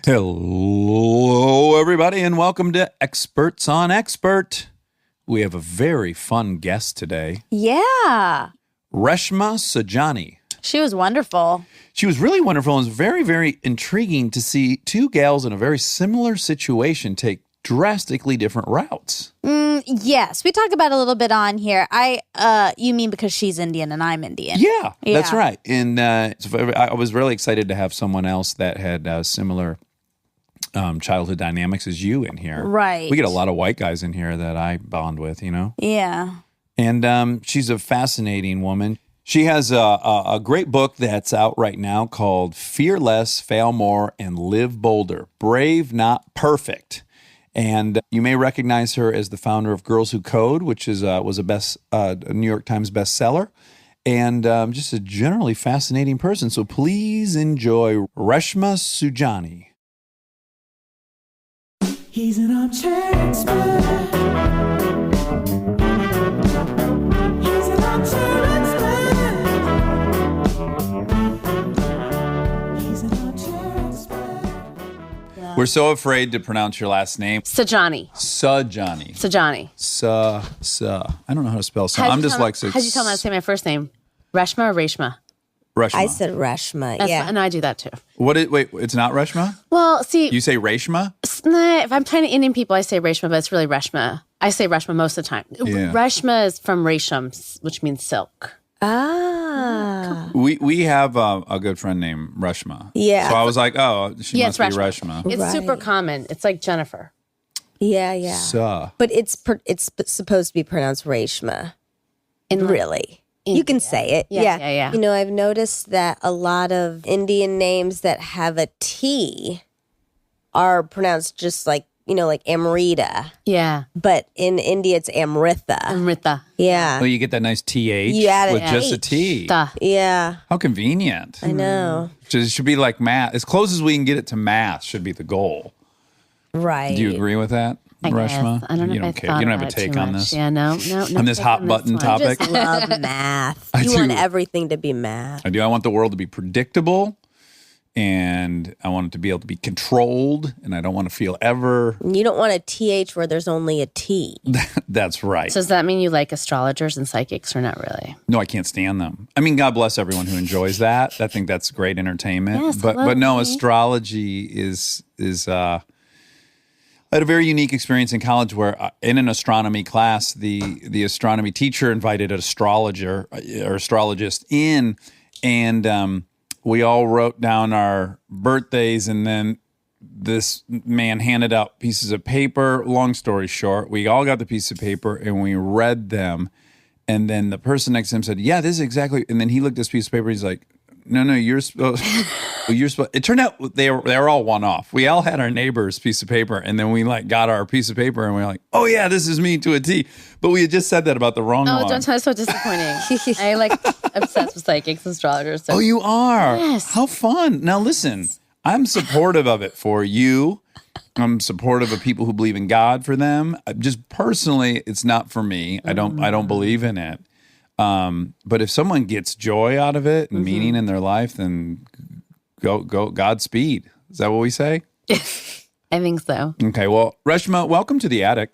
Hello, everybody, and welcome to Experts on Expert. We have a very fun guest today. Yeah. Reshma Saujani. She was wonderful. She was really wonderful, and it was very, very intriguing to see two gals in a very similar situation take drastically different routes. Yes, we talked about it a little bit on here. You mean because she's Indian and I'm Indian? Yeah. That's right. And I was really excited to have someone else that had similar childhood dynamics as you in here. Right. We get a lot of white guys in here that I bond with, you know? Yeah. And she's a fascinating woman. She has a great book that's out right now called Fear Less, Fail More, and Live Bolder. Brave, Not Perfect. And you may recognize her as the founder of Girls Who Code, which was a New York Times bestseller, and just a generally fascinating person. So please enjoy Reshma Saujani. He's an armchair expert. He's an armchair expert. He's an armchair expert. We're so afraid to pronounce your last name. Saujani. Saujani. I don't know how to spell so. I'm dyslexic. How'd you tell me how to say my first name? Reshma or Reshma? Reshma. I said Reshma, yeah. And I do that too. Wait, it's not Reshma? Well, see, You say Reshma? if I'm talking to Indian people, I say Reshma, but it's really Reshma. I say Reshma most of the time. Yeah. Reshma is from Resham, which means silk. Ah. We have a good friend named Reshma. Yeah. So I was like, oh, she must be it's Reshma. It's Right. super common. It's like Jennifer. Yeah. But it's supposed to be pronounced Reshma. Really. You can say it. Yeah. You know, I've noticed that a lot of Indian names that have a T are pronounced just like, like Amrita. Yeah. But in India, it's Amritha. Amrita. Yeah. Well, you get that nice TH You add with an just a H. T. Da. Yeah. How convenient. I know. It should be like math. As close as we can get it to math should be the goal. Right. Do you agree with that, I guess. Reshma? I don't know you if don't I care. thought You don't have about a it take too on much. this? Yeah, no On this take hot on button one. topic? Just love math. I You do. want everything to be math. I do. I want the world to be predictable, and I want it to be able to be controlled, and I don't want to feel ever. You don't want a TH where there's only a T. That's right. So does that mean you like astrologers and psychics or not really? No, I can't stand them. I mean, God bless everyone who enjoys that. I think that's great entertainment. Yes, but no, lovely. astrology is. I had a very unique experience in college where, in an astronomy class, the astronomy teacher invited an astrologer or astrologist in, and we all wrote down our birthdays, and then this man handed out pieces of paper. Long story short, we all got the piece of paper and we read them. And then the person next to him said, yeah, this is exactly. And then he looked at this piece of paper. He's like, no, you're supposed. It turned out they were all one off. We all had our neighbor's piece of paper, and then we got our piece of paper, and we were like, oh yeah, this is me to a T. But we had just said that about the wrong one. Oh, don't tell me, so disappointing. I obsessed with psychics and astrologers. So. Oh, you are? Yes. How fun. Now listen, I'm supportive of it for you. I'm supportive of people who believe in God for them. Just personally, it's not for me. I don't believe in it. But if someone gets joy out of it and meaning in their life, then go Godspeed. Is that what we say? I think so. Okay. Well, Reshma, welcome to the attic.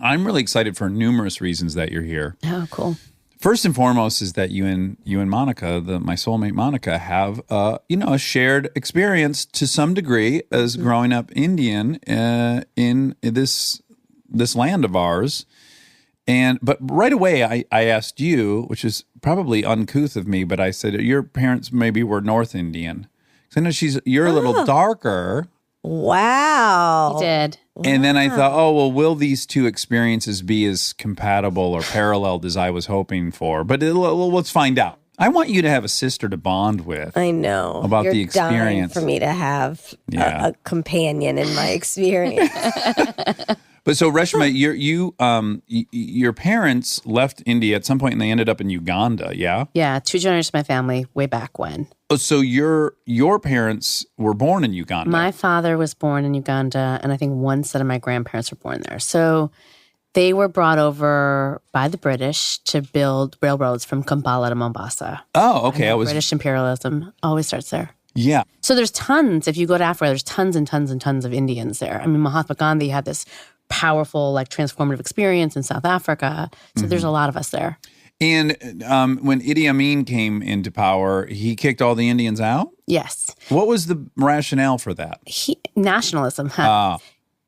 I'm really excited for numerous reasons that you're here. Oh, cool. First and foremost is that you and Monica, my soulmate Monica, have a shared experience to some degree as growing up Indian in this land of ours. But right away I asked you, which is probably uncouth of me, but I said your parents maybe were North Indian. So I know you're a little darker. Wow. He did. And then I thought, oh, well, will these two experiences be as compatible or paralleled as I was hoping for? But let's find out. I want you to have a sister to bond with. I know. About You're the experience. dying for me to have Yeah. a companion in my experience. But so Reshma, your parents left India at some point and they ended up in Uganda, yeah? Yeah, 2 generations of my family way back when. Oh, so your parents were born in Uganda. My father was born in Uganda, and I think one set of my grandparents were born there. So they were brought over by the British to build railroads from Kampala to Mombasa. Oh, okay. British imperialism always starts there. Yeah. So there's tons, if you go to Africa, there's tons and tons and tons of Indians there. I mean, Mahatma Gandhi had this powerful, like transformative experience in South Africa. So there's a lot of us there. And when Idi Amin came into power, he kicked all the Indians out? Yes. What was the rationale for that? Nationalism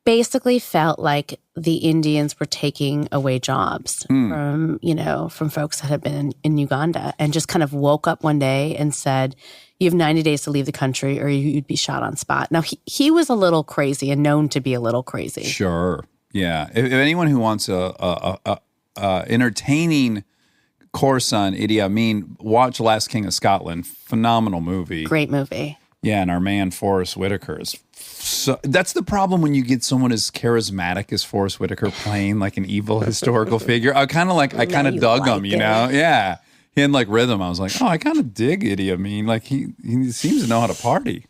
basically felt like the Indians were taking away jobs from folks that had been in Uganda, and just kind of woke up one day and said, you have 90 days to leave the country or you'd be shot on spot. Now, he was a little crazy and known to be a little crazy. Sure. Yeah. If anyone who wants a entertaining course on Idi Amin, watch Last King of Scotland. Phenomenal movie. Great movie. Yeah, and our man Forrest Whitaker is. So that's the problem when you get someone as charismatic as Forrest Whitaker playing like an evil historical figure. I kind of dug him, you know? Yeah. He had like rhythm. I was like, oh, I kind of dig Idi Amin. Like he seems to know how to party.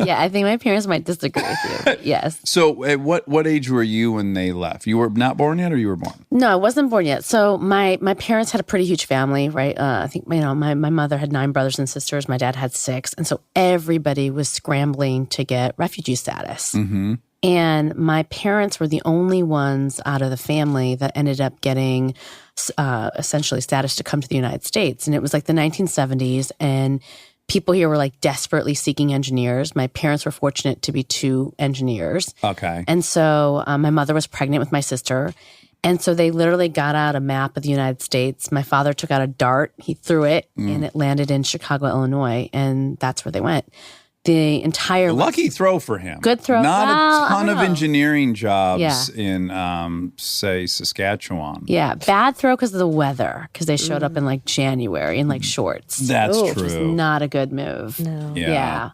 Yeah, I think my parents might disagree with you. But yes. So at what age were you when they left? You were not born yet, or you were born? No, I wasn't born yet. So my parents had a pretty huge family, right? I think, my mother had 9 brothers and sisters. My dad had 6. And so everybody was scrambling to get refugee status. Mm-hmm. And my parents were the only ones out of the family that ended up getting essentially status to come to the United States. And it was like the 1970s, and people here were like desperately seeking engineers. My parents were fortunate to be 2 engineers. Okay. And so my mother was pregnant with my sister. And so they literally got out a map of the United States. My father took out a dart. He threw it, and it landed in Chicago, Illinois. And that's where they went. The entire lucky throw for him. Good throw. Not Well, a ton of engineering jobs Yeah. in, say, Saskatchewan. Yeah, bad throw because of the weather, because they showed up in like January in like shorts. That's Which was true. not a good move. No. Yeah.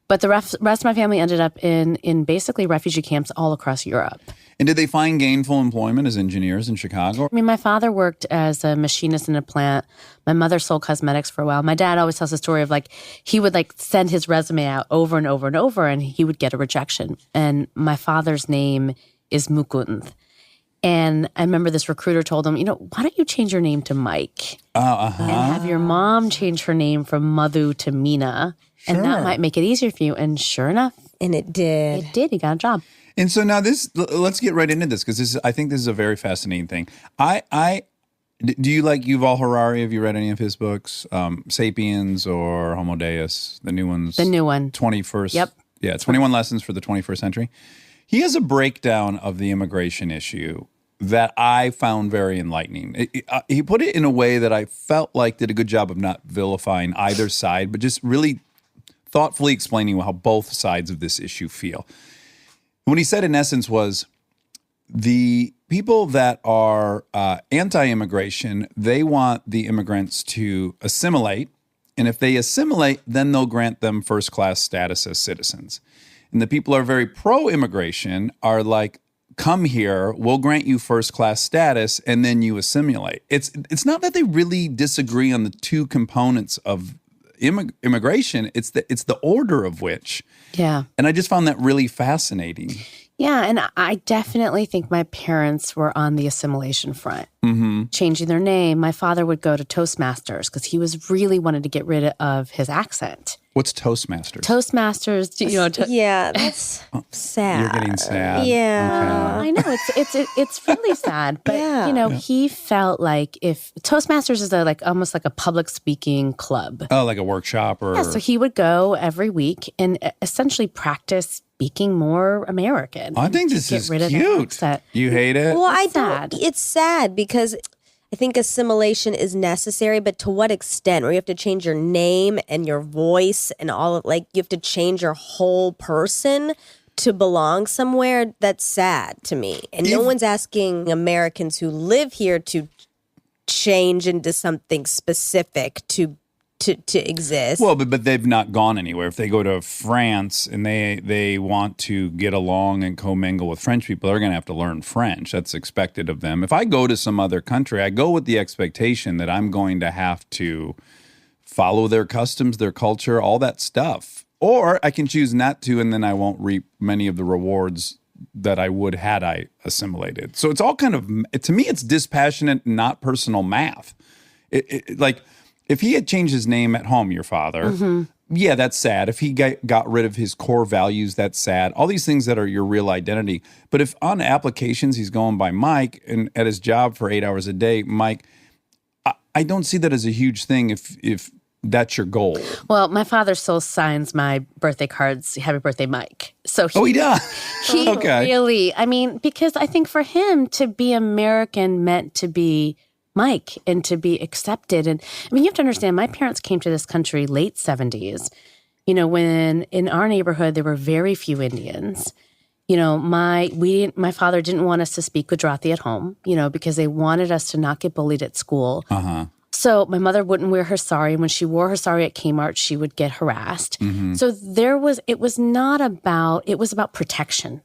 But the rest of my family ended up in basically refugee camps all across Europe. And did they find gainful employment as engineers in Chicago? I mean, my father worked as a machinist in a plant. My mother sold cosmetics for a while. My dad always tells the story of like he would like send his resume out over and over and over, and he would get a rejection. And my father's name is Mukund. And I remember this recruiter told him, why don't you change your name to Mike? And have your mom change her name from Madhu to Mina. And that might make it easier for you. And sure enough, And it did. it did. He got a job. And so now let's get right into this, because I think this is a very fascinating thing. Do you like Yuval Harari? Have you read any of his books? Sapiens or Homo Deus, the new ones? The new one. 21st. Yep. Yeah, 21 Lessons for the 21st Century. He has a breakdown of the immigration issue that I found very enlightening. He put it in a way that I felt like did a good job of not vilifying either side, but just really thoughtfully explaining how both sides of this issue feel. What he said in essence was the people that are anti-immigration, they want the immigrants to assimilate. And if they assimilate, then they'll grant them first-class status as citizens. And the people who are very pro-immigration are like, come here, we'll grant you first-class status, and then you assimilate. It's not that they really disagree on the two components of immigration. It's the order of which. Yeah. And I just found that really fascinating. Yeah, and I definitely think my parents were on the assimilation front, changing their name. My father would go to Toastmasters because he was really wanted to get rid of his accent. What's Toastmasters? Toastmasters, Yeah, that's sad. You're getting sad. Yeah. I know it's really sad, but Yeah. he felt like if Toastmasters is almost like a public speaking club. Oh, like a workshop or... Yeah, so he would go every week and essentially practice speaking more American. I think to this get is rid of the cute. accent. You hate it? Well, It's sad. It's sad because I think assimilation is necessary, but to what extent? Where you have to change your name and your voice and all of you have to change your whole person to belong somewhere. That's sad to me. And no one's asking Americans who live here to change into something specific to exist. Well, but they've not gone anywhere. If they go to France and they want to get along and commingle with French people, they're going to have to learn French. That's expected of them. If I go to some other country, I go with the expectation that I'm going to have to follow their customs, their culture, all that stuff. Or I can choose not to, and then I won't reap many of the rewards that I would had I assimilated. So it's all kind of, to me, it's dispassionate, not personal math. if he had changed his name at home, your father, yeah, that's sad. If he got rid of his core values, that's sad. All these things that are your real identity. But if on applications he's going by Mike and at his job for 8 hours a day, Mike, I don't see that as a huge thing if that's your goal. Well, my father still signs my birthday cards, Happy Birthday, Mike. So He does? he Okay. really, I mean, because I think for him to be American meant to be Mike and to be accepted. And I mean, you have to understand, my parents came to this country late 70s, when in our neighborhood, there were very few Indians. My father didn't want us to speak Gujarati at home, because they wanted us to not get bullied at school. So my mother wouldn't wear her sari. When she wore her sari at Kmart, she would get harassed. So it was about protection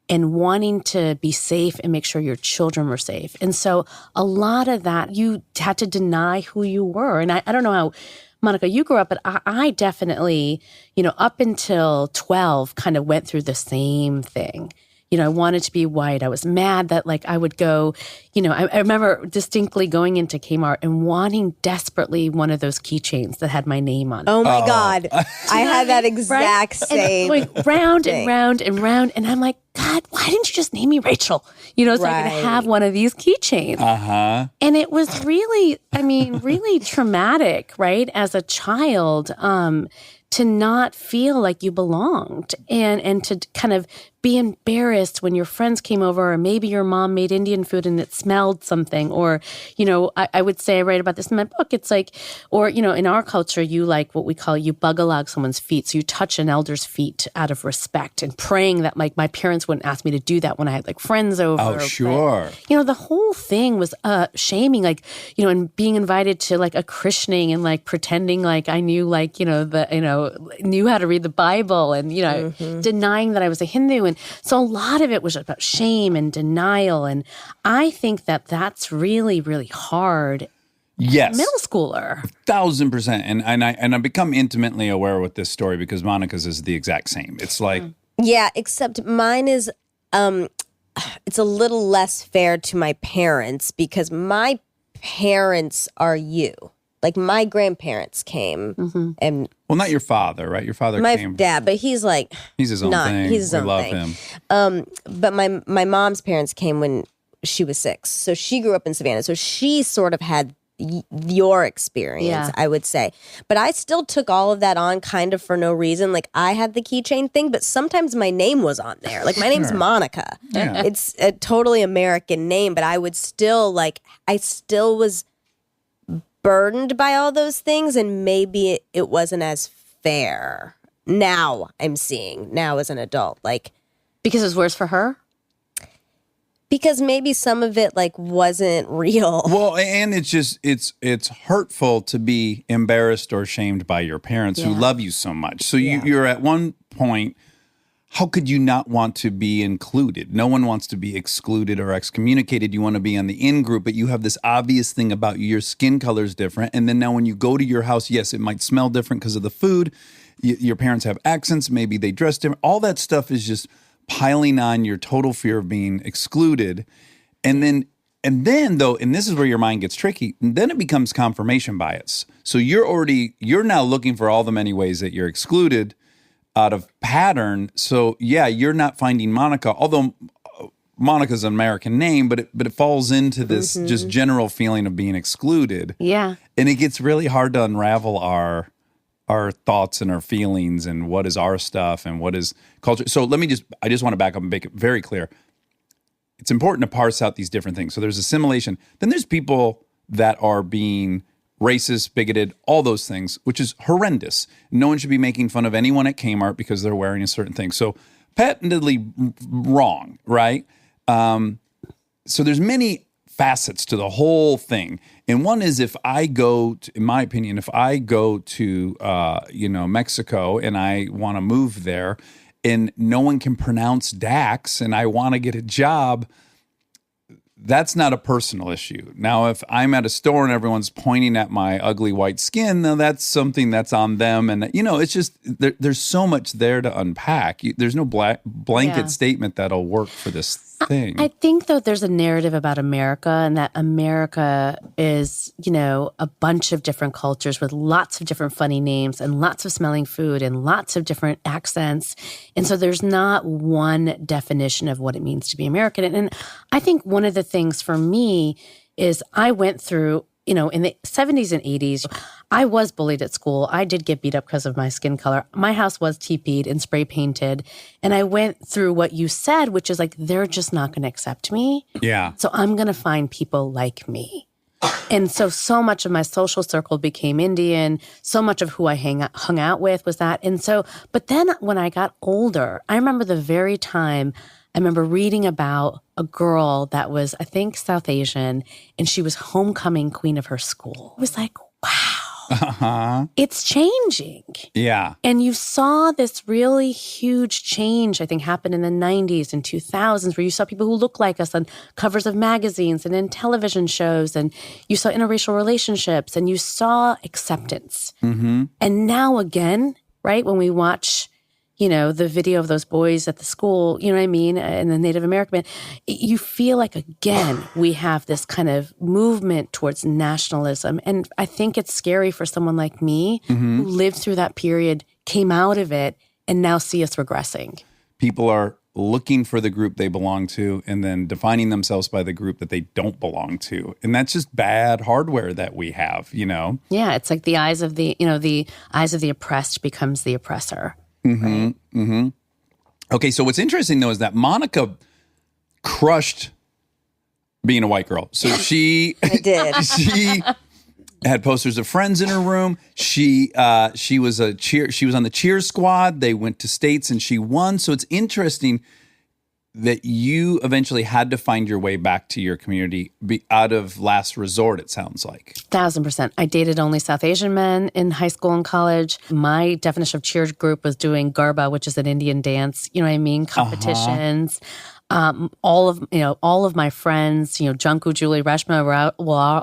and wanting to be safe and make sure your children were safe. And so a lot of that, you had to deny who you were. And I don't know how, Monica, you grew up, but I definitely, up until 12 kind of went through the same thing. I wanted to be white. I was mad that I would go, I remember distinctly going into Kmart and wanting desperately one of those keychains that had my name on it. Oh my God. I had that exact same. And going round and round and round. And I'm like, God, why didn't you just name me Rachel? So I could have one of these keychains. And it was really, really traumatic, right? As a child, to not feel like you belonged and to kind of be embarrassed when your friends came over, or maybe your mom made Indian food and it smelled something. Or, I would say, I write about this in my book. It's like, or, in our culture, you what we call, you bug-a-log someone's feet. So you touch an elder's feet out of respect and praying that my parents wouldn't ask me to do that when I had friends over. Oh, sure. But, the whole thing was shaming, and being invited to a christening and pretending I knew knew how to read the Bible and, denying that I was a Hindu. And so a lot of it was about shame and denial. And I think that that's really, really hard. Yes. Middle schooler. 1,000%. And I become intimately aware with this story because Monica's is the exact same. It's Yeah, except mine is, it's a little less fair to my parents because my parents are you. My grandparents came and... Well, not your father, right? Your father my came... dad, but he's he's his own thing. He's his own love thing. him. But my mom's parents came when she was 6. So she grew up in Savannah. So she sort of had your experience, I would say. But I still took all of that on kind of for no reason. I had the keychain thing, but sometimes my name was on there. My name's Monica. Yeah. It's a totally American name, but I would still I still was burdened by all those things, and maybe it wasn't as fair. Now I'm seeing as an adult, Because it was worse for her? Because maybe some of it wasn't real. Well, and it's just it's hurtful to be embarrassed or shamed by your parents who love you so much. So you're at one point, how could you not want to be included? No one wants to be excluded or excommunicated. You want to be on the in group, but you have this obvious thing about you. Your skin color is different. And then now when you go to your house, yes, it might smell different because of the food. Your parents have accents. Maybe they dress different. All that stuff is just piling on your total fear of being excluded. And then though, and this is where your mind gets tricky, then it becomes confirmation bias. So you're now looking for all the many ways that you're excluded out of pattern. So you're not finding Monica, although Monica's an American name, but it falls into this just general feeling of being excluded. Yeah. And it gets really hard to unravel our thoughts and our feelings and what is our stuff and what is culture. So I just want to back up and make it very clear. It's important to parse out these different things. So there's assimilation. Then there's people that are being racist, bigoted, all those things, which is horrendous. No one should be making fun of anyone at Kmart because they're wearing a certain thing. So patently wrong, right? So there's many facets to the whole thing. And one is if I go to, in my opinion, if I go to, Mexico and I want to move there and no one can pronounce Dax and I want to get a job, that's not a personal issue. Now, if I'm at a store and everyone's pointing at my ugly white skin, now that's something that's on them. And, it's just, there's so much there to unpack. There's no blanket statement that'll work for this thing. I think, though, there's a narrative about America, and that America is, a bunch of different cultures with lots of different funny names and lots of smelling food and lots of different accents. And so there's not one definition of what it means to be American. And I think one of the things for me is I went through, in the 70s and 80s, I was bullied at school. I did get beat up because of my skin color. My house was TP'd and spray painted. And I went through what you said, which is like, they're just not going to accept me. Yeah. So I'm going to find people like me. And so much of my social circle became Indian. So much of who I hung out with was that. And so, but then when I got older, I remember the very time I remember reading about a girl that was, I think, South Asian, and she was homecoming queen of her school. It was like, wow, it's changing. Yeah. And you saw this really huge change, I think, happen in the 90s and 2000s, where you saw people who looked like us on covers of magazines and in television shows, and you saw interracial relationships, and you saw acceptance. Mm-hmm. And now again, right, when we watch the video of those boys at the school, you know what I mean, and the Native American man, you feel like, again, we have this kind of movement towards nationalism. And I think it's scary for someone like me who lived through that period, came out of it, and now see us regressing. People are looking for the group they belong to and then defining themselves by the group that they don't belong to. And that's just bad hardware that we have, Yeah, it's like the eyes of the eyes of the oppressed becomes the oppressor. Mm-hmm. Right? Mm-hmm. Okay, so what's interesting though is that Monica crushed being a white girl. So she I did. she had posters of Friends in her room. She was on the cheer squad. They went to states and she won. So it's interesting that you eventually had to find your way back to your community out of last resort, it sounds like. 1,000%. I dated only South Asian men in high school and college. My definition of cheer group was doing Garba, which is an Indian dance, competitions. All of my friends, Junku, Julie, Reshma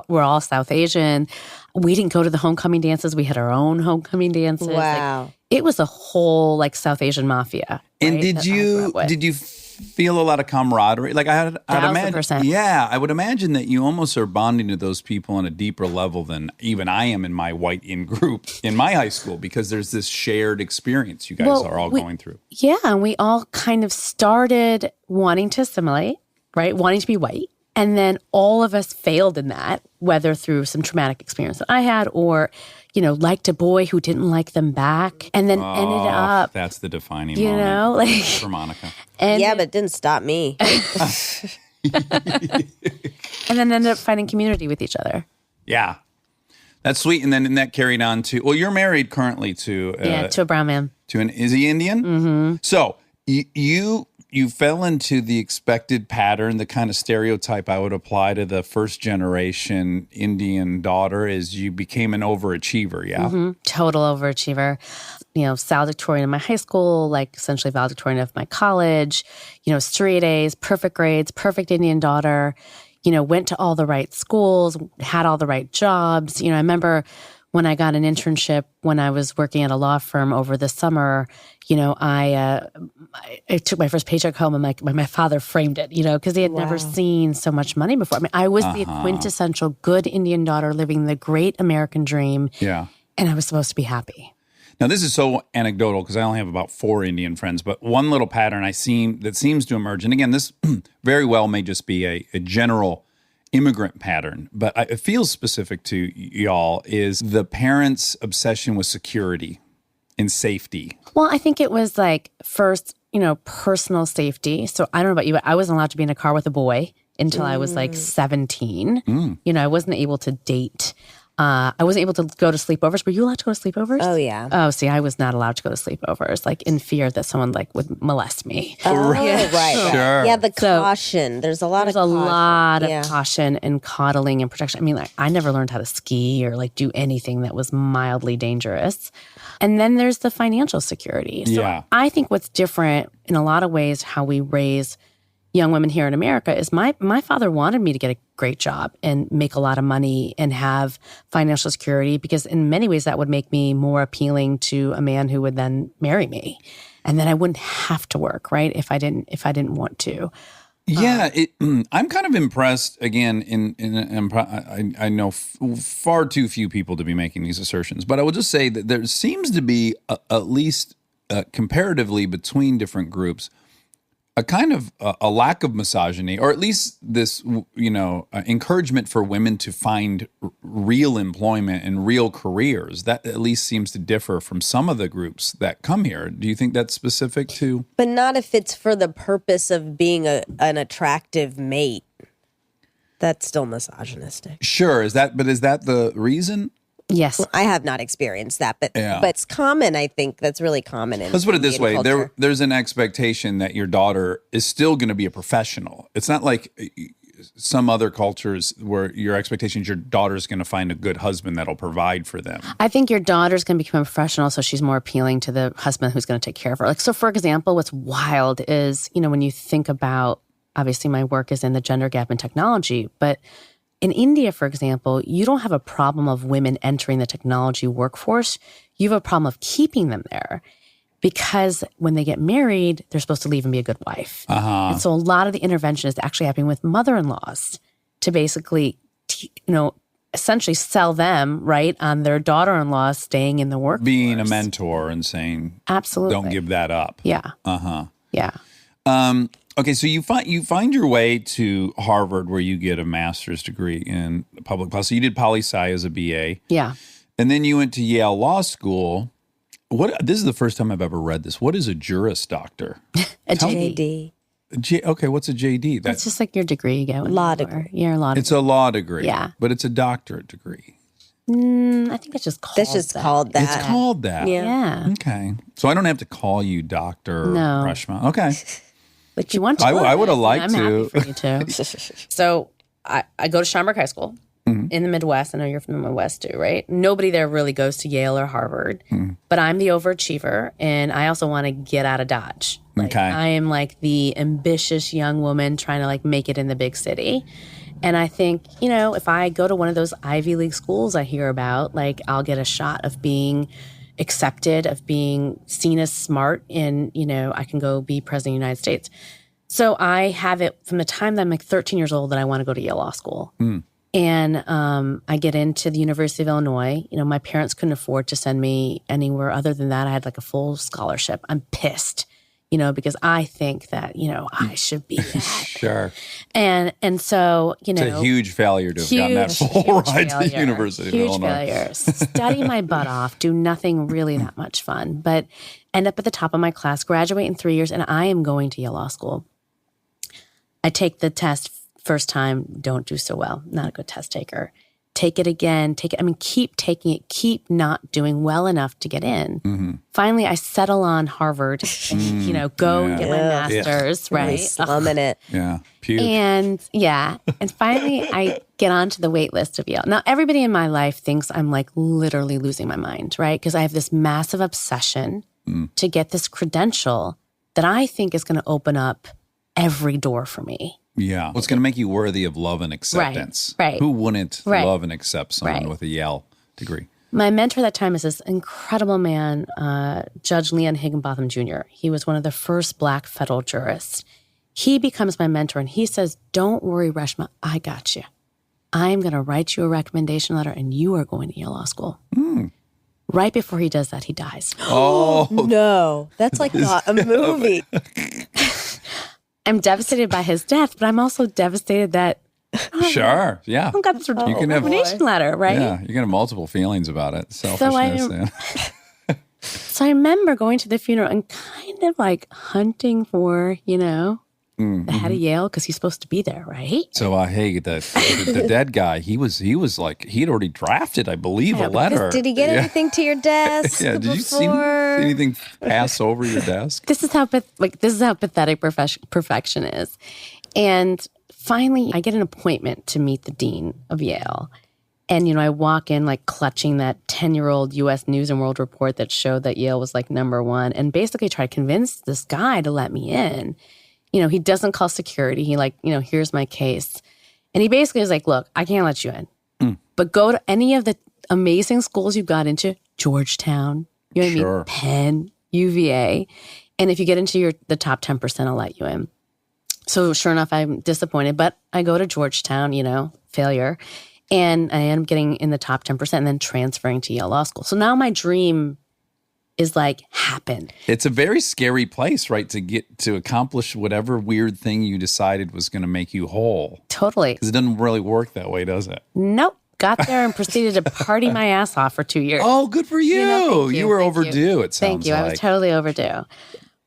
were all South Asian. We didn't go to the homecoming dances. We had our own homecoming dances. Wow. It was a whole South Asian mafia. And right, did you feel a lot of camaraderie? Like I'd imagine, 1,000%. yeah, I would imagine that you almost are bonding to those people on a deeper level than even I am in my white in group in my high school, because there's this shared experience you guys are all going through. Yeah, and we all kind of started wanting to assimilate, right? Wanting to be white. And then all of us failed in that, whether through some traumatic experience that I had or, liked a boy who didn't like them back, and then ended up. That's the defining moment for Monica. But it didn't stop me. And then ended up finding community with each other. Yeah. That's sweet. And then that carried on to, well, you're married currently to To a brown man. Is he Indian? Mm-hmm. So you fell into the expected pattern, the kind of stereotype I would apply to the first generation Indian daughter is you became an overachiever, yeah? Mm-hmm. Total overachiever. Valedictorian in my high school, essentially valedictorian of my college, straight A's, perfect grades, perfect Indian daughter, went to all the right schools, had all the right jobs. I remember when I got an internship when I was working at a law firm over the summer, I took my first paycheck home and my father framed it, because he had never seen so much money before. I mean, I was the quintessential good Indian daughter living the great American dream. Yeah. And I was supposed to be happy. Now, this is so anecdotal because I only have about 4 Indian friends, but one little pattern that seems to emerge, and again, this very well may just be a general immigrant pattern, but it feels specific to y'all, is the parents' obsession with security and safety. Well, I think it was first, personal safety. So I don't know about you, but I wasn't allowed to be in a car with a boy until I was 17. I wasn't able to date. I wasn't able to go to sleepovers. Were you allowed to go to sleepovers? Oh, yeah. Oh, see, I was not allowed to go to sleepovers, in fear that someone would molest me. Oh, right. Sure. Yeah, the caution. There's a lot of caution and coddling and protection. I mean, I never learned how to ski or do anything that was mildly dangerous. And then there's the financial security. So I think what's different in a lot of ways how we raise young women here in America is my father wanted me to get a great job and make a lot of money and have financial security, because in many ways that would make me more appealing to a man who would then marry me. And then I wouldn't have to work, right? If I didn't want to. Yeah, I'm kind of impressed. Again, I know far too few people to be making these assertions, but I will just say that there seems to be, at least comparatively between different groups, a kind of a lack of misogyny, or at least this, encouragement for women to find real employment and real careers. That at least seems to differ from some of the groups that come here. Do you think that's specific to? But not if it's for the purpose of being an attractive mate. That's still misogynistic. Sure. Is that the reason? Yes. I have not experienced that, but it's common. I think that's really common. Let's put it this way: culture. there's an expectation that your daughter is still going to be a professional. It's not like some other cultures where your expectation is your daughter's going to find a good husband that'll provide for them. I think your daughter's going to become a professional, so she's more appealing to the husband who's going to take care of her. Like, so for example, what's wild is, when you think about, obviously my work is in the gender gap in technology, but in India, for example, you don't have a problem of women entering the technology workforce. You have a problem of keeping them there, because when they get married, they're supposed to leave and be a good wife. And so a lot of the intervention is actually happening with mother-in-laws to basically, essentially sell them, right, on their daughter-in-law staying in the workforce. Being a mentor and saying, absolutely, don't give that up. Yeah. Yeah. Okay, so you find your way to Harvard, where you get a master's degree in public policy. You did poli-sci as a BA. Yeah. And then you went to Yale Law School. This is the first time I've ever read this. What is a Juris Doctor? A JD. Okay, what's a JD? That's just like your degree you get. Law degree. Your law degree. It's a law degree. Yeah. But it's a doctorate degree. I think it's just called That's just called that. It's called that. Yeah. Okay. So I don't have to call you Dr. No. Reshma. Okay. But you want to. I would have liked to. I'm happy for you too. So I go to Schaumburg High School in the Midwest. I know you're from the Midwest too, right? Nobody there really goes to Yale or Harvard. But I'm the overachiever, and I also want to get out of Dodge. Like, I am like the ambitious young woman trying to like make it in the big city. And I think, if I go to one of those Ivy League schools I hear about, like, I'll get a shot of being accepted, of being seen as smart, and, I can go be president of the United States. So I have it from the time that I'm like 13 years old that I want to go to Yale Law School. And I get into the University of Illinois. My parents couldn't afford to send me anywhere other than that. I had like a full scholarship. I'm pissed, because I think that, I should be that. Sure. And so, it's a huge failure to have gotten that full ride to the University of Illinois. Huge failure. Study my butt off, do nothing really that much fun, but end up at the top of my class, graduate in 3 years, and I am going to Yale Law School. I take the test first time, don't do so well, not a good test taker. Take it again, keep taking it, keep not doing well enough to get in. Finally, I settle on Harvard, go and get my master's, right? Slumming it. Yeah. Puke. And finally I get onto the wait list of Yale. Now, everybody in my life thinks I'm like literally losing my mind, right? Because I have this massive obsession to get this credential that I think is going to open up every door for me. Yeah. What's going to make you worthy of love and acceptance? Right. Who wouldn't love and accept someone with a Yale degree? My mentor at that time is this incredible man, Judge Leon Higginbotham Jr. He was one of the first Black federal jurists. He becomes my mentor, and he says, "Don't worry, Reshma, I got you. I'm going to write you a recommendation letter, and you are going to Yale Law School." Right before he does that, he dies. Oh. No. That's like a movie. I'm devastated by his death, but I'm also devastated that Sure, yeah. I got this recommendation letter, right? Yeah, you can have multiple feelings about it. Selfishness. So I remember going to the funeral and kind of like hunting for, the head of Yale, because he's supposed to be there, right? So, hey, the dead guy, he was like, he'd already drafted, I believe, a letter. Did he get anything to your desk? Yeah, did you see anything pass over your desk? This is how pathetic perfection is. And finally, I get an appointment to meet the dean of Yale. And, I walk in like clutching that 10-year-old U.S. News and World Report that showed that Yale was like #1, and basically try to convince this guy to let me in. he doesn't call security. He here's my case. And he basically was like, look, I can't let you in. But go to any of the amazing schools you've got into, Georgetown, you know what I mean? Penn, UVA. And if you get into the top 10%, I'll let you in. So sure enough, I'm disappointed. But I go to Georgetown, failure. And I end up getting in the top 10% and then transferring to Yale Law School. So now my dream is happened. It's a very scary place, right? To accomplish whatever weird thing you decided was going to make you whole. Totally. Because it doesn't really work that way, does it? Nope. Got there and proceeded to party my ass off for 2 years. Oh, good for you. Thank You were overdue, it sounds Thank you. like. I was totally overdue.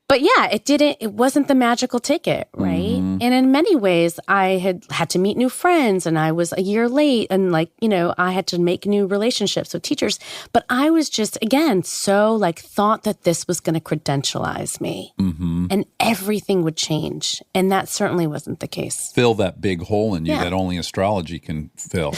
But yeah, it wasn't the magical ticket, right? And in many ways, I had to meet new friends and I was a year late and I had to make new relationships with teachers. But I was just, again, so thought that this was going to credentialize me and everything would change. And that certainly wasn't the case. Fill that big hole in you that only astrology can fill.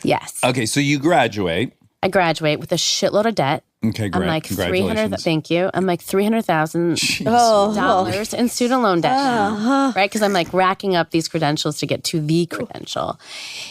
Yes. Okay, so you graduate. I graduate with a shitload of debt. Okay, great. I'm Congratulations. Thank you. I'm $300,000 in student loan debt, now, right? Because I'm racking up these credentials to get to the credential.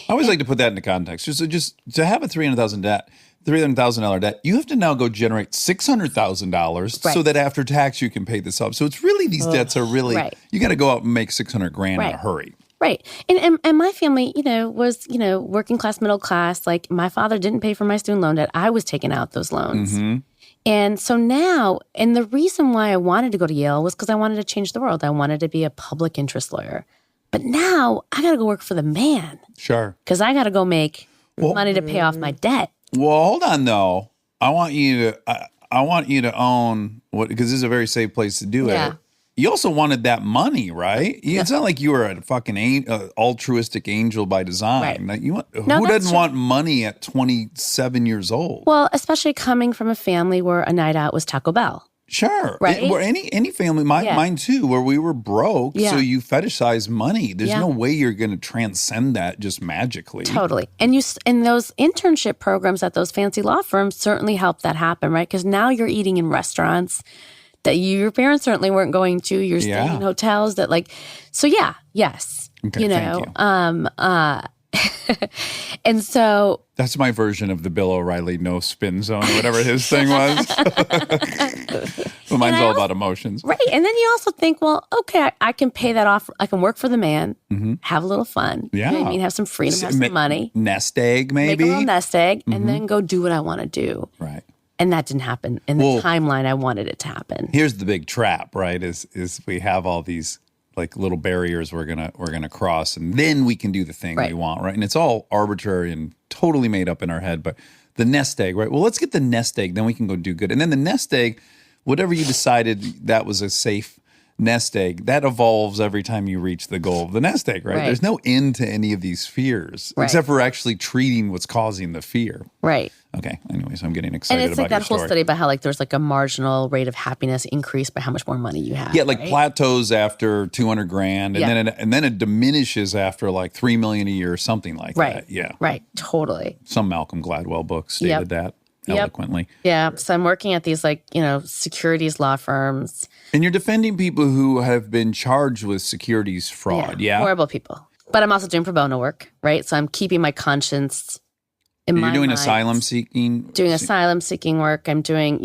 I always like to put that into context. Just to have a $300,000 debt, you have to now go generate $600,000 so that after tax you can pay this up. So it's really these debts are really you got to go out and make $600,000 in a hurry. Right. And my family, was, working class, middle class. My father didn't pay for my student loan debt. I was taking out those loans. And so now, and the reason why I wanted to go to Yale was because I wanted to change the world. I wanted to be a public interest lawyer. But now I got to go work for the man. Sure. Because I got to go make money to pay off my debt. Well, hold on, though. I want you to own because this is a very safe place to do it. You also wanted that money, right? It's not like you were a fucking altruistic angel by design. Right. Who doesn't want money at 27 years old? Well, especially coming from a family where a night out was Taco Bell. Sure. Right? Where any family, mine too, where we were broke, so you fetishize money. There's no way you're going to transcend that just magically. Totally. And those internship programs at those fancy law firms certainly helped that happen, right? Because now you're eating in restaurants that your parents certainly weren't going to. You're staying in hotels that yes. Okay, thank you. And so that's my version of the Bill O'Reilly no spin zone or whatever his thing was. Well, mine's all about emotions. Right. And then you also think, well, okay, I can pay that off. I can work for the man, have a little fun. Yeah. You know what I mean? Have some freedom, have some money. Nest egg, maybe. Make a little nest egg and then go do what I want to do. Right. And that didn't happen in the timeline I wanted it to happen. Here's the big trap, right? Is we have all these little barriers we're gonna cross, and then we can do the thing we want, right? And it's all arbitrary and totally made up in our head. But the nest egg, right? Well, let's get the nest egg, then we can go do good. And then the nest egg, whatever you decided that was a safe nest egg, that evolves every time you reach the goal of the nest egg, right? There's no end to any of these fears, except for actually treating what's causing the fear. Right. Okay. Anyways, I'm getting excited and it's about that your whole story. study about how there's a marginal rate of happiness increase by how much more money you have. Yeah, plateaus after $200,000, and then it diminishes after $3 million a year or something like that. Yeah. Right. Totally. Some Malcolm Gladwell book stated that eloquently. Yeah. So I'm working at these securities law firms. And you're defending people who have been charged with securities fraud. Yeah. Horrible people. But I'm also doing pro bono work, right? So I'm keeping my conscience in my mind. You're doing asylum seeking? Doing asylum seeking work. I'm doing,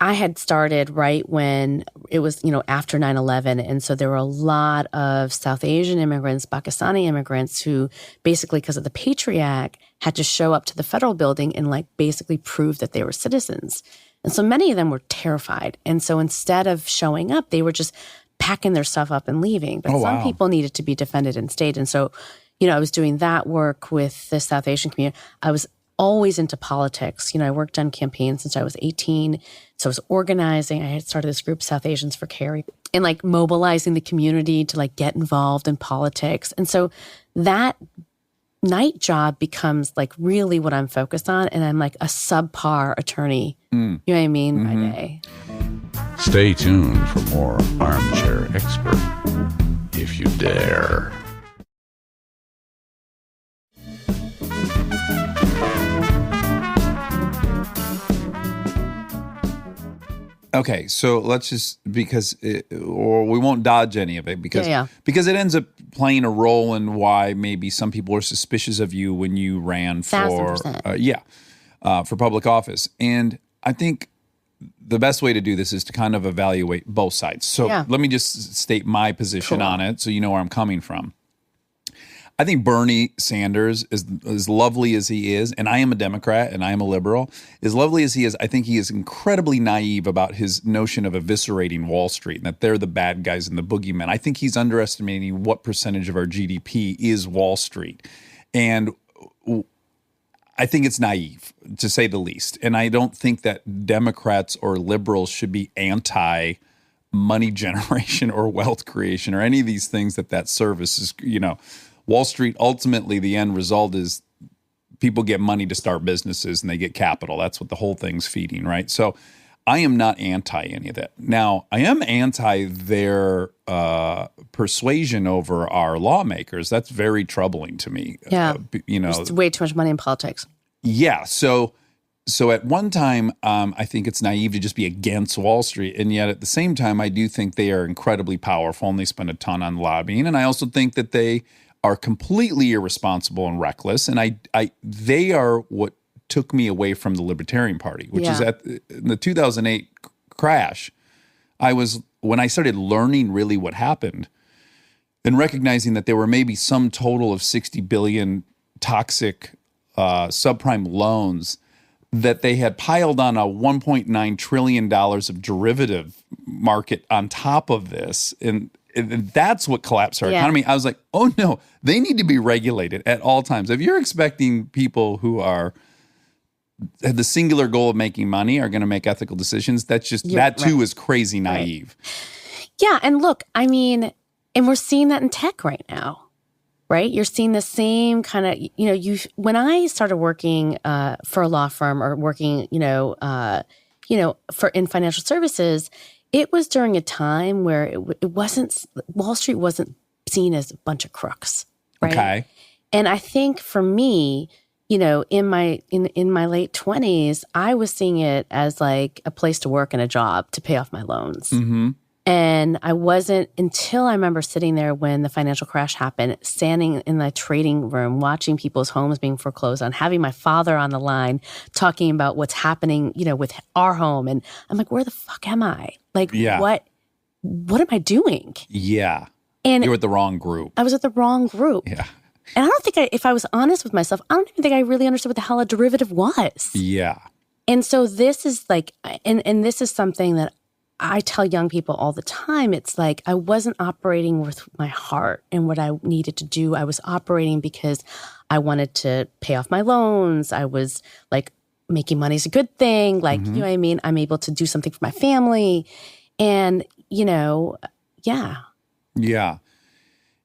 I had started right when it was, after 9/11. And so there were a lot of South Asian immigrants, Pakistani immigrants who basically, because of the Patriot Act, had to show up to the federal building and basically prove that they were citizens. And so many of them were terrified. And so instead of showing up, they were just packing their stuff up and leaving. But some people needed to be defended and stayed. And so, I was doing that work with the South Asian community. I was always into politics. I worked on campaigns since I was 18. So I was organizing. I had started this group, South Asians for Care, and mobilizing the community to get involved in politics. And so that night job becomes really what I'm focused on. And I'm a subpar attorney. You know what I mean? By day. Stay tuned for more Armchair Expert, if you dare. Okay, so let's just or we won't dodge any of it because it ends up playing a role in why maybe some people are suspicious of you when you ran for 1000%. For public office. And I think the best way to do this is to kind of evaluate both sides. So let me just state my position on it so you know where I'm coming from. I think Bernie Sanders, is as lovely as he is, and I am a Democrat and I am a liberal, as lovely as he is, I think he is incredibly naive about his notion of eviscerating Wall Street and that they're the bad guys and the boogeymen. I think he's underestimating what percentage of our GDP is Wall Street. And I think it's naive, to say the least. And I don't think that Democrats or liberals should be anti money generation or wealth creation or any of these things that service is, Wall Street, ultimately, the end result is people get money to start businesses and they get capital. That's what the whole thing's feeding, right? So I am not anti any of that. Now, I am anti their persuasion over our lawmakers. That's very troubling to me. Yeah. There's way too much money in politics. Yeah. So at one time, I think it's naive to just be against Wall Street. And yet at the same time, I do think they are incredibly powerful and they spend a ton on lobbying. And I also think that they are completely irresponsible and reckless. And they are what took me away from the Libertarian Party, which is in the 2008 crash. When I started learning really what happened and recognizing that there were maybe some total of 60 billion toxic subprime loans that they had piled on a $1.9 trillion of derivative market on top of this. And that's what collapsed our economy. I was like, oh no, they need to be regulated at all times. If you're expecting people who have the singular goal of making money are going to make ethical decisions, that's just, is crazy naive. Right. Yeah. And look, I mean, and we're seeing that in tech right now, right? You're seeing the same kind of, when I started working for a law firm or working, in financial services, it was during a time where it wasn't, Wall Street wasn't seen as a bunch of crooks, right? Okay. And I think for me, in my late 20s, I was seeing it as like a place to work and a job to pay off my loans. Mm-hmm. And I wasn't until I remember sitting there when the financial crash happened, standing in the trading room, watching people's homes being foreclosed on, having my father on the line talking about what's happening, with our home. And I'm like, where the fuck am I? Like, what am I doing? Yeah. And you're with the wrong group. I was with the wrong group. Yeah. And I don't think if I was honest with myself, I don't even think I really understood what the hell a derivative was. Yeah. And so this is like, and this is something that I tell young people all the time. It's like I wasn't operating with my heart and what I needed to do. I was operating because I wanted to pay off my loans. I was like, making money is a good thing. Like, you know what I mean? I'm able to do something for my family. And, Yeah.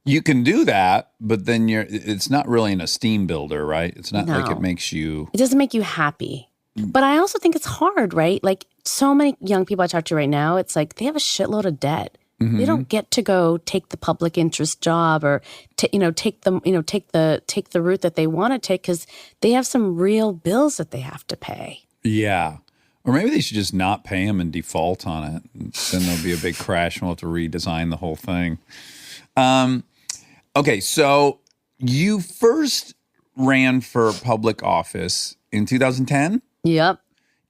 You can do that, but then it's not really an esteem builder, right? It's not like it makes you... It doesn't make you happy. But I also think it's hard, right? Like so many young people I talk to right now, it's like they have a shitload of debt. Mm-hmm. They don't get to go take the public interest job or take the route that they want to take because they have some real bills that they have to pay. Yeah. Or maybe they should just not pay them and default on it. Then there'll be a big crash and we'll have to redesign the whole thing. Okay, so you first ran for public office in 2010? Yep.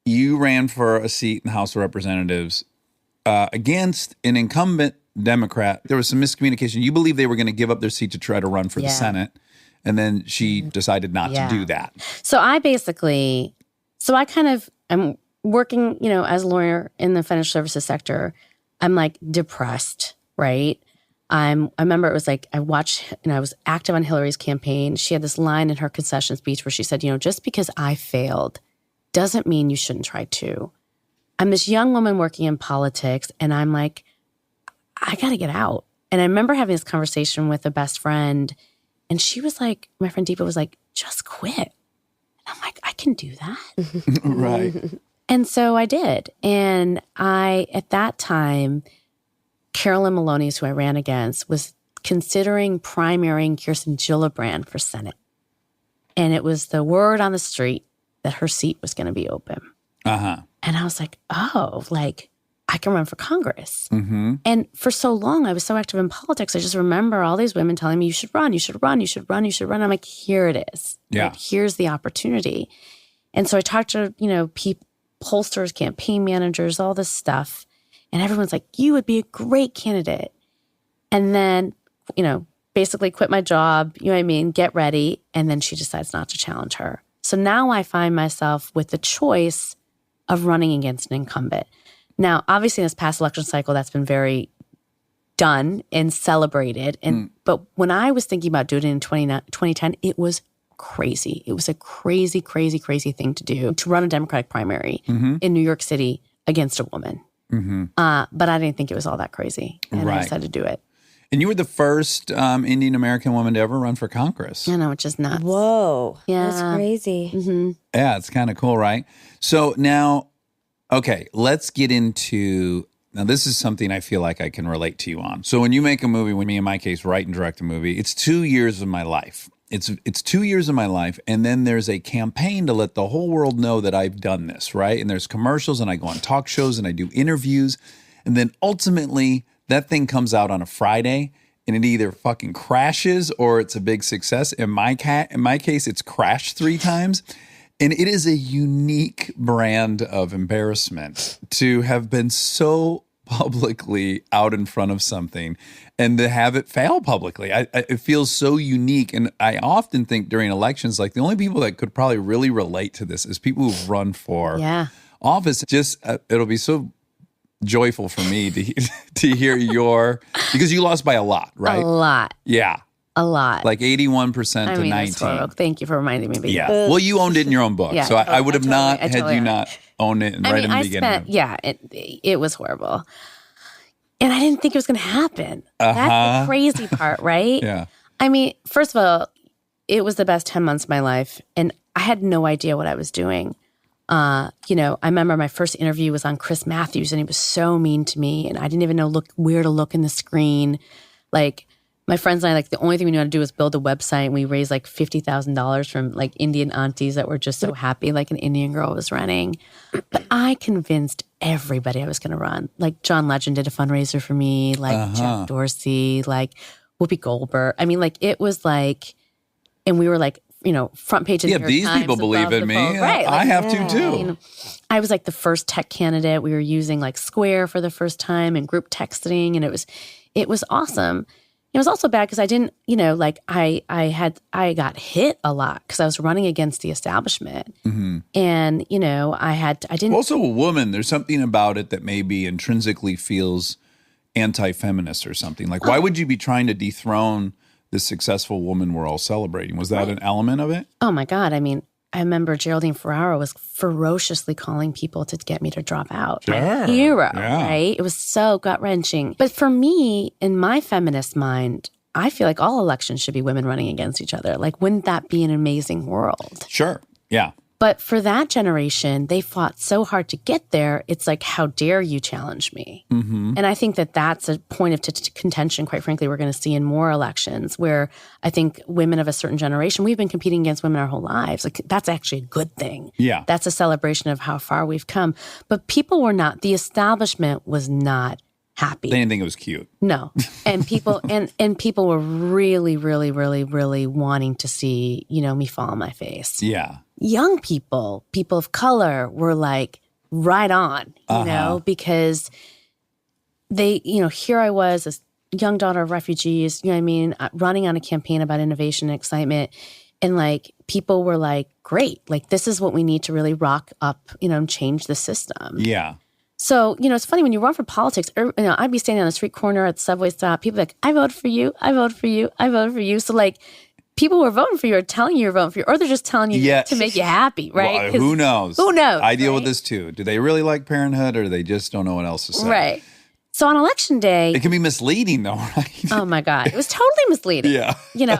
You ran for a seat in the House of Representatives against an incumbent Democrat. There was some miscommunication. You believe they were going to give up their seat to try to run for the Senate, and then she decided not to do that. So I I'm working, as a lawyer in the financial services sector. I'm like depressed, right? I remember it was like I watched, I was active on Hillary's campaign. She had this line in her concession speech where she said, just because I failed doesn't mean you shouldn't try too. I'm this young woman working in politics and I'm like, I got to get out. And I remember having this conversation with a best friend and she was like, my friend Deepa was like, just quit. And I'm like, I can do that. Right. And so I did. And at that time, Carolyn Maloney, who I ran against, was considering primarying Kirsten Gillibrand for Senate. And it was the word on the street that her seat was going to be open. Uh-huh. And I was like, I can run for Congress. And for so long, I was so active in politics. I just remember all these women telling me, you should run, you should run, you should run, you should run. I'm like, here it is. Yeah. Like, here's the opportunity. And so I talked to, pollsters, campaign managers, all this stuff. And everyone's like, you would be a great candidate. And then, basically quit my job, get ready. And then she decides not to challenge her. So now I find myself with the choice of running against an incumbent. Now, obviously, in this past election cycle, that's been very done and celebrated. But when I was thinking about doing it in 2010, it was crazy. It was a crazy, crazy, crazy thing to do, to run a Democratic primary in New York City against a woman. But I didn't think it was all that crazy. And I decided to do it. And you were the first Indian American woman to ever run for Congress. I know, which is nuts. Whoa. Yeah. That's crazy. Yeah, it's kind of cool, right? So now, okay, let's get into, now this is something I feel like I can relate to you on. So when you make a movie, when me, in my case, write and direct a movie, it's 2 years of my life. It's 2 years of my life, and then there's a campaign to let the whole world know that I've done this, right? And there's commercials, and I go on talk shows, and I do interviews, and then ultimately that thing comes out on a Friday, and it either fucking crashes or it's a big success. In my case, it's crashed 3 times. And it is a unique brand of embarrassment to have been so publicly out in front of something and to have it fail publicly. It feels so unique. And I often think during elections, like the only people that could probably really relate to this is people who've run for office. Just it'll be so joyful for me to hear because you lost by a lot, right? A lot. Yeah. A lot. Like 81% to 19%. Thank you for reminding me. Yeah. Well, you owned it in your own book. Yeah, So I would have not, had totally you not owned it right in the beginning. It was horrible. And I didn't think it was going to happen. That's the crazy part, right? Yeah. I mean, first of all, it was the best 10 months of my life. And I had no idea what I was doing. I remember my first interview was on Chris Matthews, and he was so mean to me. And I didn't even know where to look in the screen. Like, my friends and I, the only thing we knew how to do was build a website. And we raised $50,000 from Indian aunties that were just so happy, an Indian girl was running. But I convinced everybody I was going to run. John Legend did a fundraiser for me, Jack Dorsey, Whoopi Goldberg. I mean, it was and we were front page of the New York these Times people believe in me. Right. I have to too. I was the first tech candidate. We were using Square for the first time and group texting, and it was awesome. It was also bad because I didn't, I got hit a lot because I was running against the establishment. And, I didn't. Also a woman, there's something about it that maybe intrinsically feels anti-feminist or something. Why would you be trying to dethrone this successful woman we're all celebrating? Was that an element of it? Oh my God. I mean, I remember Geraldine Ferraro was ferociously calling people to get me to drop out. Sure. My hero, Yeah. right? It was so gut-wrenching. But for me, in my feminist mind, I feel like all elections should be women running against each other. Wouldn't that be an amazing world? Sure. Yeah. But for that generation, they fought so hard to get there. It's how dare you challenge me? And I think that that's a point of contention, quite frankly, we're going to see in more elections where I think women of a certain generation, we've been competing against women our whole lives. That's actually a good thing. Yeah. That's a celebration of how far we've come. But people were not, the establishment was not happy. They didn't think it was cute. No. And people and people were really, really, really, really wanting to see, me fall on my face. Yeah. Young people of color were right on, because they, here I was, this young daughter of refugees, running on a campaign about innovation and excitement. And people were great, this is what we need to really rock up, and change the system. Yeah. So, it's funny when you run for politics, I'd be standing on the street corner at the subway stop. People are I vote for you. I vote for you. I vote for you. So people who are voting for you are telling you you're voting for you, or they're just telling you to make you happy, right? Well, who knows? Who knows? I deal right? with this too. Do they really like parenthood, or they just don't know what else to say? Right. So on election day, It can be misleading though, right? oh my God, it was totally misleading. Yeah.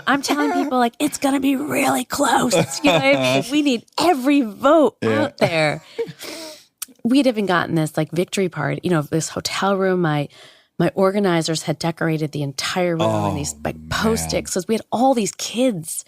I'm telling people it's going to be really close. We need every vote out there. We'd even gotten this victory party, this hotel room. My organizers had decorated the entire room in these post-its. So we had all these kids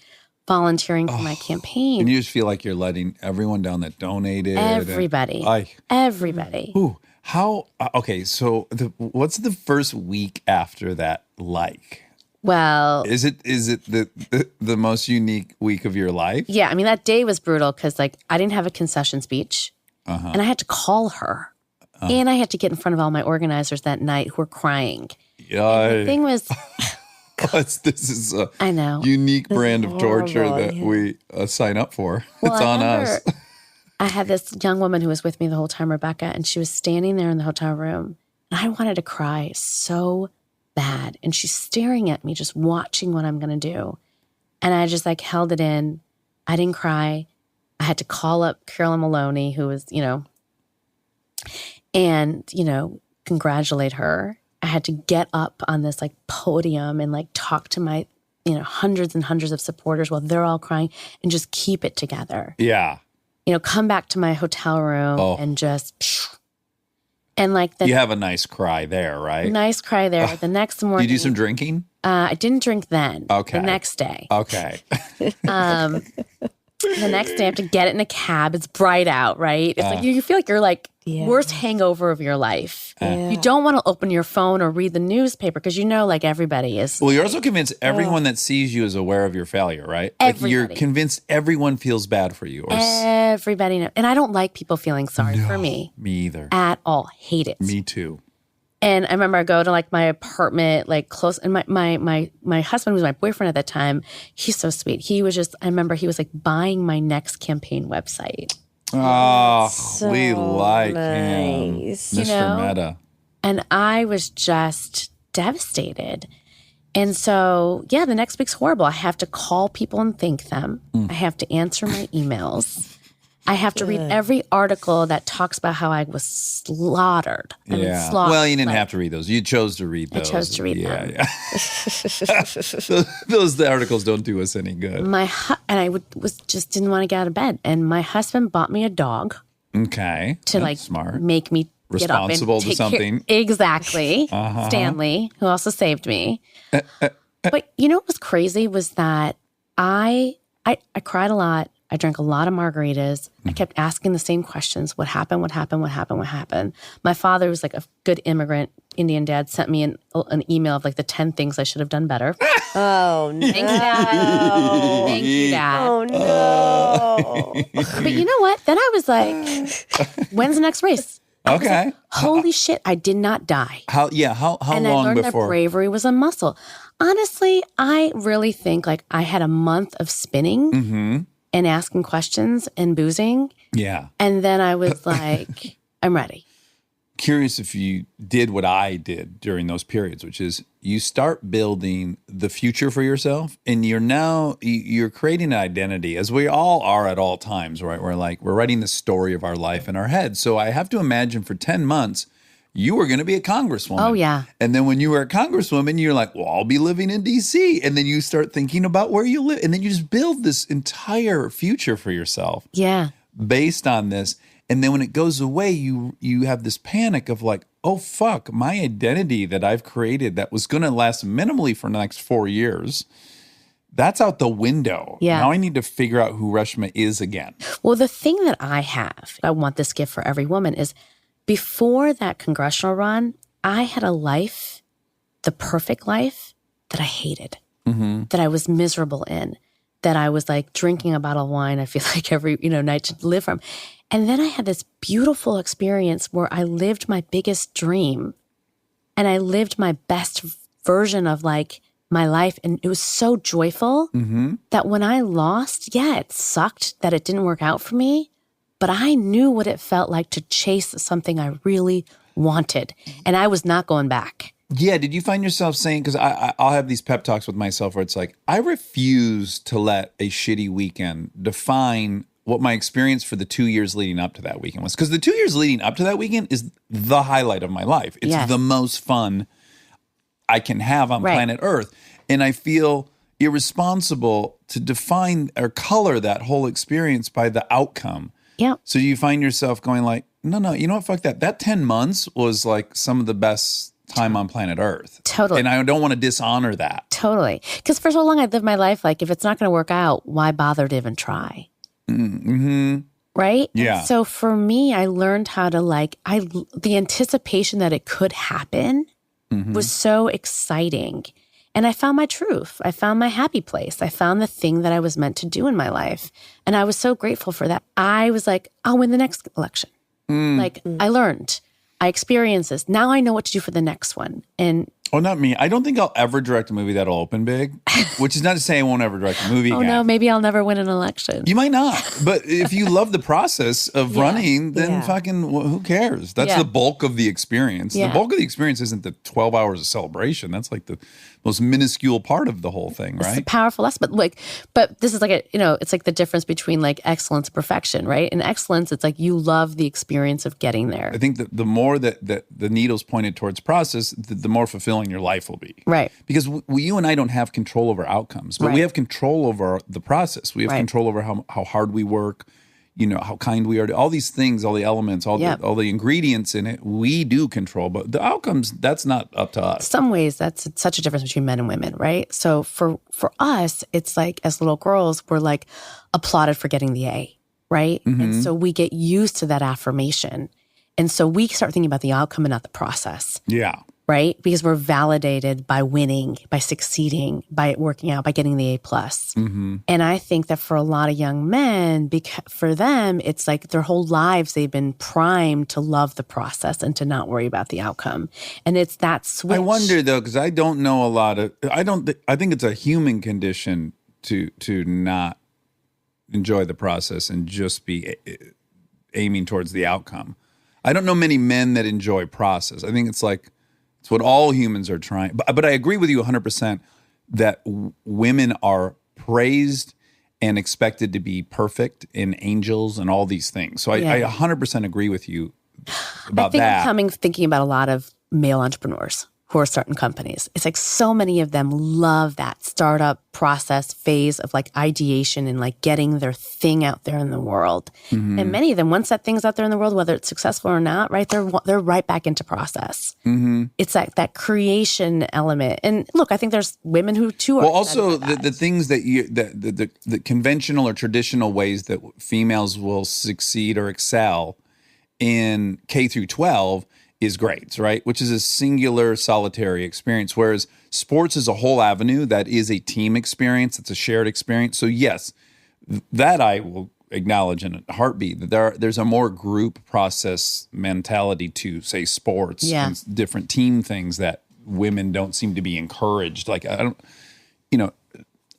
volunteering for my campaign. And you just feel like you're letting everyone down that donated. Everybody. Everybody. Ooh. How? Okay, so what's the first week after that like? Well, Is it the most unique week of your life? yeah, I mean, that day was brutal because, like, I didn't have a concession speech and I had to call her. And I had to get in front of all my organizers that night who were crying. The thing was, This is a I know. unique brand of torture that we sign up for. Well, It's I on remember us. I had this young woman who was with me the whole time, Rebecca, and she was standing there in the hotel room. And I wanted to cry so bad. And she's staring at me, just watching what I'm going to do. And I just like held it in. I didn't cry. I had to call up Carolyn Maloney, who was, and, congratulate her. I had to get up on this like podium and like talk to my, hundreds and hundreds of supporters while they're all crying and just keep it together. Yeah. Come back to my hotel room and just, and like You have a nice cry there, right? nice cry there. The next morning, You do some drinking? I didn't drink then. Okay. The next day. Okay. The next day I have to get it in a cab. It's bright out, right? It's like you feel like you're like worst hangover of your life. You don't want to open your phone or read the newspaper because like everybody is. Well, you're also convinced everyone that sees you is aware of your failure, right? Like you're Everybody. convinced everyone feels bad for you. Or Everybody knows. And I don't like people feeling sorry for me me either. at all. Hate it. Me too. And I remember I go to like my apartment, like close, and my husband was my boyfriend at that time. He's so sweet. He was I remember he was like buying my next campaign website. Oh, we like him. nice. Mr. Meta. And I was just devastated. And so, the next week's horrible. I have to call people and thank them. I have to answer my emails. I have to read every article that talks about how I was slaughtered. I mean, slaughtered. Well, you didn't have to read those. You chose to read those. I chose to read them. Yeah. those articles don't do us any good. And I just didn't want to get out of bed. And my husband bought me a dog Okay. to That's smart. make me get up and Responsible to take care- something. Exactly. Stanley, who also saved me. But what was crazy was that I cried a lot. I drank a lot of margaritas. I kept asking the same questions. What happened? What happened? What happened? What happened? My father was like a good immigrant Indian dad, sent me an email of like the 10 things I should have done better. Oh no! Thank you, Dad. Thank you, Dad. Oh no! But you know what? Then I was like, when's the next race? Okay. Holy shit, I did not die. How And I long learned before? that bravery was a muscle. Honestly, I really think like I had a month of spinning and asking questions and boozing. Yeah. And then I was like, I'm ready. Curious if you did what I did during those periods, which is you start building the future for yourself, and you're creating an identity, as we all are at all times, right? We're writing the story of our life in our head. So I have to imagine for 10 months, you were going to be a congresswoman. Oh, yeah. And then when you were a congresswoman, you're like, well, I'll be living in DC. And then you start thinking about where you live. And then you just build this entire future for yourself Yeah. based on this. And then when it goes away, you have this panic of like, oh, fuck, my identity that I've created that was going to last minimally for the next 4 years, that's out the window. Yeah. Now I need to figure out who Reshma is again. Well, the thing that I want this gift for every woman is before that congressional run, I had a life, the perfect life that I hated, that I was miserable in, that I was like drinking a bottle of wine, I feel like every night to live from. And then I had this beautiful experience where I lived my biggest dream and I lived my best version of like my life. And it was so joyful that when I lost, it sucked that it didn't work out for me, but I knew what it felt like to chase something I really wanted. And I was not going back. Yeah. Did you find yourself saying, because I'll have these pep talks with myself where it's like, I refuse to let a shitty weekend define what my experience for the 2 years leading up to that weekend was. Because the 2 years leading up to that weekend is the highlight of my life. It's Yes. the most fun I can have on Right. planet Earth. And I feel irresponsible to define or color that whole experience by the outcome. Yeah. So you find yourself going like, no, you know what? Fuck that. That 10 months was like some of the best time on planet Earth. Totally. And I don't want to dishonor that. Totally. Because for so long I lived my life like, if it's not going to work out, why bother to even try? right? Yeah. And so for me, I learned how to the anticipation that it could happen was so exciting. And I found my truth. I found my happy place. I found the thing that I was meant to do in my life. And I was so grateful for that. I was like, I'll win the next election. I learned. I experienced this. Now I know what to do for the next one. And Oh, not me. I don't think I'll ever direct a movie that'll open big, which is not to say I won't ever direct a movie oh again. no, maybe I'll never win an election. You might not, but if you love the process of running, then Yeah. fucking who cares? That's Yeah. the bulk of the experience. Yeah. The bulk of the experience isn't the 12 hours of celebration. That's like the most minuscule part of the whole thing, It's a right? powerful lesson. But this is it's like the difference between like excellence and perfection, right? In excellence, it's like you love the experience of getting there. I think that the more that the needle's pointed towards process, the more fulfilling your life will be. Right. Because you and I don't have control over outcomes, but we Right. have control over the process. We have Right. control over how hard we work, how kind we are to all these things, all the elements, all the ingredients in it. We do control, but the outcomes, that's not up to us. Some ways that's such a difference between men and women, right? So for us, it's like as little girls, we're like applauded for getting the A, right? And so we get used to that affirmation. And so we start thinking about the outcome and not the process. Yeah. Right? Because we're validated by winning, by succeeding, by working out, by getting the A+. And I think that for a lot of young men, for them, it's like their whole lives, they've been primed to love the process and to not worry about the outcome. And it's that switch. I wonder though, because I don't know a lot of, I think it's a human condition to not enjoy the process and just be aiming towards the outcome. I don't know many men that enjoy process. I think it's what all humans are trying. But I agree with you 100% that women are praised and expected to be perfect and angels and all these things. So I 100% agree with you about I think that. I'm thinking about a lot of male entrepreneurs who are starting companies. It's like so many of them love that startup process phase of like ideation and like getting their thing out there in the world. And many of them, once that thing's out there in the world, whether it's successful or not, right, they're right back into process. It's that creation element. And look, I think there's women who too are. Well, also excited about the that. things that the conventional or traditional ways that females will succeed or excel in K through 12 is grades, right? Which is a singular, solitary experience. Whereas sports is a whole avenue that is a team experience. It's a shared experience. So yes, that I will acknowledge in a heartbeat that there's a more group process mentality to say sports and different team things that women don't seem to be encouraged. Like I don't,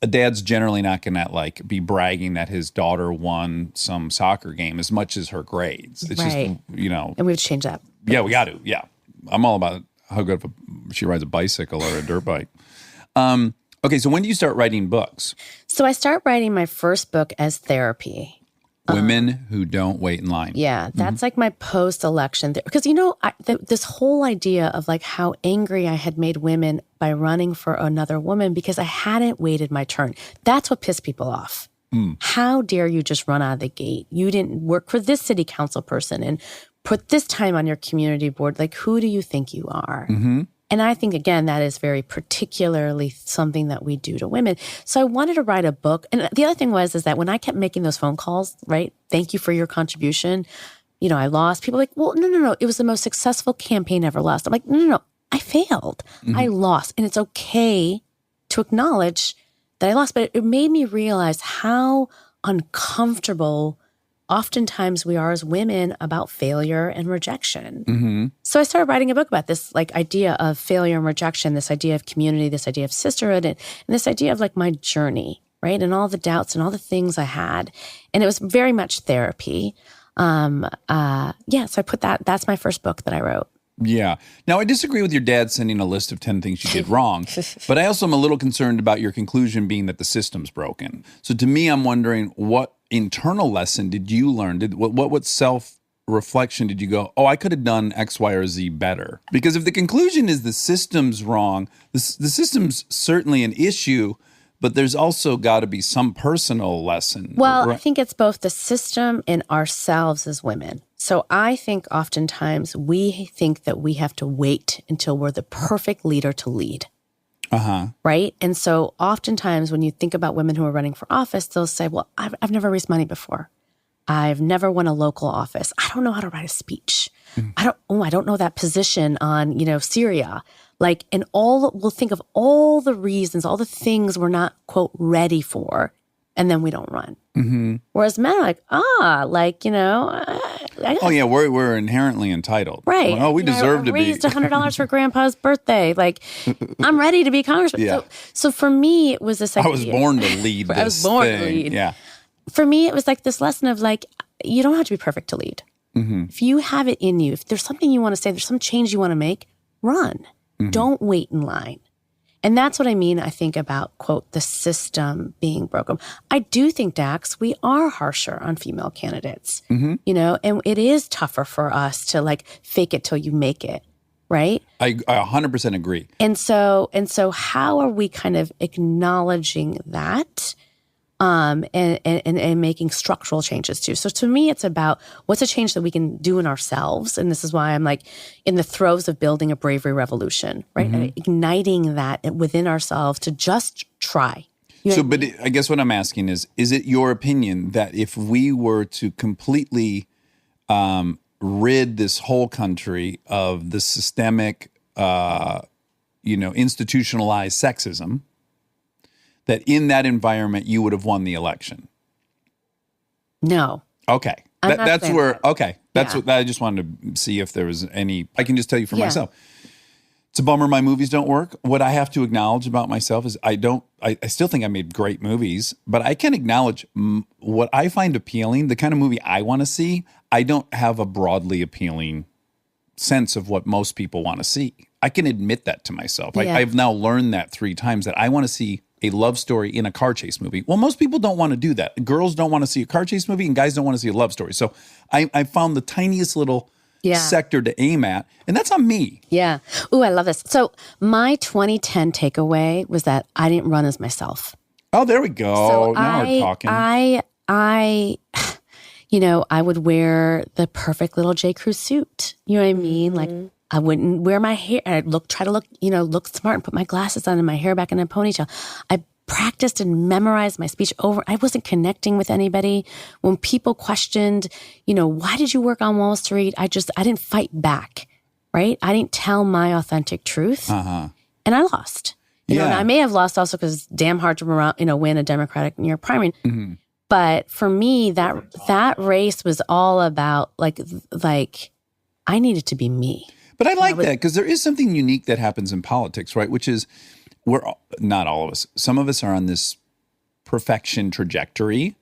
a dad's generally not going to be bragging that his daughter won some soccer game as much as her grades. It's Right. just, And we've changed that. yeah, we got to. Yeah. I'm all about how good she rides a bicycle or a dirt bike. Okay, so when do you start writing books? So I start writing my first book as therapy. Women Who Don't Wait in Line. Yeah, that's like my post-election. Because, this whole idea of like how angry I had made women by running for another woman because I hadn't waited my turn. That's what pissed people off. How dare you just run out of the gate? You didn't work for this city council person and put this time on your community board. Like, who do you think you are? And I think, again, that is very particularly something that we do to women. So I wanted to write a book. And the other thing is that when I kept making those phone calls, right? Thank you for your contribution. I lost. People are like, well, no. It was the most successful campaign ever lost. I'm like, no. I failed. I lost. And it's okay to acknowledge that I lost. But it made me realize how uncomfortable oftentimes we are as women about failure and rejection. So I started writing a book about this idea of failure and rejection, this idea of community, this idea of sisterhood, and this idea of my journey, right? And all the doubts and all the things I had. And it was very much therapy. So I put that's my first book that I wrote. Yeah. Now, I disagree with your dad sending a list of 10 things you did wrong, but I also am a little concerned about your conclusion being that the system's broken. So to me, I'm wondering what internal lesson did you learn? What self-reflection did you go, I could have done X, Y, or Z better? Because if the conclusion is the system's wrong, the system's certainly an issue, but there's also got to be some personal lesson. Well, right? I think it's both the system and ourselves as women. So I think oftentimes we think that we have to wait until we're the perfect leader to lead. Right? And so oftentimes when you think about women who are running for office, they'll say, well, I've never raised money before. I've never won a local office. I don't know how to write a speech. I don't know that position on, Syria. Like, and we'll think of all the reasons, all the things we're not, quote, ready for, and then we don't run. Mm-hmm. Whereas men are like, we're inherently entitled. Right. Oh, we deserve to be. I raised $100 for grandpa's birthday. Like, I'm ready to be congressman. Yeah. So for me, it was this idea. I was born to lead this I was born thing. to lead. Yeah. For me, it was like this lesson of like, you don't have to be perfect to lead. Mm-hmm. If you have it in you, if there's something you want to say, there's some change you want to make, run. Mm-hmm. Don't wait in line. And that's what I mean, I think, about, quote, the system being broken. I do think, Dax, we are harsher on female candidates, Mm-hmm. and it is tougher for us to like fake it till you make it, right? I 100% agree. And so how are we kind of acknowledging that and making structural changes too? So to me, it's about what's a change that we can do in ourselves. And this is why I'm like in the throes of building a bravery revolution, right? Mm-hmm. Igniting that within ourselves to just try. But I guess what I'm asking is it your opinion that if we were to completely rid this whole country of the systemic, institutionalized sexism, that in that environment you would have won the election? No. Okay. I'm not That's saying where, that. okay. That's Yeah. what I just wanted to see if there was any, I can just tell you for Yeah. myself. It's a bummer my movies don't work. What I have to acknowledge about myself is I still think I made great movies, but I can acknowledge what I find appealing, the kind of movie I want to see. I don't have a broadly appealing sense of what most people want to see. I can admit that to myself. Yeah. I've now learned that 3 times that I want to see a love story in a car chase movie. Well, most people don't want to do that. Girls don't want to see a car chase movie and guys don't want to see a love story. So I found the tiniest little sector to aim at, and that's on me. Yeah. Ooh, I love this. So my 2010 takeaway was that I didn't run as myself. Oh, there we go. So Now we're talking. I would wear the perfect little J. Crew suit. You know what I mean? Like, I wouldn't wear my hair. I'd try to look smart and put my glasses on and my hair back in a ponytail. I practiced and memorized my speech over. I wasn't connecting with anybody. When people questioned, why did you work on Wall Street? I didn't fight back, right? I didn't tell my authentic truth. Uh-huh. And I lost. And I may have lost also because it's damn hard to win a Democratic New York primary. Mm-hmm. But for me, that race was all about like I needed to be me. But I like that because there is something unique that happens in politics, right? Which is not all of us. Some of us are on this perfection trajectory.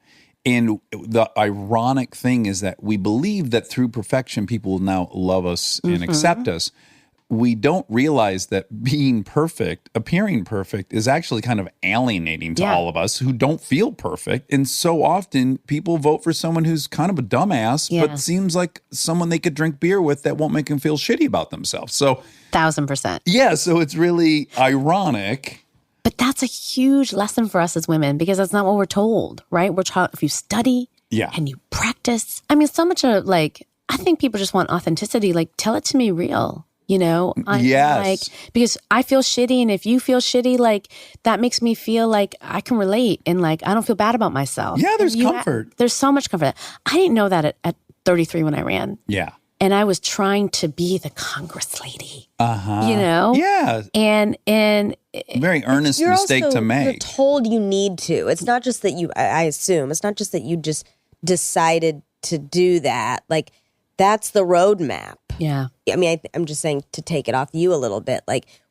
And the ironic thing is that we believe that through perfection, people will now love us and accept us. We don't realize that being perfect, appearing perfect, is actually kind of alienating to all of us who don't feel perfect. And so often people vote for someone who's kind of a dumbass, but seems like someone they could drink beer with that won't make them feel shitty about themselves. So 1,000%. Yeah, so it's really ironic. But that's a huge lesson for us as women because that's not what we're told, right? We're taught if you study and you practice. I mean, so much of I think people just want authenticity. Like, tell it to me real. Yes. Because I feel shitty, and if you feel shitty, that makes me feel like I can relate, and I don't feel bad about myself. Yeah, there's comfort. There's so much comfort. I didn't know that at 33 when I ran. Yeah. And I was trying to be the Congress lady. Uh-huh. Yeah. And very earnest mistake to make. You're told you need to. It's not just that I assume, it's not just that you just decided to do that. That's the roadmap. Yeah. I mean, I'm just saying to take it off you a little bit.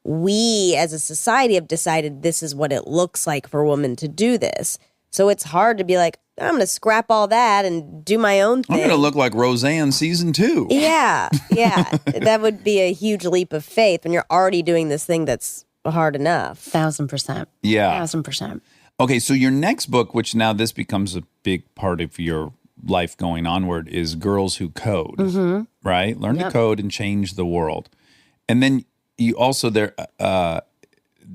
We as a society have decided this is what it looks like for a woman to do this. So it's hard to be like, I'm going to scrap all that and do my own thing. I'm going to look like Roseanne season 2. Yeah. That would be a huge leap of faith when you're already doing this thing that's hard enough. 1,000%. Yeah. 1,000%. Okay, so your next book, which now this becomes a big part of your life going onward, is Girls Who Code, right? Learn to code and change the world. And then you also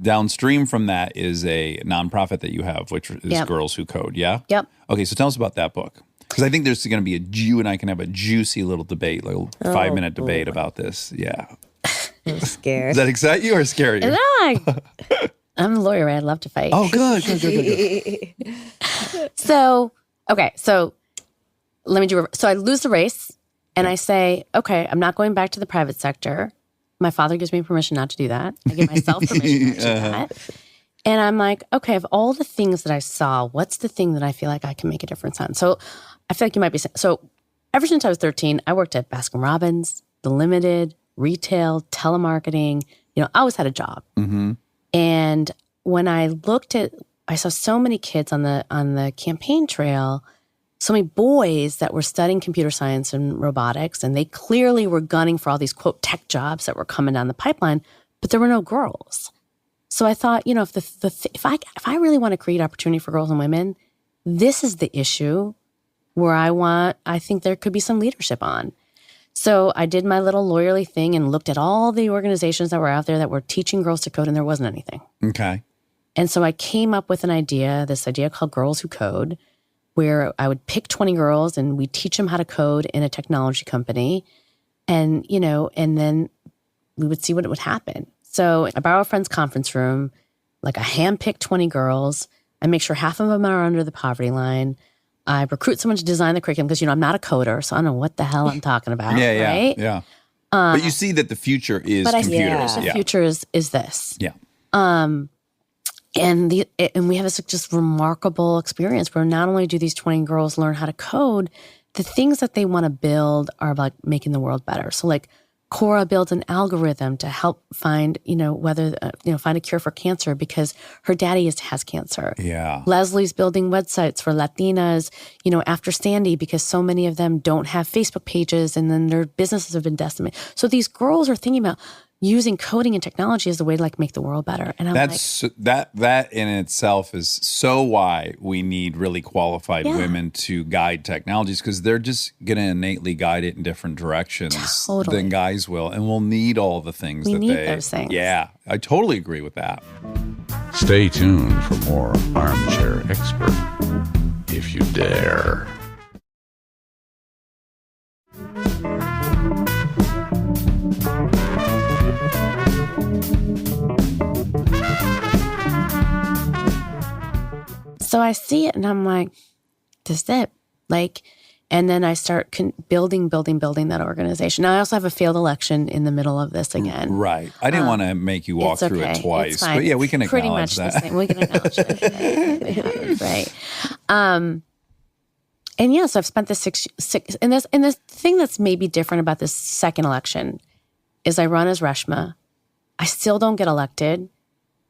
downstream from that is a nonprofit that you have, which is Girls Who Code, yeah? Yep. Okay, so tell us about that book. Because I think there's going to be you and I can have a juicy little debate, like a 5-minute debate about this. Yeah. I'm scared. Does that excite you or scare you? I'm a lawyer, right? I'd love to fight. Oh, good. So let me do, so I lose the race and I say, okay, I'm not going back to the private sector. My father gives me permission not to do that. I give myself permission not to do that. And I'm like, okay, of all the things that I saw, what's the thing that I feel like I can make a difference on? So I feel like you might be saying, so ever since I was 13, I worked at Baskin-Robbins, The Limited, retail, telemarketing. I always had a job. And when I looked at, I saw so many kids on the campaign trail, so many boys that were studying computer science and robotics, and they clearly were gunning for all these, quote, tech jobs that were coming down the pipeline, but there were no girls. So I thought, if I really want to create opportunity for girls and women, this is the issue where I think there could be some leadership on. So I did my little lawyerly thing and looked at all the organizations that were out there that were teaching girls to code, and there wasn't anything. Okay. And so I came up with this idea called Girls Who Code, where I would pick 20 girls and we'd teach them how to code in a technology company. And, and then we would see what would happen. So I borrow a friend's conference room, like I handpick 20 girls. I make sure half of them are under the poverty line. I recruit someone to design the curriculum because, I'm not a coder, so I don't know what the hell I'm talking about. Yeah. But you see that the future is computers. The future is this. Yeah. And we have this just remarkable experience where not only do these 20 girls learn how to code, the things that they want to build are like making the world better. So like Cora builds an algorithm to help find, find a cure for cancer because her daddy has cancer. Yeah. Leslie's building websites for Latinas, after Sandy because so many of them don't have Facebook pages and then their businesses have been decimated. So these girls are thinking about using coding and technology as a way to make the world better. And I'm that in itself is so why we need really qualified women to guide technologies, because they're just going to innately guide it in different directions than guys will. And we'll need all the things we need those things. Yeah, I totally agree with that. Stay tuned for more Armchair Expert, if you dare. So I see it and I'm like, this is it. And then I start building that organization. Now I also have a failed election in the middle of this again. Right. I didn't want to make you walk through it twice. But yeah, we can acknowledge that. The same. We can acknowledge it. Right. And yeah, so I've spent the six and the thing that's maybe different about this second election is I run as Reshma. I still don't get elected.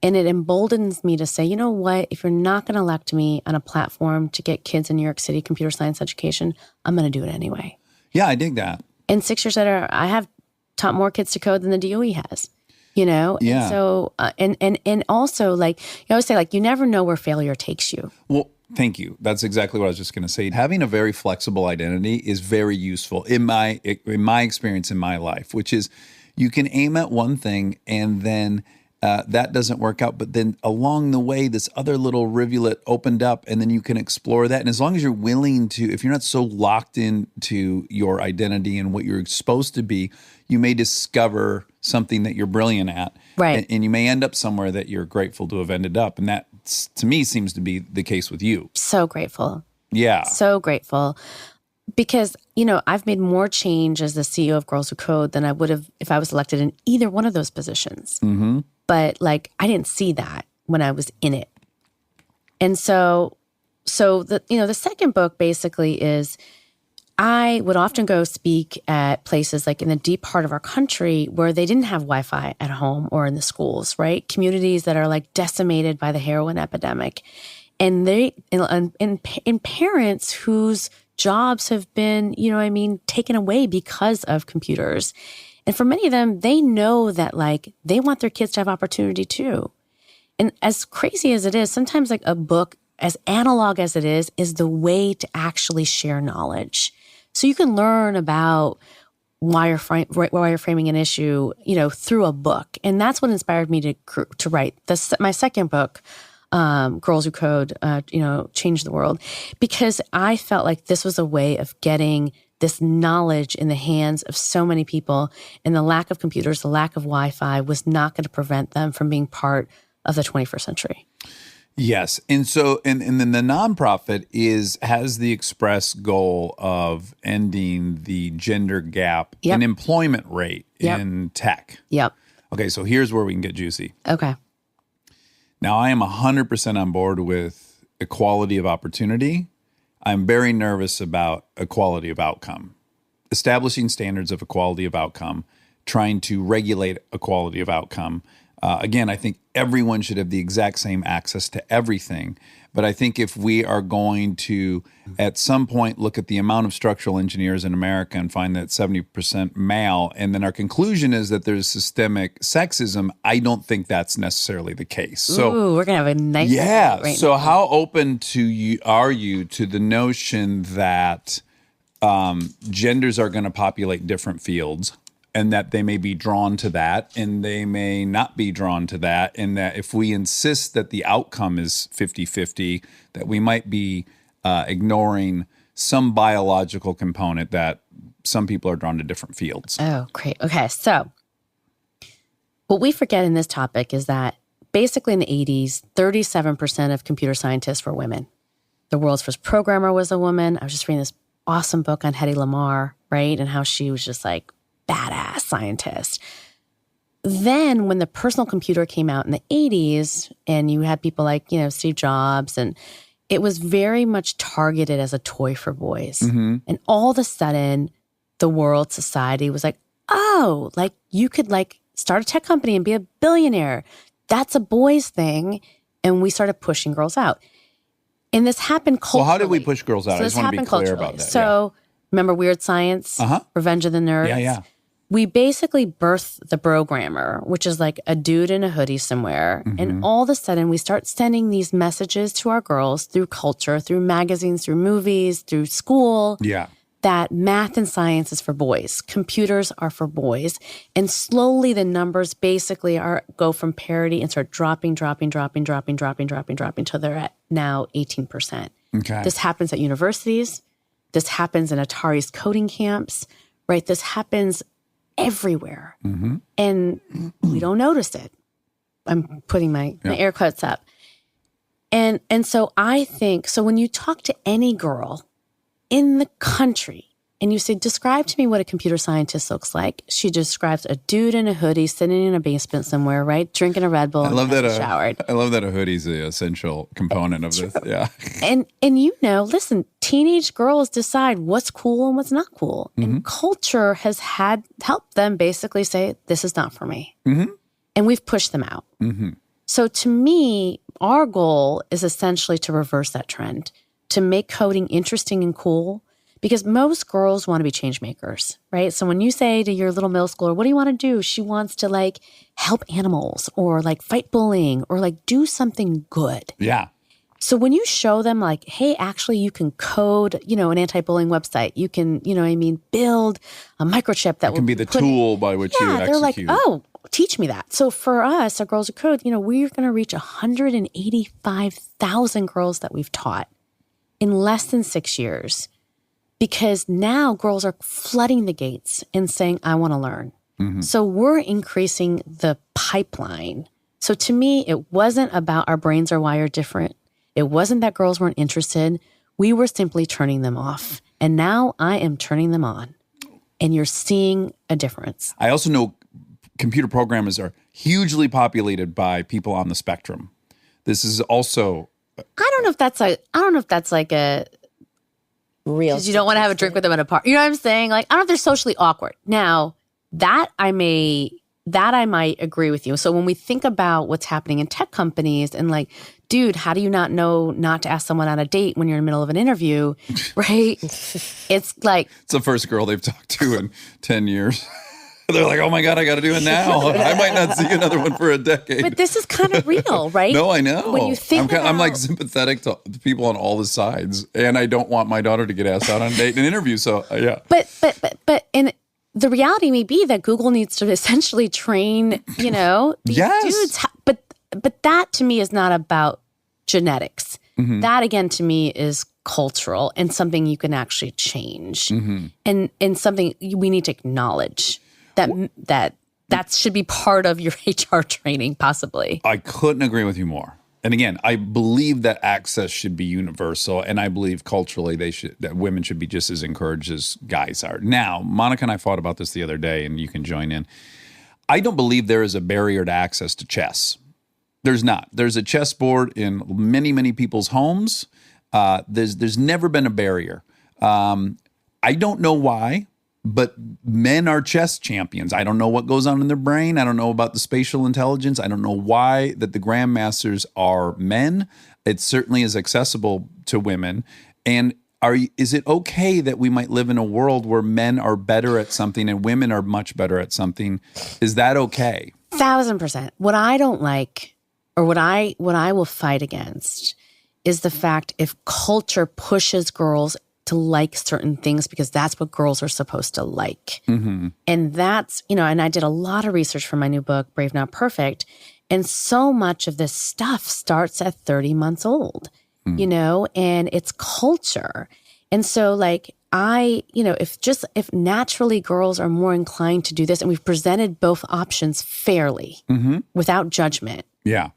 And it emboldens me to say, you know what, if you're not going to elect me on a platform to get kids in New York City computer science education, I'm going to do it anyway. Yeah, I dig that. And 6 years later, I have taught more kids to code than the DOE has, Yeah. And so, and also you always say you never know where failure takes you. Well, thank you. That's exactly what I was just going to say. Having a very flexible identity is very useful in my experience in my life, which is you can aim at one thing and then that doesn't work out. But then along the way, this other little rivulet opened up and then you can explore that. And as long as you're willing to, if you're not so locked into your identity and what you're supposed to be, you may discover something that you're brilliant at. Right. And you may end up somewhere that you're grateful to have ended up. And that, to me, seems to be the case with you. So grateful. Yeah. So grateful. Because, I've made more change as the CEO of Girls Who Code than I would have if I was elected in either one of those positions. Mm-hmm. But I didn't see that when I was in it. And so the second book basically is I would often go speak at places in the deep heart of our country where they didn't have Wi-Fi at home or in the schools, right? Communities that are decimated by the heroin epidemic. And and parents whose jobs have been, taken away because of computers. And for many of them, they know that they want their kids to have opportunity too. And as crazy as it is, sometimes a book, as analog as it is the way to actually share knowledge. So you can learn about why you're framing an issue, through a book. And that's what inspired me to write my second book, Girls Who Code, Change the World, because I felt like this was a way of getting this knowledge in the hands of so many people, and the lack of computers, the lack of Wi-Fi was not going to prevent them from being part of the 21st century. Yes. And so, and then the nonprofit has the express goal of ending the gender gap Yep. in employment rate Yep. in tech. Yep. Okay. So here's where we can get juicy. Okay. Now, I am 100% on board with equality of opportunity. I'm very nervous about equality of outcome. Establishing standards of equality of outcome, trying to regulate equality of outcome. Again, I think everyone should have the exact same access to everything. But I think if we are going to, at some point, look at the amount of structural engineers in America and find that 70% male, and then our conclusion is that there's systemic sexism, I don't think that's necessarily the case. So, Ooh, we're gonna have a nice yeah. debate right So now. how open are you to the notion that genders are going to populate different fields, and that they may be drawn to that and they may not be drawn to that, and that if we insist that the outcome is 50-50, that we might be ignoring some biological component that some people are drawn to different fields. Oh, great. Okay. So what we forget in this topic is that basically in the 80s, 37% of computer scientists were women. The world's first programmer was a woman. I was just reading this awesome book on Hedy Lamarr, right? And how she was just like badass scientist. Then when the personal computer came out in the 80s and you had people like, Steve Jobs, and it was very much targeted as a toy for boys. Mm-hmm. And all of a sudden, the world, society was like, oh, like you could like start a tech company and be a billionaire. That's a boys thing. And we started pushing girls out. And this happened culturally. Well, how did we push girls out? So I this just want to be happened clear culturally. about that. So remember Weird Science, Revenge of the Nerds? Yeah. We basically birthed the programmer, which is like a dude in a hoodie somewhere. Mm-hmm. And all of a sudden, we start sending these messages to our girls through culture, through magazines, through movies, through school, Yeah. that math and science is for boys. Computers are for boys. And slowly the numbers basically go from parity and start dropping till they're at now 18%. Okay. This happens at universities. This happens in Atari's coding camps, right? This happens everywhere. Mm-hmm. And we don't notice it. I'm putting my air quotes up. And so I think, so when you talk to any girl in the country and you say, describe to me what a computer scientist looks like, she describes a dude in a hoodie sitting in a basement somewhere, right? Drinking a Red Bull I love that. showered. I love that a hoodie's the essential component of this. Yeah. And listen, teenage girls decide what's cool and what's not cool. And culture has helped them basically say, this is not for me. Mm-hmm. And we've pushed them out. Mm-hmm. So to me, our goal is essentially to reverse that trend, to make coding interesting and cool, because most girls want to be change makers, right? So when you say to your little middle schooler, what do you want to do? She wants to like help animals or like fight bullying or like do something good. Yeah. So when you show them like, hey, actually you can code, an anti-bullying website. You can, build a microchip that Can be the tool by which you execute. they're like, oh, teach me that. So for us, our Girls Who Code, we're going to reach 185,000 girls that we've taught in less than 6 years. Because now girls are flooding the gates and saying, I want to learn. Mm-hmm. So we're increasing the pipeline. So to me, it wasn't about our brains are wired different. It wasn't that girls weren't interested. We were simply turning them off. And now I am turning them on. And you're seeing a difference. I also know computer programmers are hugely populated by people on the spectrum. This is also. I don't know if that's like a Real. because you don't want to have a drink with them at a party. You know what I'm saying? Like, I don't know if they're socially awkward. Now, that I might agree with you. So when we think about what's happening in tech companies and like, dude, how do you not know not to ask someone on a date when you're in the middle of an interview, right? It's like. It's the first girl they've talked to in 10 years. They're like, oh my God, I got to do it now. I might not see another one for a decade. But this is kind of real, right? No, I know. When you think I'm like about- sympathetic to people on all the sides, and I don't want my daughter to get asked out on a date and an interview. So yeah. But and the reality may be that Google needs to essentially train, these Yes. dudes. But that to me is not about genetics. Mm-hmm. That again to me is cultural and something you can actually change, Mm-hmm. and something we need to acknowledge that should be part of your HR training, possibly. I couldn't agree with you more. And again, I believe that access should be universal, and I believe culturally that women should be just as encouraged as guys are. Now, Monica and I fought about this the other day, and you can join in. I don't believe there is a barrier to access to chess. There's not. There's a chessboard in many, many people's homes. There's never been a barrier. I don't know why, but men are chess champions. I don't know what goes on in their brain. I don't know about the spatial intelligence. I don't know why that the grandmasters are men. It certainly is accessible to women. And is it okay that we might live in a world where men are better at something and women are much better at something? Is that okay? 1,000%. What I don't like, or what I will fight against, is the fact if culture pushes girls to like certain things because that's what girls are supposed to like. Mm-hmm. And that's, and I did a lot of research for my new book, Brave Not Perfect. And so much of this stuff starts at 30 months old, and it's culture. And so if naturally girls are more inclined to do this and we've presented both options fairly without judgment. Yeah.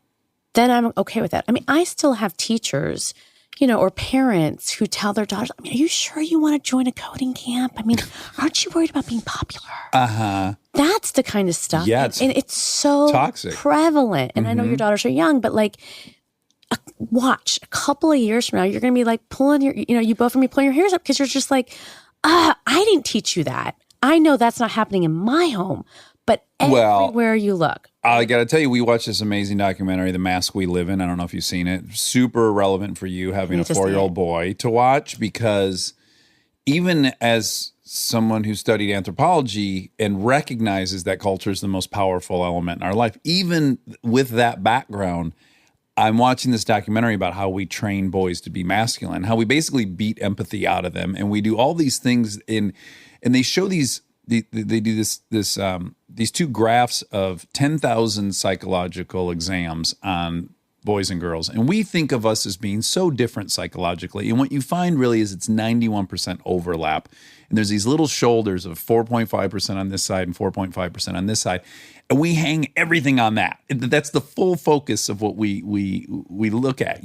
Then I'm okay with that. I mean, I still have teachers or parents who tell their daughters, are you sure you want to join a coding camp? I mean, aren't you worried about being popular? Uh-huh. That's the kind of stuff. Yeah, and it's so toxic. Prevalent. And I know your daughters are young, but watch a couple of years from now, you're going to be pulling your, you both are going to be pulling your hairs up because you're just I didn't teach you that. I know that's not happening in my home, but everywhere you look. I got to tell you, we watched this amazing documentary, The Mask We Live In. I don't know if you've seen it. Super relevant for you having a 4-year-old boy to watch, because even as someone who studied anthropology and recognizes that culture is the most powerful element in our life, even with that background, I'm watching this documentary about how we train boys to be masculine, how we basically beat empathy out of them. And we do all these things and they show these. They do these two graphs of 10,000 psychological exams on boys and girls. And we think of us as being so different psychologically. And what you find really is it's 91% overlap. And there's these little shoulders of 4.5% on this side and 4.5% on this side. And we hang everything on that. That's the full focus of what we look at,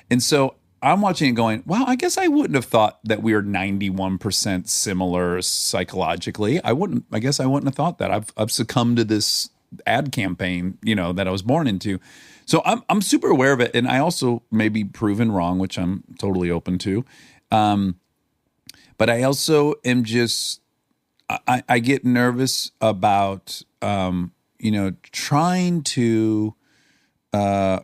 And so I'm watching it going, wow, I guess I wouldn't have thought that we are 91% similar psychologically. I guess I wouldn't have thought that. I've succumbed to this ad campaign, that I was born into. So I'm super aware of it. And I also may be proven wrong, which I'm totally open to. But I also am just, I get nervous about, trying to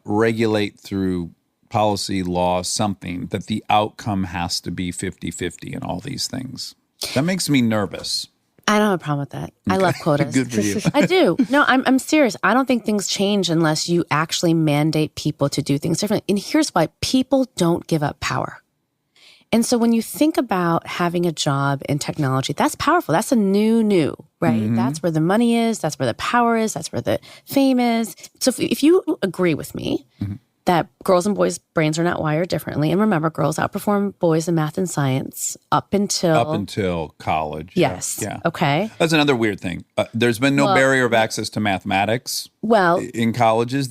regulate through policy, law, something that the outcome has to be 50-50 in all these things. That makes me nervous. I don't have a problem with that. I love quotas. Good for you. I do. No, I'm serious. I don't think things change unless you actually mandate people to do things differently. And here's why. People don't give up power. And so when you think about having a job in technology, that's powerful. That's a new, right? Mm-hmm. That's where the money is. That's where the power is. That's where the fame is. So if you agree with me, that girls and boys' brains are not wired differently. And remember, girls outperform boys in math and science up until college. Yes. Yeah. Okay. That's another weird thing. There's been no barrier of access to mathematics. In colleges,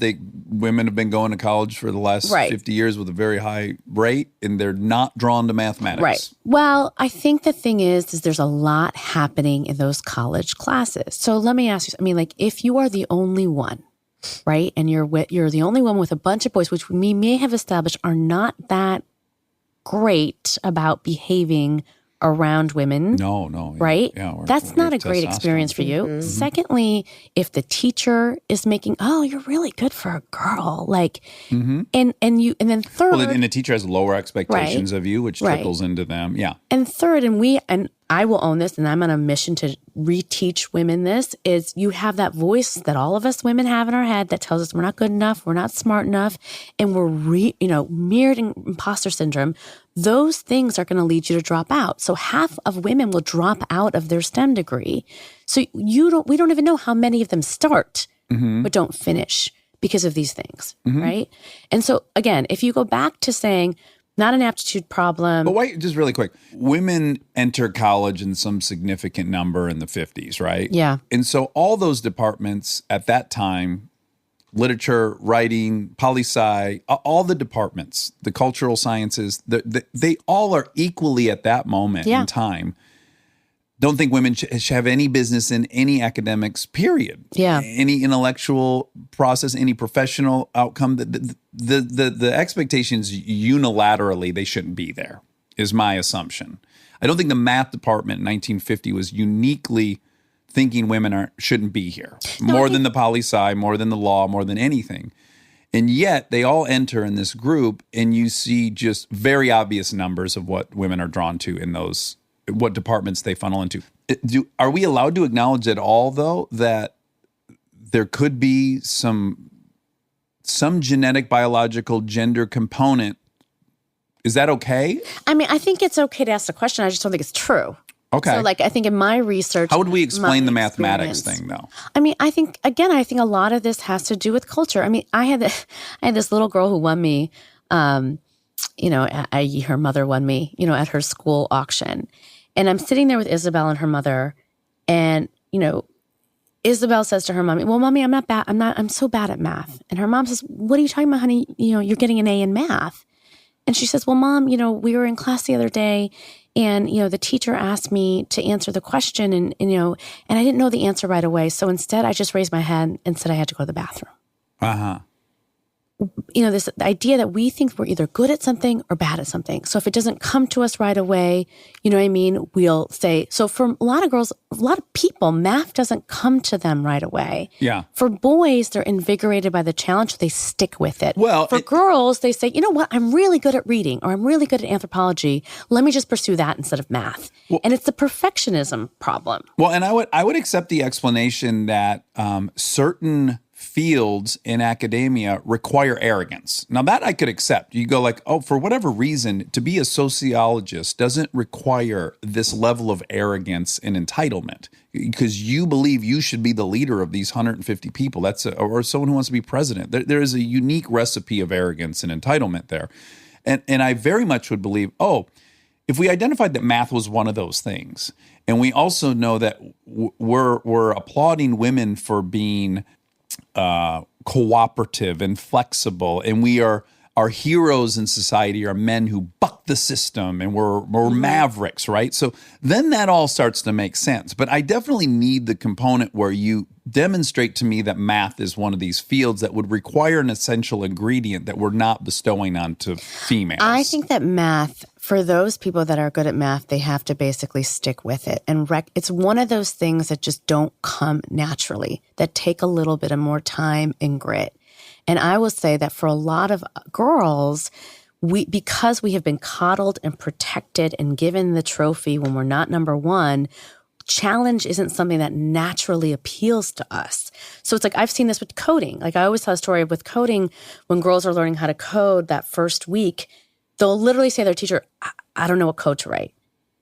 women have been going to college for the last 50 years with a very high rate, and they're not drawn to mathematics. Right. Well, I think the thing is there's a lot happening in those college classes. So let me ask you, if you are the only one, right, and you're the only one with a bunch of boys, which we may have established are not that great about behaving around women. No. Right? Yeah, that's not a great experience for you. Mm-hmm. Secondly, if the teacher is making, you're really good for a girl, and then third, and the teacher has lower expectations of you, which trickles into them. Yeah. And third, and I will own this, and I'm on a mission to reteach women this, is you have that voice that all of us women have in our head that tells us we're not good enough, we're not smart enough, and we're mirrored in imposter syndrome. Those things are going to lead you to drop out. So half of women will drop out of their STEM degree. So we don't even know how many of them start, but don't finish because of these things, right? And so again, if you go back to saying, not an aptitude problem. But wait, just really quick. Women enter college in some significant number in the 50s, right? Yeah. And so all those departments at that time literature, writing, poli-sci, all the departments, the cultural sciences, they all are equally at that moment in time. Don't think women should have any business in any academics, period. Yeah. Any intellectual process, any professional outcome. The expectations unilaterally, they shouldn't be there, is my assumption. I don't think the math department in 1950 was uniquely thinking women shouldn't be here. More than the poli-sci, more than the law, more than anything. And yet they all enter in this group, and you see just very obvious numbers of what women are drawn to in those, what departments they funnel into. Are we allowed to acknowledge at all, though, that there could be some genetic, biological, gender component? Is that okay? I mean, I think it's okay to ask the question. I just don't think it's true. Okay. So, like, I think in my research, how would we explain the mathematics experience- thing, though? I mean, I think a lot of this has to do with culture. I mean, I had this little girl who won me, her mother won me, at her school auction. And I'm sitting there with Isabel and her mother, and, Isabel says to her mommy, well, mommy, I'm so bad at math. And her mom says, what are you talking about, honey? You're getting an A in math. And she says, well, Mom, we were in class the other day, and, the teacher asked me to answer the question, and I didn't know the answer right away. So instead, I just raised my hand and said I had to go to the bathroom. Uh-huh. This idea that we think we're either good at something or bad at something. So if it doesn't come to us right away, we'll say, so for a lot of girls, a lot of people, math doesn't come to them right away. Yeah. For boys, they're invigorated by the challenge, so they stick with it. Well, for girls, they say, you know what, I'm really good at reading, or I'm really good at anthropology. Let me just pursue that instead of math. And it's the perfectionism problem. Well, and I would accept the explanation that certain fields in academia require arrogance. Now that I could accept. You go like, oh, for whatever reason, to be a sociologist doesn't require this level of arrogance and entitlement because you believe you should be the leader of these 150 people. Or someone who wants to be president. There is a unique recipe of arrogance and entitlement there. And I very much would believe, if we identified that math was one of those things, and we also know that we're applauding women for being cooperative and flexible, and our heroes in society are men who buck the system, and we're mavericks, right? So then that all starts to make sense. But I definitely need the component where you demonstrate to me that math is one of these fields that would require an essential ingredient that we're not bestowing onto females. I think that math, for those people that are good at math, they have to basically stick with it. And it's one of those things that just don't come naturally, that take a little bit of more time and grit. And I will say that for a lot of girls, because we have been coddled and protected and given the trophy when we're not number one, challenge isn't something that naturally appeals to us. So it's like, I've seen this with coding. Like I always tell a story with coding, when girls are learning how to code that first week, they'll literally say to their teacher, I don't know what code to write.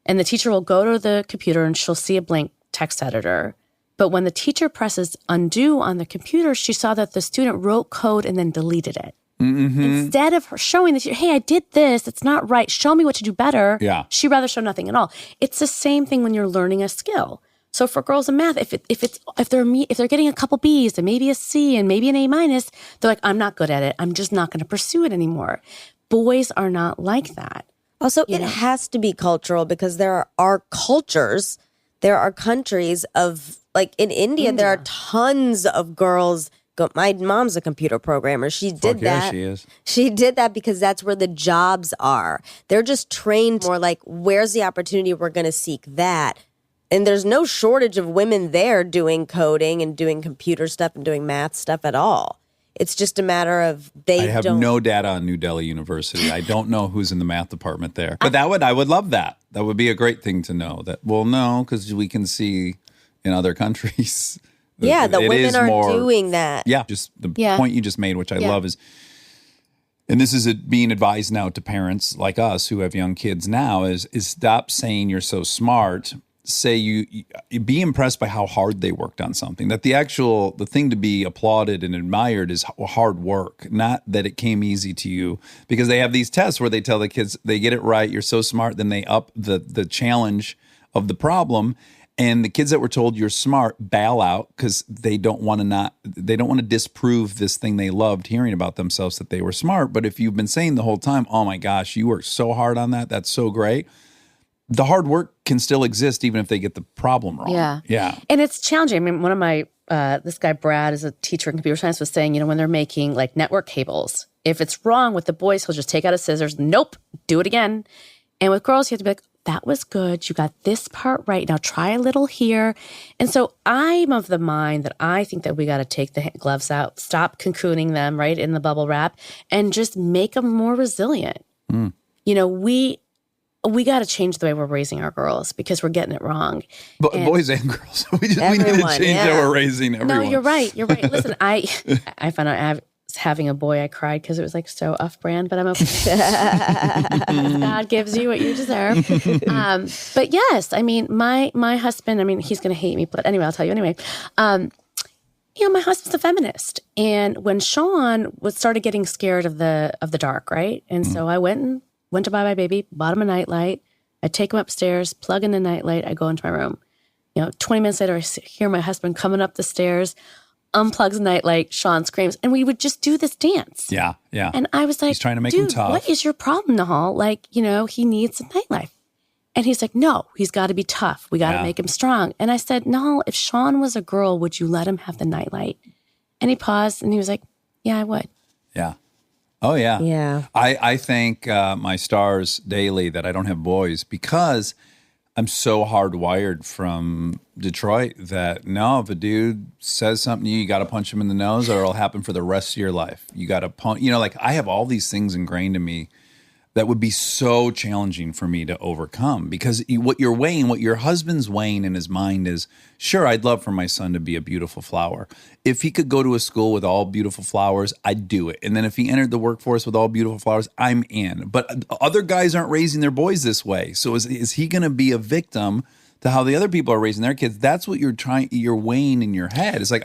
And the teacher will go to the computer and she'll see a blank text editor. But when the teacher presses undo on the computer, she saw that the student wrote code and then deleted it. Mm-hmm. Instead of her showing the teacher, hey, I did this, it's not right, show me what to do better, she'd rather show nothing at all. It's the same thing when you're learning a skill. So for girls in math, if they're getting a couple B's and maybe a C and maybe an A minus, they're like, I'm not good at it. I'm just not going to pursue it anymore. Boys are not like that. Also, it has to be cultural because there are cultures, there are countries of, like in India, there are tons of girls. My mom's a computer programmer. She did that. She is. She did that because that's where the jobs are. They're just trained more like, where's the opportunity? We're going to seek that. And there's no shortage of women there doing coding and doing computer stuff and doing math stuff at all. It's just a matter of I have no data on New Delhi University. I don't know who's in the math department there. But I would love that. That would be a great thing to know. That, well, no, because we can see in other countries. Yeah, the women are doing that. Yeah, just the point you just made, which I love, is, and this is being advised now to parents like us who have young kids now, is stop saying you're so smart. Say you be impressed by how hard they worked on something. That the thing to be applauded and admired is hard work, not that it came easy to you. Because they have these tests where they tell the kids they get it right, you're so smart, then they up the challenge of the problem. And the kids that were told you're smart bail out because they don't want to disprove this thing they loved hearing about themselves, that they were smart. But if you've been saying the whole time, oh my gosh, you worked so hard on that, that's so great, the hard work can still exist even if they get the problem wrong. Yeah. And it's challenging. I mean, one of my, this guy, Brad, is a teacher in computer science, was saying, when they're making like network cables, if it's wrong with the boys, he'll just take out his scissors. Nope, do it again. And with girls, you have to be like, that was good. You got this part right. Now try a little here. And so I'm of the mind that I think that we got to take the gloves out, stop cocooning them right in the bubble wrap, and just make them more resilient. We got to change the way we're raising our girls because we're getting it wrong. But boys and girls, we need to change how we're raising everyone. No, you're right. Listen, I found out I was having a boy, I cried because it was like so off-brand, but I'm okay. God gives you what you deserve. But yes, I mean, my husband, I mean, he's going to hate me, but anyway, I'll tell you anyway. My husband's a feminist, and when Sean started getting scared of the dark, right? And so I went to buy my baby, bought him a nightlight. I take him upstairs, plug in the nightlight. I go into my room. 20 minutes later, I hear my husband coming up the stairs, unplugs the nightlight. Sean screams, and we would just do this dance. Yeah. And I was like, he's trying to make him dude, tough. What is your problem, Nahal? Like, he needs a nightlife. And he's like, no, he's got to be tough. We got to make him strong. And I said, Nahal, if Sean was a girl, would you let him have the nightlight? And he paused, and he was like, yeah, I would. Yeah. Oh, yeah. Yeah. I thank my stars daily that I don't have boys because I'm so hardwired from Detroit that no, if a dude says something to you, you got to punch him in the nose or it'll happen for the rest of your life. You got to punch, like I have all these things ingrained in me that would be so challenging for me to overcome because what your husband's weighing in his mind is, sure, I'd love for my son to be a beautiful flower. If he could go to a school with all beautiful flowers, I'd do it. And then if he entered the workforce with all beautiful flowers, I'm in. But other guys aren't raising their boys this way. So is he going to be a victim to how the other people are raising their kids? That's what you're weighing in your head. It's like,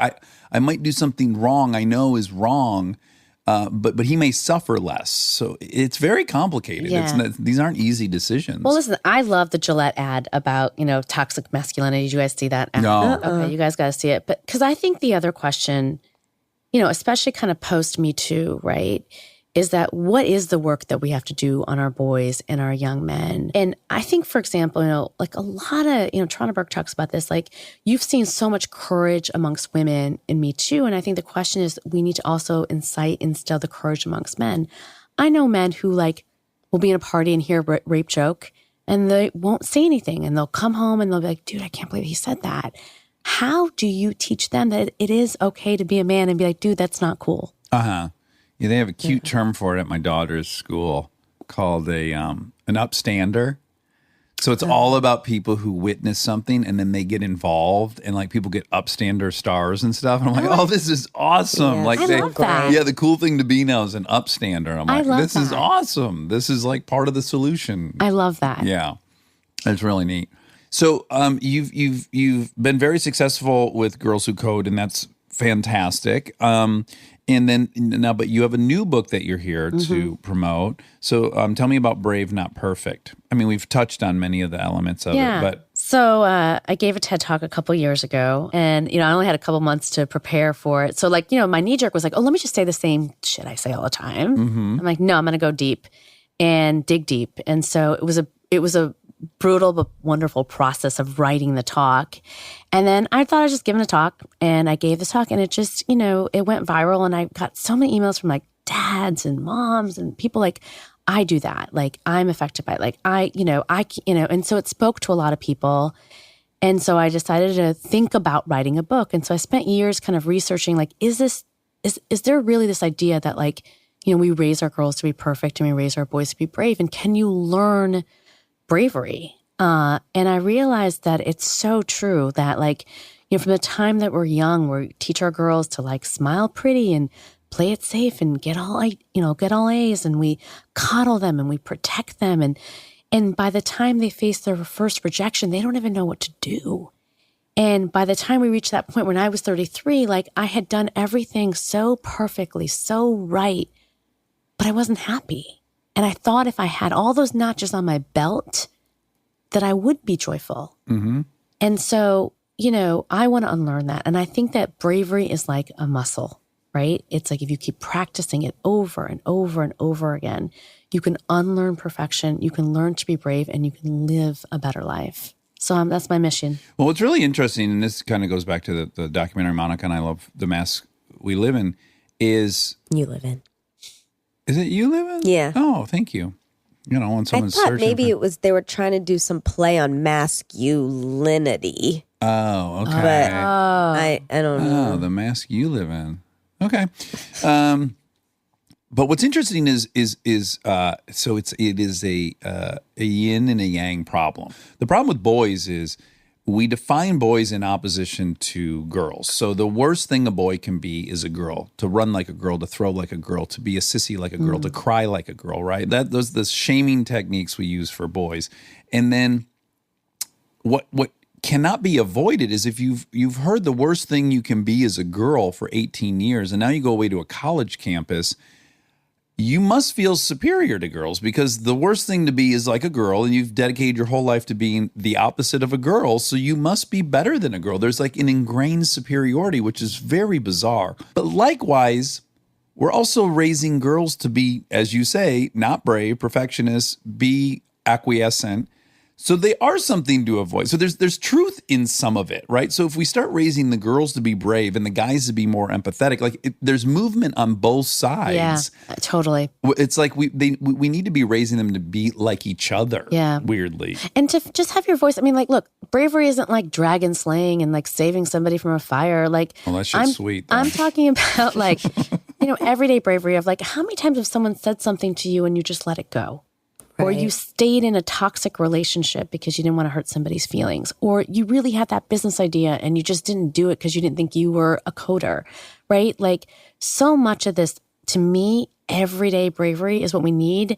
I might do something wrong I know is wrong, but he may suffer less. So it's very complicated. Yeah. These aren't easy decisions. Well, listen, I love the Gillette ad about, toxic masculinity. Did you guys see that ad? No. Okay, you guys got to see it. But because I think the other question, especially kind of post Me Too, right, is that what is the work that we have to do on our boys and our young men? And I think, for example, like a lot of, Trauneberg talks about this, like you've seen so much courage amongst women in Me Too. And I think the question is we need to also instill the courage amongst men. I know men who will be in a party and hear a rape joke and they won't say anything and they'll come home and they'll be like, dude, I can't believe he said that. How do you teach them that it is okay to be a man and be like, dude, that's not cool? Uh-huh. Yeah, they have a cute term for it at my daughter's school called an upstander. So it's all about people who witness something and then they get involved and people get upstander stars and stuff. And I'm like, oh, this is awesome. Yeah. Like I love that. Yeah, the cool thing to be now is an upstander. And I'm I like, love this is that. awesome. This is part of the solution. I love that. Yeah, it's really neat. So you've been very successful with Girls Who Code, and that's fantastic. And then now, but you have a new book that you're here to promote. So tell me about Brave, Not Perfect. I mean, we've touched on many of the elements of it, but So I gave a TED Talk a couple years ago, and I only had a couple months to prepare for it. So my knee jerk was like, oh, let me just say the same shit I say all the time. I'm like, no, I'm going to go deep and dig deep. And so it was a brutal but wonderful process of writing the talk. And then I thought I was just giving a talk, and I gave this talk, and it just, it went viral, and I got so many emails from dads and moms and people like, I do that. I'm affected by it. And so it spoke to a lot of people. And so I decided to think about writing a book. And so I spent years kind of researching, is there really this idea that we raise our girls to be perfect and we raise our boys to be brave? And can you learn bravery? And I realized that it's so true that from the time that we're young, we teach our girls to smile pretty and play it safe and get all A's, and we coddle them and we protect them. And by the time they face their first rejection, they don't even know what to do. And by the time we reached that point when I was 33, I had done everything so perfectly, so right, but I wasn't happy. And I thought if I had all those notches on my belt, that I would be joyful. And And so, I want to unlearn that. And I think that bravery is like a muscle, right? It's like if you keep practicing it over and over and over again, you can unlearn perfection, you can learn to be brave, and you can live a better life. So that's my mission. Well, what's really interesting, and this kind of goes back to the documentary Monica and I love, The Mask We Live In, is... You live in. Is it You Live In? Yeah. Oh, thank you. When I someone's thought searching maybe for... it was they were trying to do some play on masculinity. Oh, okay. But I don't know. Oh, The Mask You Live In. Okay. But what's interesting is so it is a yin and a yang problem. The problem with boys is we define boys in opposition to girls. So the worst thing a boy can be is a girl, to run like a girl, to throw like a girl, to be a sissy like a girl, to cry like a girl, right? Those the shaming techniques we use for boys. And then what cannot be avoided is if you've heard the worst thing you can be as a girl for 18 years and now you go away to a college campus, you must feel superior to girls because the worst thing to be is like a girl and you've dedicated your whole life to being the opposite of a girl. So you must be better than a girl. There's like an ingrained superiority, which is very bizarre. But likewise, we're also raising girls to be, as you say, not brave, perfectionists, be acquiescent. So they are something to avoid. So there's truth in some of it, right? So if we start raising the girls to be brave and the guys to be more empathetic, there's movement on both sides. Yeah, totally. It's like we need to be raising them to be like each other. Yeah. Weirdly. And to just have your voice. I mean, like, look, bravery isn't like dragon slaying and like saving somebody from a fire. Like, Well, that shit's sweet, though. I'm talking about like, everyday bravery of like, how many times have someone said something to you and you just let it go? Or you stayed in a toxic relationship because you didn't want to hurt somebody's feelings. Or you really had that business idea and you just didn't do it because you didn't think you were a coder, right? Like so much of this, to me, everyday bravery is what we need.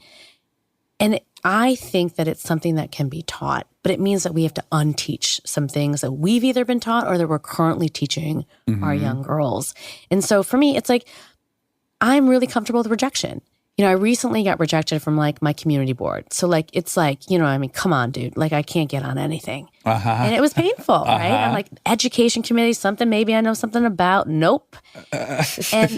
And I think that it's something that can be taught, but it means that we have to unteach some things that we've either been taught or that we're currently teaching our young girls. And so for me, it's like, I'm really comfortable with rejection. I recently got rejected from like my community board. So like, it's like, come on, dude, like I can't get on anything. And it was painful, right? I'm like, education committee, something maybe I know something about. Nope. And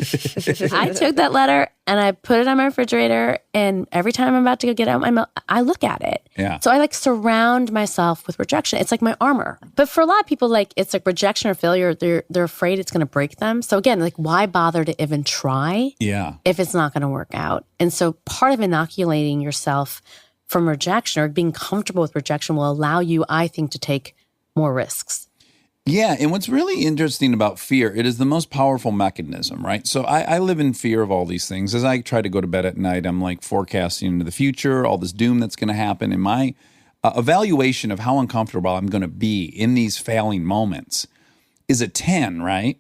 I took that letter and I put it on my refrigerator. And every time I'm about to go get out my milk, I look at it. Yeah. So I like surround myself with rejection. It's like my armor. But for a lot of people, like it's like rejection or failure, they're afraid it's going to break them. So again, like why bother to even try if it's not going to work out? And so part of inoculating yourself from rejection or being comfortable with rejection will allow you, I think, to take more risks. Yeah. And what's really interesting about fear, it is the most powerful mechanism, right? So I live in fear of all these things. As I try to go to bed at night, I'm like forecasting into the future, all this doom that's going to happen. And my evaluation of how uncomfortable I'm going to be in these failing moments is a 10, right?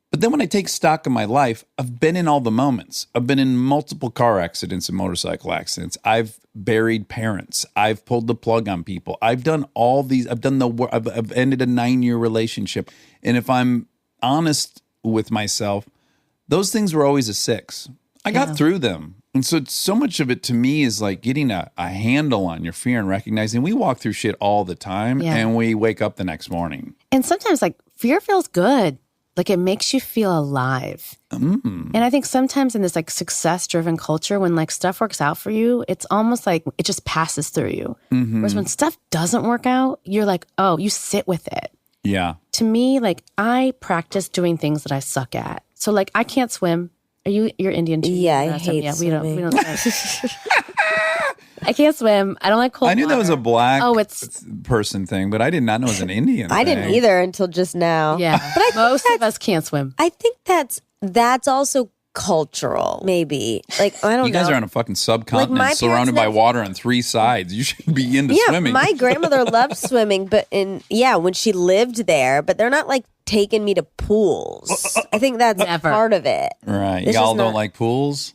But then when I take stock of my life, I've been in all the moments. I've been in multiple car accidents and motorcycle accidents. I've buried parents. I've pulled the plug on people. I've done all these. I've done I've ended a 9-year relationship. And if I'm honest with myself, those things were always a 6. I got through them. And so much of it to me is like getting a handle on your fear and recognizing we walk through shit all the time and we wake up the next morning. And sometimes like fear feels good. Like it makes you feel alive. And I think sometimes in this like success-driven culture, when like stuff works out for you, it's almost like it just passes through you. Whereas when stuff doesn't work out, you're like, oh, you sit with it. Yeah. To me, like I practice doing things that I suck at. So like I can't swim. You're Indian too? Yeah, I hate swimming. We don't I can't swim. I don't like cold I knew water. that was a black it's person thing, but I did not know it was an Indian thing. I didn't either until just now. Yeah. But Most of us can't swim. I think that's also cultural, maybe. Like, I don't know. You guys are on a fucking subcontinent my surrounded parents by never- water on 3 sides. You should be into swimming. My grandmother loved swimming, but when she lived there, but they're not like taking me to pools. I think that's Never. part of it. Right. It's Y'all just don't not- like pools?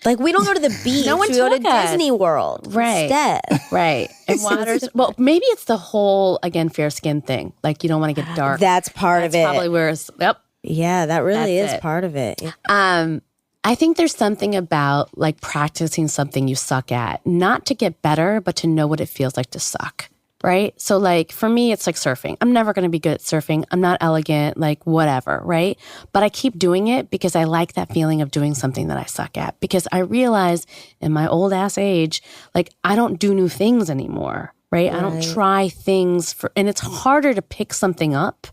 Like, we don't go to the beach. No one we go to took us. Disney World Right. instead. Right. And water's, well, maybe it's the whole, again, fair skin thing. Like you don't want to get dark. That's part of it. Probably where it's, yep. Yeah, that really That's is it. part of it. I think there's something about like practicing something you suck at, not to get better, but to know what it feels like to suck. right? So like for me, it's like surfing. I'm never going to be good at surfing. I'm not elegant, like whatever, right? But I keep doing it because I like that feeling of doing something that I suck at. Because I realize in my old ass age, like I don't do new things anymore, right? I don't try things and it's harder to pick something up.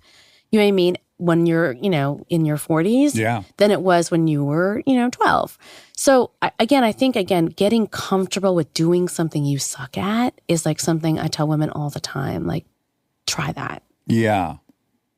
You know what I mean? When you're, in your 40s than it was when you were, 12. So I think getting comfortable with doing something you suck at is like something I tell women all the time, like, try that. Yeah.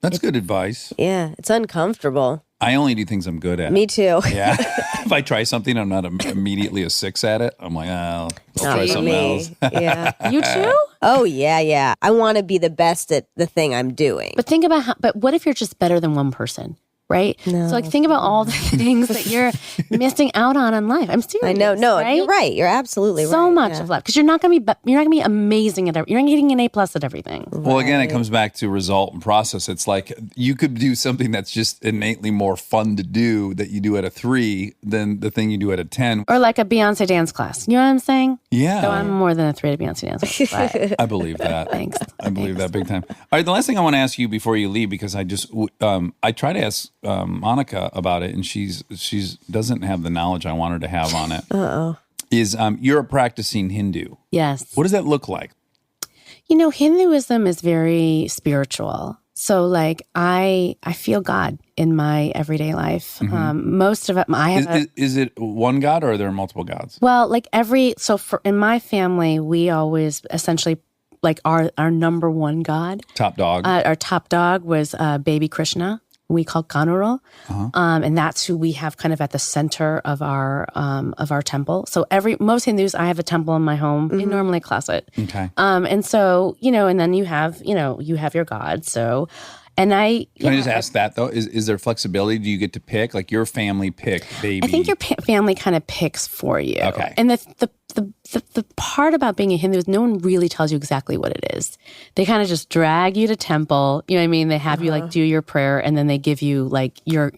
That's good advice. Yeah, it's uncomfortable. I only do things I'm good at. Me too. Yeah. If I try something, I'm not immediately a 6 at it. I'm like, I'll try something else. Yeah. You too? Oh, yeah. I want to be the best at the thing I'm doing. But think about but what if you're just better than one person? Right? No. So like think about all the things that you're missing out on in life. I'm serious. I know. No, right? you're right. You're absolutely right. So much of life because you're not going to be amazing at everything. You're not getting an A+ at everything. Well, again, it comes back to result and process. It's like you could do something that's just innately more fun to do that you do at a 3 than the thing you do at a 10. Or like a Beyonce dance class. You know what I'm saying? Yeah. So I'm more than a 3 at a Beyonce dance class. But I believe that. Thanks. I believe that big time. All right, the last thing I want to ask you before you leave, because I just I try to ask Monica about it, and she's doesn't have the knowledge I want her to have on it. Is you're a practicing Hindu? Yes. What does that look like? Hinduism is very spiritual. So like I feel God in my everyday life. Most of it, Is it one God or are there multiple gods? Well, like in my family, we always essentially like our number one God. Top dog. Our top dog was baby Krishna. We call Kanuro, and that's who we have kind of at the center of our temple. So most Hindus, I have a temple in my home, normally a closet. Okay. And so and then you have your God. So, and I can I just ask that though? Is there flexibility? Do you get to pick? Like your family picked baby? I think your family kind of picks for you. Okay. And the part about being a Hindu is no one really tells you exactly what it is. They kind of just drag you to temple. You know what I mean? They have you like do your prayer, and then they give you like your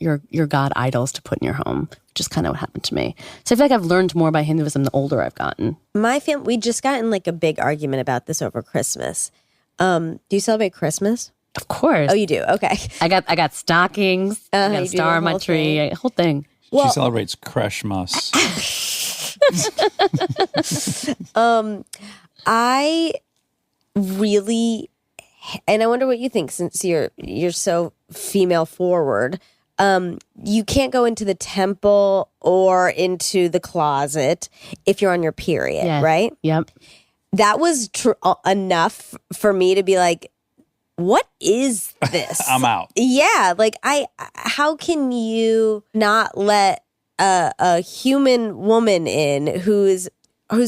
god idols to put in your home, which is kind of what happened to me. So I feel like I've learned more about Hinduism the older I've gotten. My family, we just got in like a big argument about this over Christmas. Do you celebrate Christmas? Of course. Oh, you do? Okay. I got stockings. I got a you do star the on my whole tree. thing. Whole thing. She celebrates Kreshmas. I really, and I wonder what you think since you're so female forward. You can't go into the temple or into the closet if you're on your period, Yes. right? Yep. That was enough for me to be like, what is this? I'm out. Yeah, like how can you not let a human woman in whose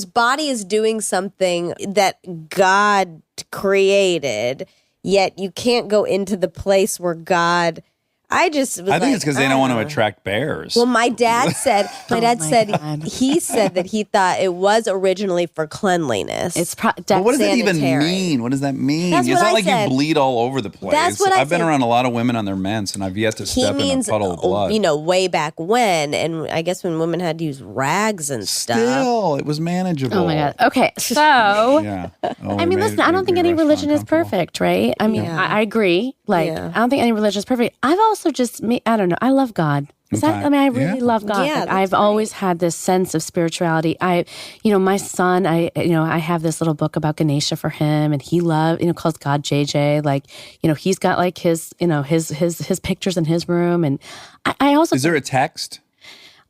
body is doing something that God created, yet you can't go into the place where God. I think it's because they don't want to attract bears. Well, my dad said God. he said that he thought it was originally for cleanliness. It's but what does that even sanitary. mean? What does that mean? That's it's what not I like said. you bleed all over the place. That's what I I've been said. around a lot of women on their mens, and I've yet to He step in a means, puddle of blood. way back when, and I guess when women had to use rags and stuff. Still, it was manageable. Oh my God. Okay. So Yeah. Oh, I mean, listen, I don't think any religion is perfect, right? I mean, Yeah. I agree. Like, Yeah. I don't think any religion is perfect. I've also I don't know. I love God. I really love God. Yeah, Like, that's I've always had this sense of spirituality. My son, I have this little book about Ganesha for him, and he calls God JJ. Like, he's got like his pictures in his room. And I also, Is there a text?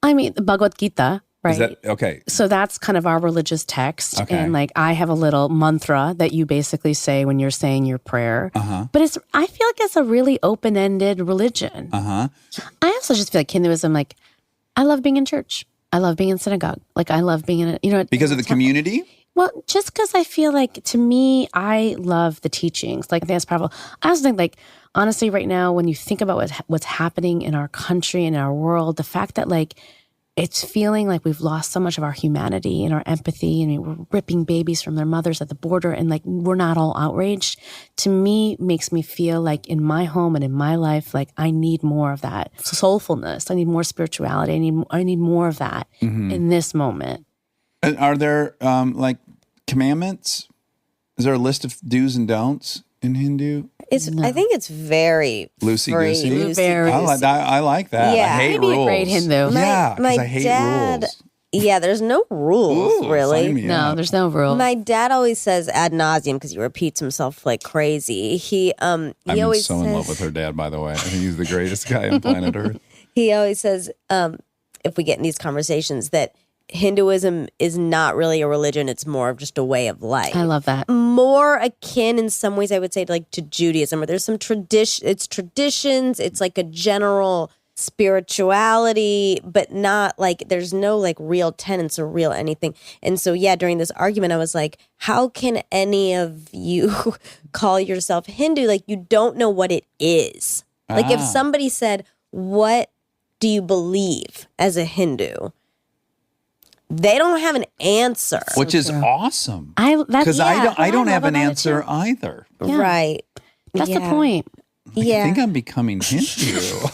the Bhagavad Gita, right? Is that okay? So that's kind of our religious text. Okay. And like I have a little mantra that you basically say when you're saying your prayer. But I feel like it's a really open-ended religion. I also just feel like Hinduism, like I love being in church. I love being in synagogue. Like I love being in Because of the community? Well, just because I feel like, to me, I love the teachings. Like, I think that's powerful. I also think, like, honestly, right now, when you think about what's happening in our country and our world, the fact that, like, it's feeling like we've lost so much of our humanity and our empathy, and we're ripping babies from their mothers at the border, and, like, we're not all outraged, to me, makes me feel like in my home and in my life, like, I need more of that soulfulness. I need more spirituality. I need more of that in this moment. And are there, like, commandments? Is there a list of do's and don'ts in Hindu? I think it's very Loosey-goosey? free, Very- I like that. Yeah. I hate Maybe rules. a great Hindu. Yeah, because My I hate dad- rules. Yeah, there's no rules Ooh, really. sign me No, up. there's no rule. My dad always says ad nauseum because he repeats himself like crazy. He I'm always so in love with her dad, by the way. I think he's the greatest guy on planet Earth. He always says, if we get in these conversations, that Hinduism is not really a religion; it's more of just a way of life. I love that. More akin, in some ways, I would say, like to Judaism, where there's some tradition. It's traditions. It's like a general spirituality, but not like there's no like real tenets or real anything. And so, yeah, during this argument, I was like, how can any of you call yourself Hindu? Like, you don't know what it is. Like, if somebody said, what do you believe as a Hindu? They don't have an answer. Which is awesome. Because I don't have an answer either. Right. That's the Yeah. point. I Yeah. think I'm becoming Hindu.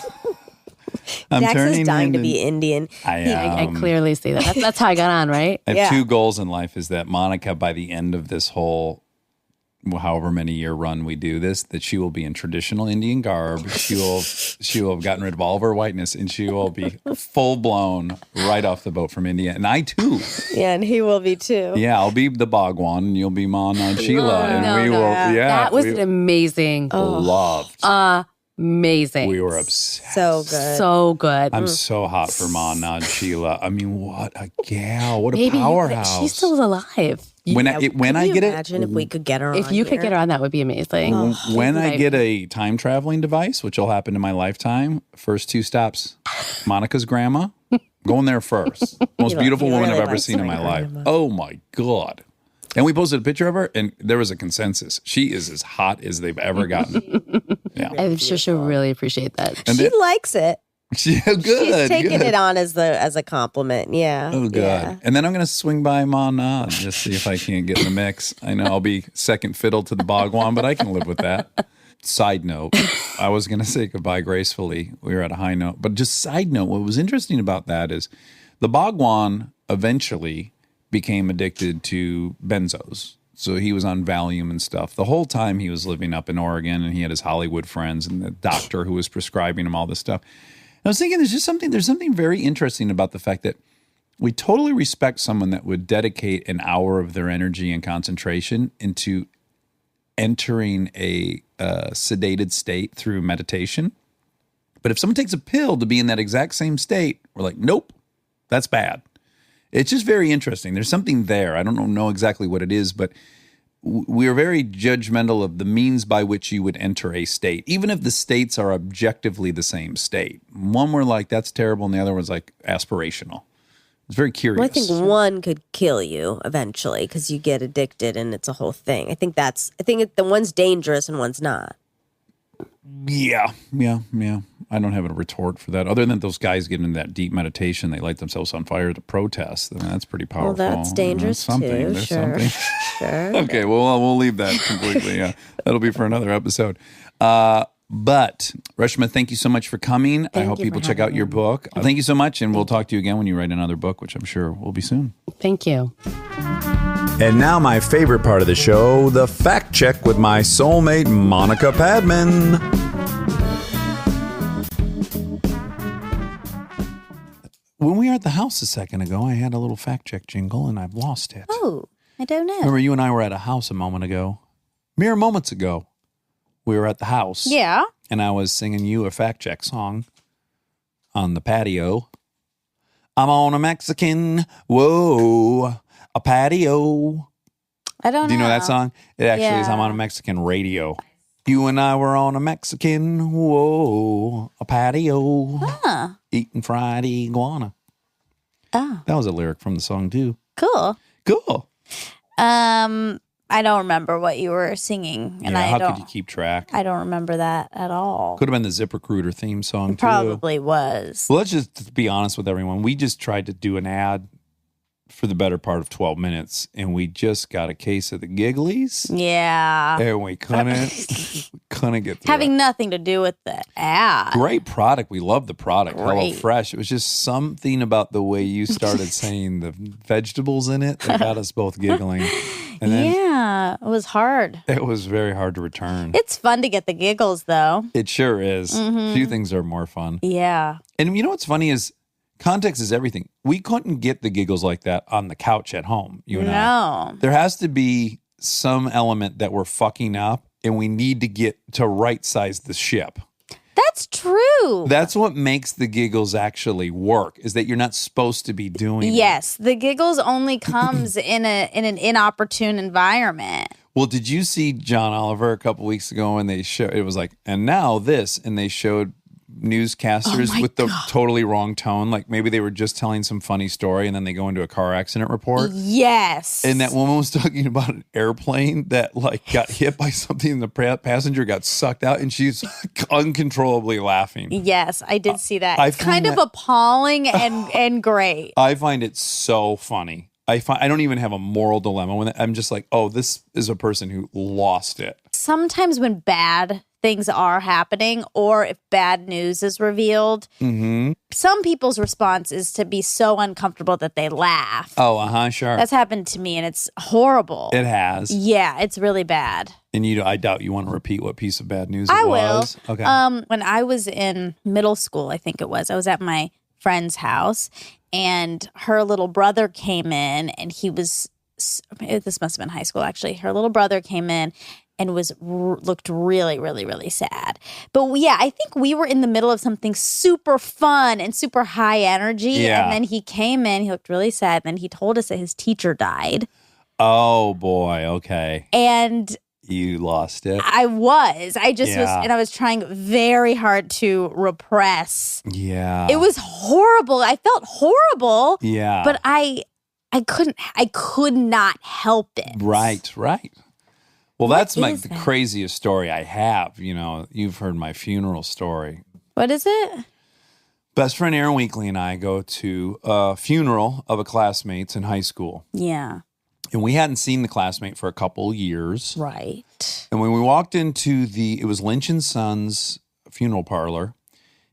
I'm Dax is turning dying to Hindu. be Indian. I am. I clearly see that. That's how I got on, right? I have Yeah. two goals in life is that Monica, by the end of this whole however many year run we do this, that she will be in traditional Indian garb. She will have gotten rid of all of her whiteness and she will be full blown right off the boat from India. And I too. Yeah, and he will be too. Yeah, I'll be the Bhagwan and you'll be Ma and Sheila. And we will That was an amazing, loved. amazing. We were obsessed. So good. So good. I'm so hot for Ma and Sheila. I mean, what a gal. What a Baby, powerhouse. she's still alive. when Yeah, I can get you it, imagine if we could get her on If you could here? get her on, that would be amazing. when I Right. get a time traveling device, which will happen in my lifetime, first two stops, Monica's grandma, going there first. Most beautiful he woman really I've ever likes seen in my my life. grandma. Oh my God. And we posted a picture of her and there was a consensus. She is as hot as they've ever gotten. Yeah. I'm sure she'll really appreciate that. And She likes it. good. She's taking good. it on as a compliment. Yeah. Oh, good. Yeah. And then I'm going to swing by Mana and just see if I can't get in the mix. I know I'll be second fiddle to the Bhagwan, but I can live with that. Side note, I was going to say goodbye gracefully. We were at a high note. But just side note, what was interesting about that is the Bhagwan eventually became addicted to benzos. So he was on Valium and stuff. The whole time he was living up in Oregon and he had his Hollywood friends and the doctor who was prescribing him all this stuff. I was thinking there's something very interesting about the fact that we totally respect someone that would dedicate an hour of their energy and concentration into entering a sedated state through meditation. But if someone takes a pill to be in that exact same state, we're like, nope, that's bad. It's just very interesting. There's something there. I don't know exactly what it is, but we are very judgmental of the means by which you would enter a state, even if the states are objectively the same state. One we're like, that's terrible, and the other one's like aspirational. It's very curious. Well, I think one could kill you eventually because you get addicted and it's a whole thing. I think the one's dangerous and one's not. Yeah. I don't have a retort for that. Other than those guys get into that deep meditation, they light themselves on fire to protest. I mean, that's pretty powerful. Well, that's dangerous There's something. too. There's Sure. something. Sure. Okay, well, we'll leave that completely. Yeah, that'll be for another episode. But Reshma, thank you so much for coming. I hope you people for check out having your me. book. Thank you so much, and we'll talk to you again when you write another book, which I'm sure will be soon. Thank you. And now my favorite part of the show, the fact check with my soulmate, Monica Padman. When we were at the house a second ago, I had a little fact check jingle, and I've lost it. Oh, I don't know. Remember, you and I were at a house a moment ago, mere moments ago. We were at the house. Yeah. And I was singing you a fact check song on the patio. I'm on a Mexican, whoa, a patio. I don't know. Do you know that song? It actually is, I'm Yeah. on a Mexican radio. You and I were on a Mexican, whoa, a patio, Huh. eating fried iguana. Oh, That was a lyric from the song too. cool. Cool. I don't remember what you were singing, and Yeah, I how don't. could you keep track? I don't remember that at all. Could have been the ZipRecruiter theme song too. Probably was. Well, let's just be honest with everyone. We just tried to do an ad for the better part of 12 minutes, and we just got a case of the gigglies, Yeah. and we couldn't get through Having it. nothing to do with the ad. Great product. We love the product. Hello Great. Fresh. It was just something about the way you started saying the vegetables in it that got us both giggling. And then Yeah, it was hard. it was very hard to return. It's fun to get the giggles, though. It sure is. Mm-hmm. Few things are more fun. Yeah. And you know what's funny is context is everything. We couldn't get the giggles like that on the couch at home, you and I. No. There has to be some element that we're fucking up and we need to get to right size the ship. That's true. That's what makes the giggles actually work, is that you're not supposed to be doing it. Yes, the giggles only comes in an inopportune environment. Well, did you see John Oliver a couple weeks ago when they showed, it was like, and now this, and they showed newscasters with the totally wrong tone. Like maybe they were just telling some funny story and then they go into a car accident report. Yes. And that woman was talking about an airplane that like got hit by something and the passenger got sucked out and she's uncontrollably laughing. Yes, I did see that. I It's kind of appalling and great. I find it so funny. I don't even have a moral dilemma when I'm just like, oh, this is a person who lost it. Sometimes when bad things are happening or if bad news is revealed, some people's response is to be so uncomfortable that they laugh. Oh, sure. That's happened to me and it's horrible. It has. Yeah, it's really bad. And I doubt you want to repeat what piece of bad news I it was. will. Okay. When I was in middle school, I think it was, I was at my friend's house and her little brother came in and he was, this must have been high school actually. Her little brother came in and looked really, really, really sad. But yeah, I think we were in the middle of something super fun and super high energy. Yeah. And then he came in, he looked really sad. And then he told us that his teacher died. Oh boy. Okay. And you lost it. I was and I was trying very hard to repress. Yeah. It was horrible. I felt horrible. Yeah. But I could not help it. Right. Well, that's is the that? craziest story I have. You've heard my funeral story. What is it? Best friend Aaron Weekly and I go to a funeral of a classmate's in high school. Yeah. And we hadn't seen the classmate for a couple years. Right. And when we walked into it was Lynch and Sons funeral parlor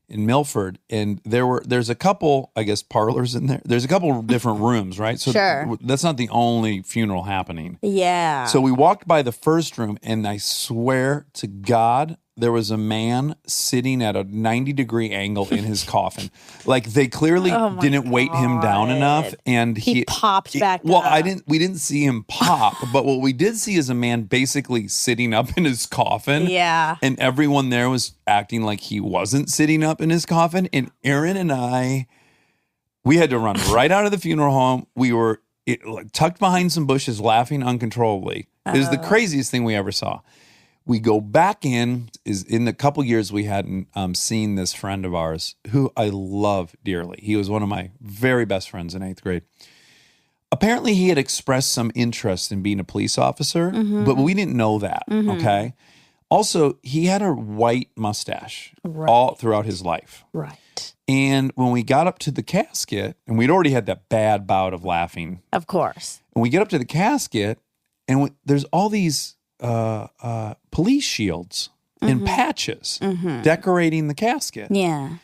in Milford, and there's a couple, I guess, parlors in there. There's a couple different rooms, right? So Sure. that's not the only funeral happening. Yeah. So we walked by the first room, and I swear to God, there was a man sitting at a 90-degree angle in his coffin. Like they clearly didn't weight him down enough, and he popped back Well, up. we didn't see him pop, but what we did see is a man basically sitting up in his coffin. Yeah. And everyone there was acting like he wasn't sitting up in his coffin. And Aaron and we had to run right out of the funeral home. We were tucked behind some bushes, laughing uncontrollably. It was the craziest thing we ever saw. We go back in the couple years we hadn't seen this friend of ours who I love dearly. He was one of my very best friends in 8th grade. Apparently he had expressed some interest in being a police officer, but we didn't know that, okay? Also, he had a white mustache all throughout his life. Right. And when we got up to the casket, and we'd already had that bad bout of laughing, Of course. and we get up to the casket, and there's all these police shields and patches decorating the casket. Yeah.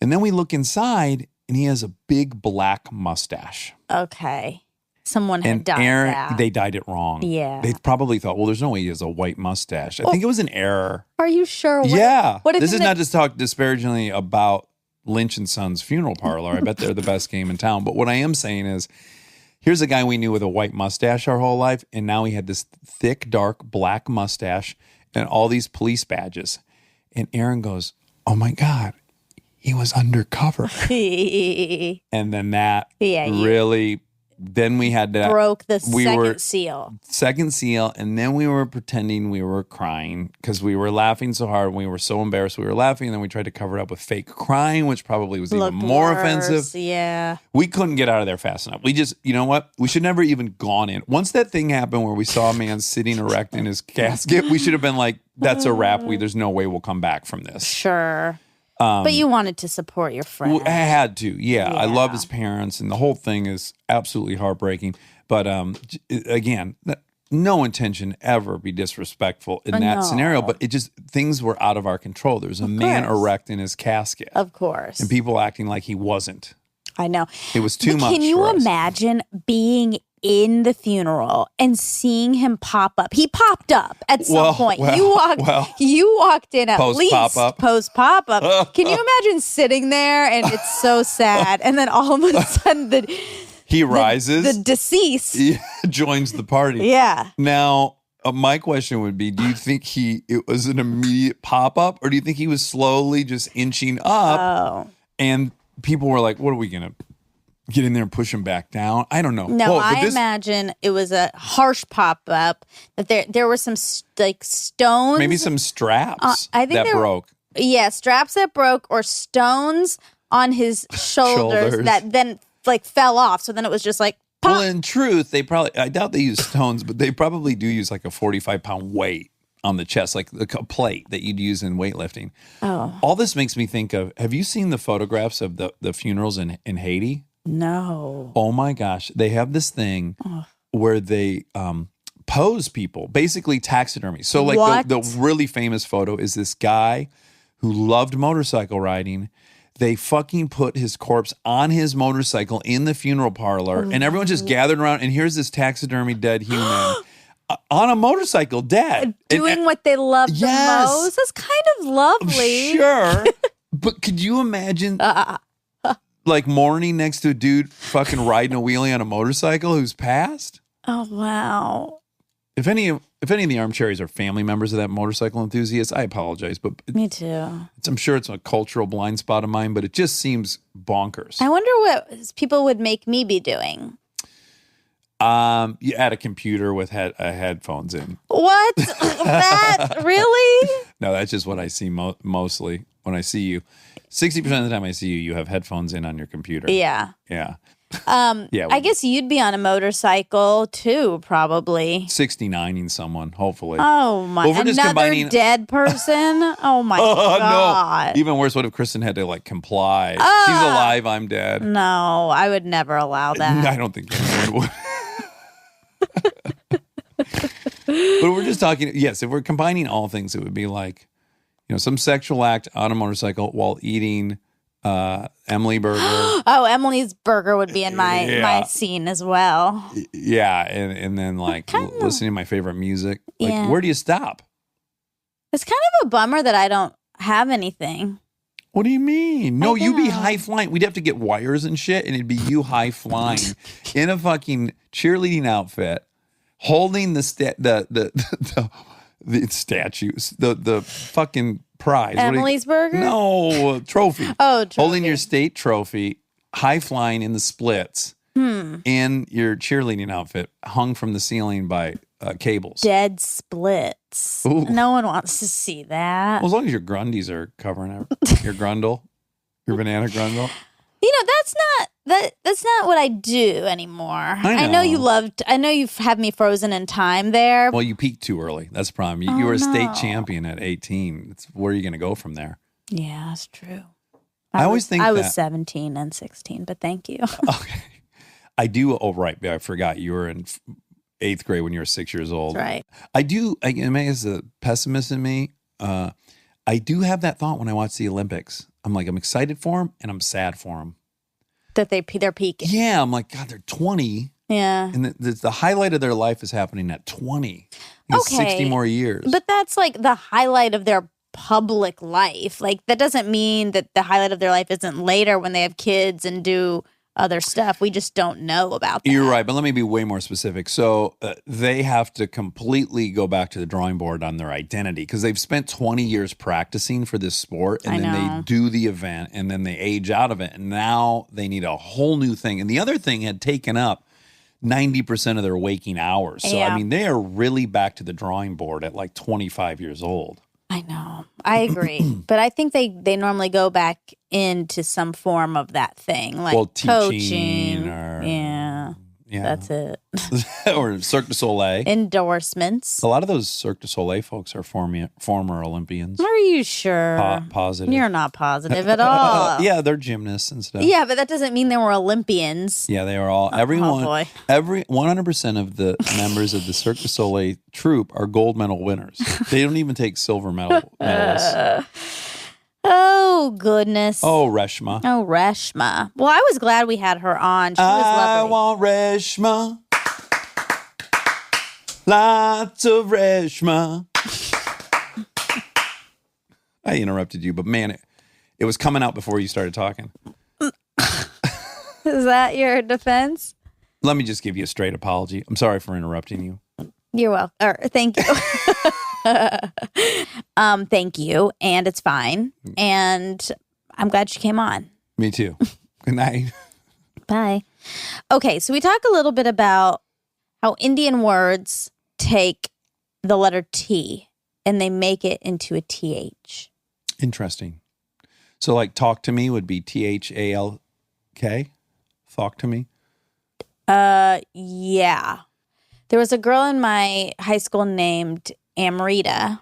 And then we look inside and he has a big black mustache. Okay. Someone had And done Aaron, that. they dyed it wrong. Yeah. They probably thought, well, there's no way he has a white mustache. I think it was an error. Are you sure? What if this is the- not just talk disparagingly about Lynch and Sons funeral parlor. I bet they're the best game in town. But what I am saying is, here's a guy we knew with a white mustache our whole life, and now he had this thick, dark, black mustache and all these police badges. And Aaron goes, oh my God, he was undercover. And then that really, then we had to broke the we second were- seal. second seal, and then we were pretending we were crying because we were laughing so hard. We were so embarrassed we were laughing, and then we tried to cover it up with fake crying, which probably was Looked even more worse. offensive. Yeah. We couldn't get out of there fast enough. We just, you know what? We should never even gone in. Once that thing happened where we saw a man sitting erect in his casket, we should have been like, that's a wrap. There's no way we'll come back from this. Sure. But you wanted to support your friend. I had to. Yeah. I love Yeah. his parents, and the whole thing is absolutely heartbreaking. But again, no intention ever be disrespectful in that No. scenario. But it just, things were out of our control. There was a man course. erect in his casket, Of course. and people acting like he wasn't. I know. It was too But much. Can you for us. imagine being in the funeral and seeing him pop up. He popped up at some point. You walked in at least post pop up. Can you imagine sitting there and it's so sad, and then all of a sudden he rises, the deceased joins the party. Yeah. Now, my question would be: do you think it was an immediate pop up, or do you think he was slowly just inching up? Oh. And people were like, "What are we gonna get in there and push him back down?" I don't know. No, I imagine it was a harsh pop up. That there were some like stones, maybe some straps I think that broke. Yeah, straps that broke, or stones on his shoulders that then like fell off. So then it was just like pop. Well, in truth, I doubt they use stones, but they probably do use like a 45-pound weight on the chest, like a plate that you'd use in weightlifting. Oh. All this makes me think of, have you seen the photographs of the funerals in Haiti? No. Oh my gosh. They have this thing where they pose people, basically taxidermy. So like the really famous photo is this guy who loved motorcycle riding. They fucking put his corpse on his motorcycle in the funeral parlor, and everyone just gathered around, and here's this taxidermy dead human on a motorcycle, dead. Doing what they love the most. That's kind of lovely. Sure. But could you imagine like mourning next to a dude fucking riding a wheelie on a motorcycle who's passed? Oh, wow. If any of the armchairs are family members of that motorcycle enthusiast, I apologize, but Me too. I'm sure it's a cultural blind spot of mine, but it just seems bonkers. I wonder what people would make me be doing. You add a computer with headphones in. What? That really? No, that's just what I see mostly when I see you. 60% of the time I see you, you have headphones in on your computer. Yeah. Yeah. Yeah. I guess you'd be on a motorcycle too, probably. 69ing someone, hopefully. Oh my! Well, another dead person. Oh my god! No. Even worse. What if Kristen had to like comply? She's alive. I'm dead. No, I would never allow that. I don't think anyone would. But we're just talking. Yes, if we're combining all things, it would be like, some sexual act on a motorcycle while eating Emily burger. Oh, Emily's burger would be in my scene as well. Yeah, and then like listening to my favorite music. Like, where do you stop? It's kind of a bummer that I don't have anything. What do you mean? No, you'd be high flying. We'd have to get wires and shit, and it'd be you high flying in a fucking cheerleading outfit, holding the statues, the fucking prize. Emily's burger? No, trophy. Oh, trophy. Holding your state trophy, high flying in the splits, in your cheerleading outfit, hung from the ceiling by cables. Dead splits. Ooh. No one wants to see that. Well, as long as your grundies are covering it, your grundle, your banana grundle. That's not what I do anymore. I know you have me frozen in time there. Well, you peaked too early. That's the problem. You were a state champion at 18. It's where are you going to go from there? Yeah, that's true. I always think I was 17 and 16, but thank you. Okay. I do. Oh, right. I forgot you were in 8th grade when you were 6 years old. That's right. I do. As a pessimist in me, I do have that thought when I watch the Olympics. I'm like, I'm excited for them and I'm sad for them. That they're peaking. Yeah, I'm like, God, they're 20. Yeah. And the highlight of their life is happening at 20. It's 60 more years. But that's like the highlight of their public life. Like, that doesn't mean that the highlight of their life isn't later when they have kids and do other stuff. We just don't know about that. You're right, but let me be way more specific. So they have to completely go back to the drawing board on their identity because they've spent 20 years practicing for this sport, and then they do the event, and then they age out of it, and now they need a whole new thing. And the other thing had taken up 90% of their waking hours. So, I mean, they are really back to the drawing board at like 25 years old. I know. I agree. But I think they normally go back into some form of that thing, like coaching. Yeah. That's it. Or Cirque du Soleil. Endorsements. A lot of those Cirque du Soleil folks are former Olympians. Are you sure? Positive. You're not positive at all. Yeah, they're gymnasts and stuff. Yeah, but that doesn't mean they were Olympians. Yeah, they are all. Everyone. 100% of the members of the Cirque du Soleil troupe are gold medal winners. They don't even take silver medals. Oh, goodness. Oh, Reshma. Well, I was glad we had her on. She was lovely. I want Reshma. Lots of Reshma. I interrupted you, but man, it was coming out before you started talking. Is that your defense? Let me just give you a straight apology. I'm sorry for interrupting you. You're welcome. Or, thank you. Thank you. And it's fine. And I'm glad she came on. Me too. Good night. Bye. Okay, so we talk a little bit about how Indian words take the letter T and they make it into a TH. Interesting. So like talk to me would be THALK? Talk to me? Yeah. There was a girl in my high school named Amrita.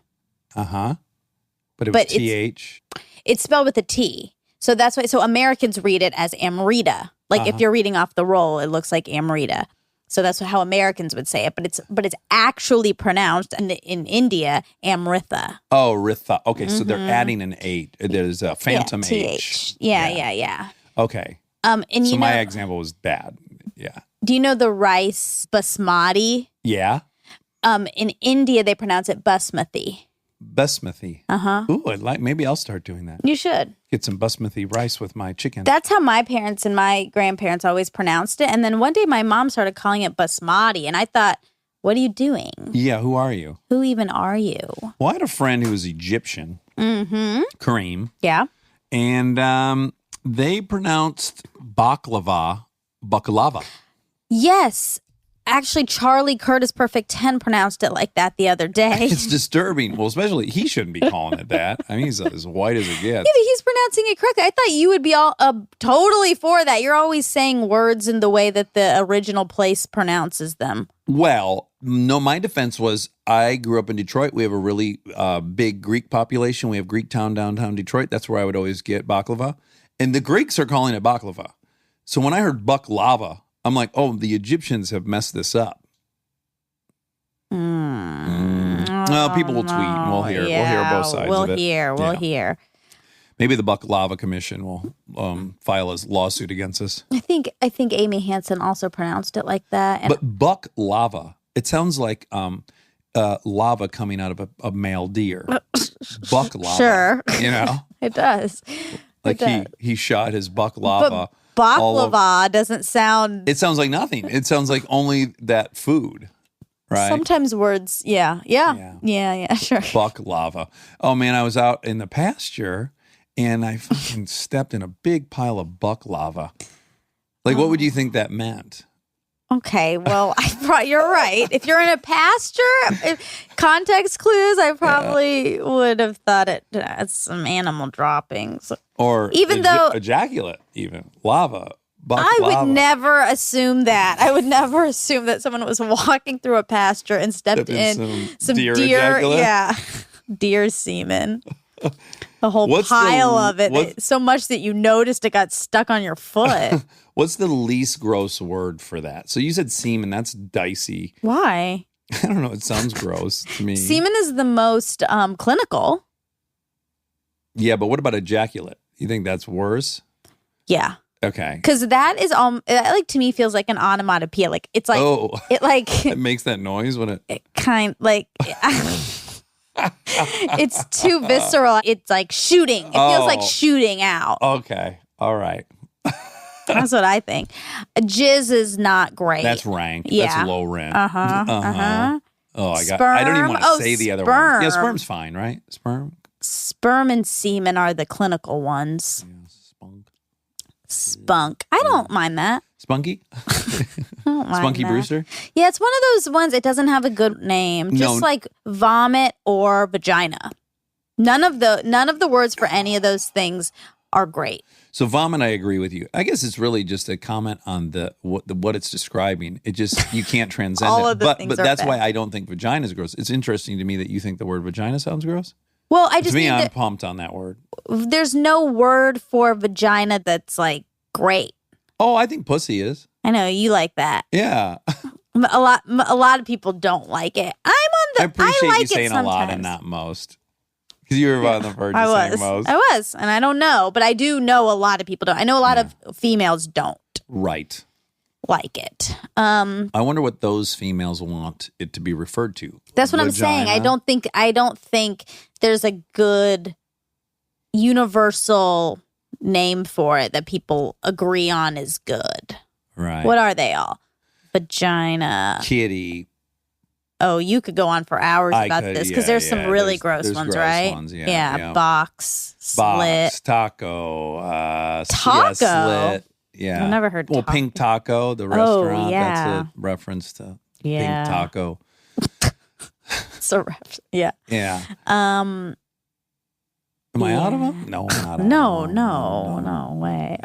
Uh-huh. But it was TH? It's spelled with a T. So that's why. So Americans read it as Amrita. Like if you're reading off the roll, it looks like Amrita. So that's how Americans would say it. But it's actually pronounced in India Amritha. Oh, Ritha. Okay, so they're adding an 8. There's a phantom H. Yeah. Okay. And So my example was bad. Yeah. do you know the rice basmati? Yeah. In India they pronounce it basmati. Basmati. Uh-huh. Ooh, maybe I'll start doing that. You should. Get some basmati rice with my chicken. That's how my parents and my grandparents always pronounced it. And then one day my mom started calling it basmati. And I thought, what are you doing? Yeah, who are you? Who even are you? Well, I had a friend who was Egyptian. Mm-hmm. Kareem. Yeah. And they pronounced baklava. Yes. Actually, Charlie Curtis Perfect 10 pronounced it like that the other day. It's disturbing. Well, especially he shouldn't be calling it that. I mean, he's as white as it gets. Yeah, but he's pronouncing it correctly. I thought you would be all totally for that. You're always saying words in the way that the original place pronounces them. Well, no, my defense was I grew up in Detroit. We have a really big Greek population. We have Greek town, downtown Detroit. That's where I would always get baklava. And the Greeks are calling it baklava. So when I heard baklava, I'm like, oh, the Egyptians have messed this up. Well, people will tweet and we'll hear. Yeah, we'll hear both sides of it. We'll hear. Maybe the Baklava Commission will file a lawsuit against us. I think Amy Hansen also pronounced it like that. And But baklava, it sounds like lava coming out of a male deer. Baklava. Sure. You know? It does. Like he shot his baklava. But all baklava doesn't sound... It sounds like nothing. It sounds like only that food, right? Sometimes words, yeah, sure. Baklava. Oh, man, I was out in the pasture, and I fucking stepped in a big pile of baklava. Like, what would you think that meant? Okay, well, you're right. If you're in a pasture, context clues, I probably would have thought it as some animal droppings. Or even though ejaculate, even lava. Baklava. I would never assume that. I would never assume that someone was walking through a pasture and stepped in some deer ejaculate? yeah, deer semen. A whole pile of it, so much that you noticed it got stuck on your foot. What's the least gross word for that? So you said semen. That's dicey. Why? I don't know. It sounds gross to me. Semen is the most clinical. Yeah, but what about ejaculate? You think that's worse? Yeah. Okay. Because that is like to me feels like an onomatopoeia. Like it's like it like it makes that noise when it kind like it's too visceral. It's like shooting. It feels like shooting out. Okay. All right. That's what I think. Jizz is not great. That's rank. Yeah. That's low rent. Oh, Sperm. I don't even want to say the other one. Sperm. Yeah, sperm's fine, right? Sperm and semen are the clinical ones. Yeah, Spunk. I don't mind that. Spunky? I don't mind Spunky that. Brewster? Yeah, it's one of those ones. It doesn't have a good name. Just like vomit or vagina. None of the words for any of those things are great. So vomit, I agree with you. I guess it's really just a comment on what it's describing. It just you can't transcend All it. of the things but are that's bad. why I don't think vagina is gross. It's interesting to me that you think the word vagina sounds gross. Well, I just to me, think I'm that pumped on that word. there's no word for vagina that's like great. Oh, I think pussy is. I know you like that. Yeah. A lot of people don't like it. I appreciate like you it saying a lot and sometimes. not most. Because you were on the verge of saying most. I was, and I don't know, but I do know a lot of people don't. I know a lot of females don't Right. like it. I wonder what those females want it to be referred to. That's what I'm saying. I don't think there's a good universal name for it that people agree on is good. Right. What are they all? Vagina. Kitty. Oh, you could go on for hours about this because there's some really gross there's ones, gross right? ones, yeah. Box, slit. Box, taco. Taco? Slit. Yeah. I've never heard Well, taco. Pink Taco, the restaurant. yeah. That's a reference to Yeah. Pink Taco. So, yeah. Yeah. Um. Am I out of yeah. them? No, I'm not out No, of them. no way.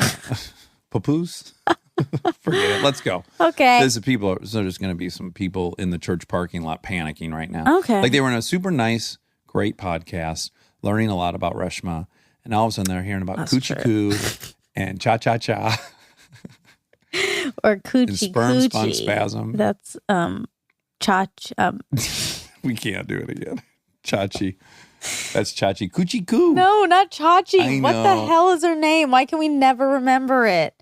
Papoose? Forget it. Let's go. Okay. There's going to be some people in the church parking lot panicking right now. Okay. Like they were in a super nice, great podcast, learning a lot about Reshma, and all of a sudden they're hearing about coochie coo and cha cha cha Or and coochie sperm coochie. spunk spasm. That's We can't do it again. Chachi. That's Chachi. Coochie coo. No, not Chachi. I What the know. hell is her name? Why can we never remember it?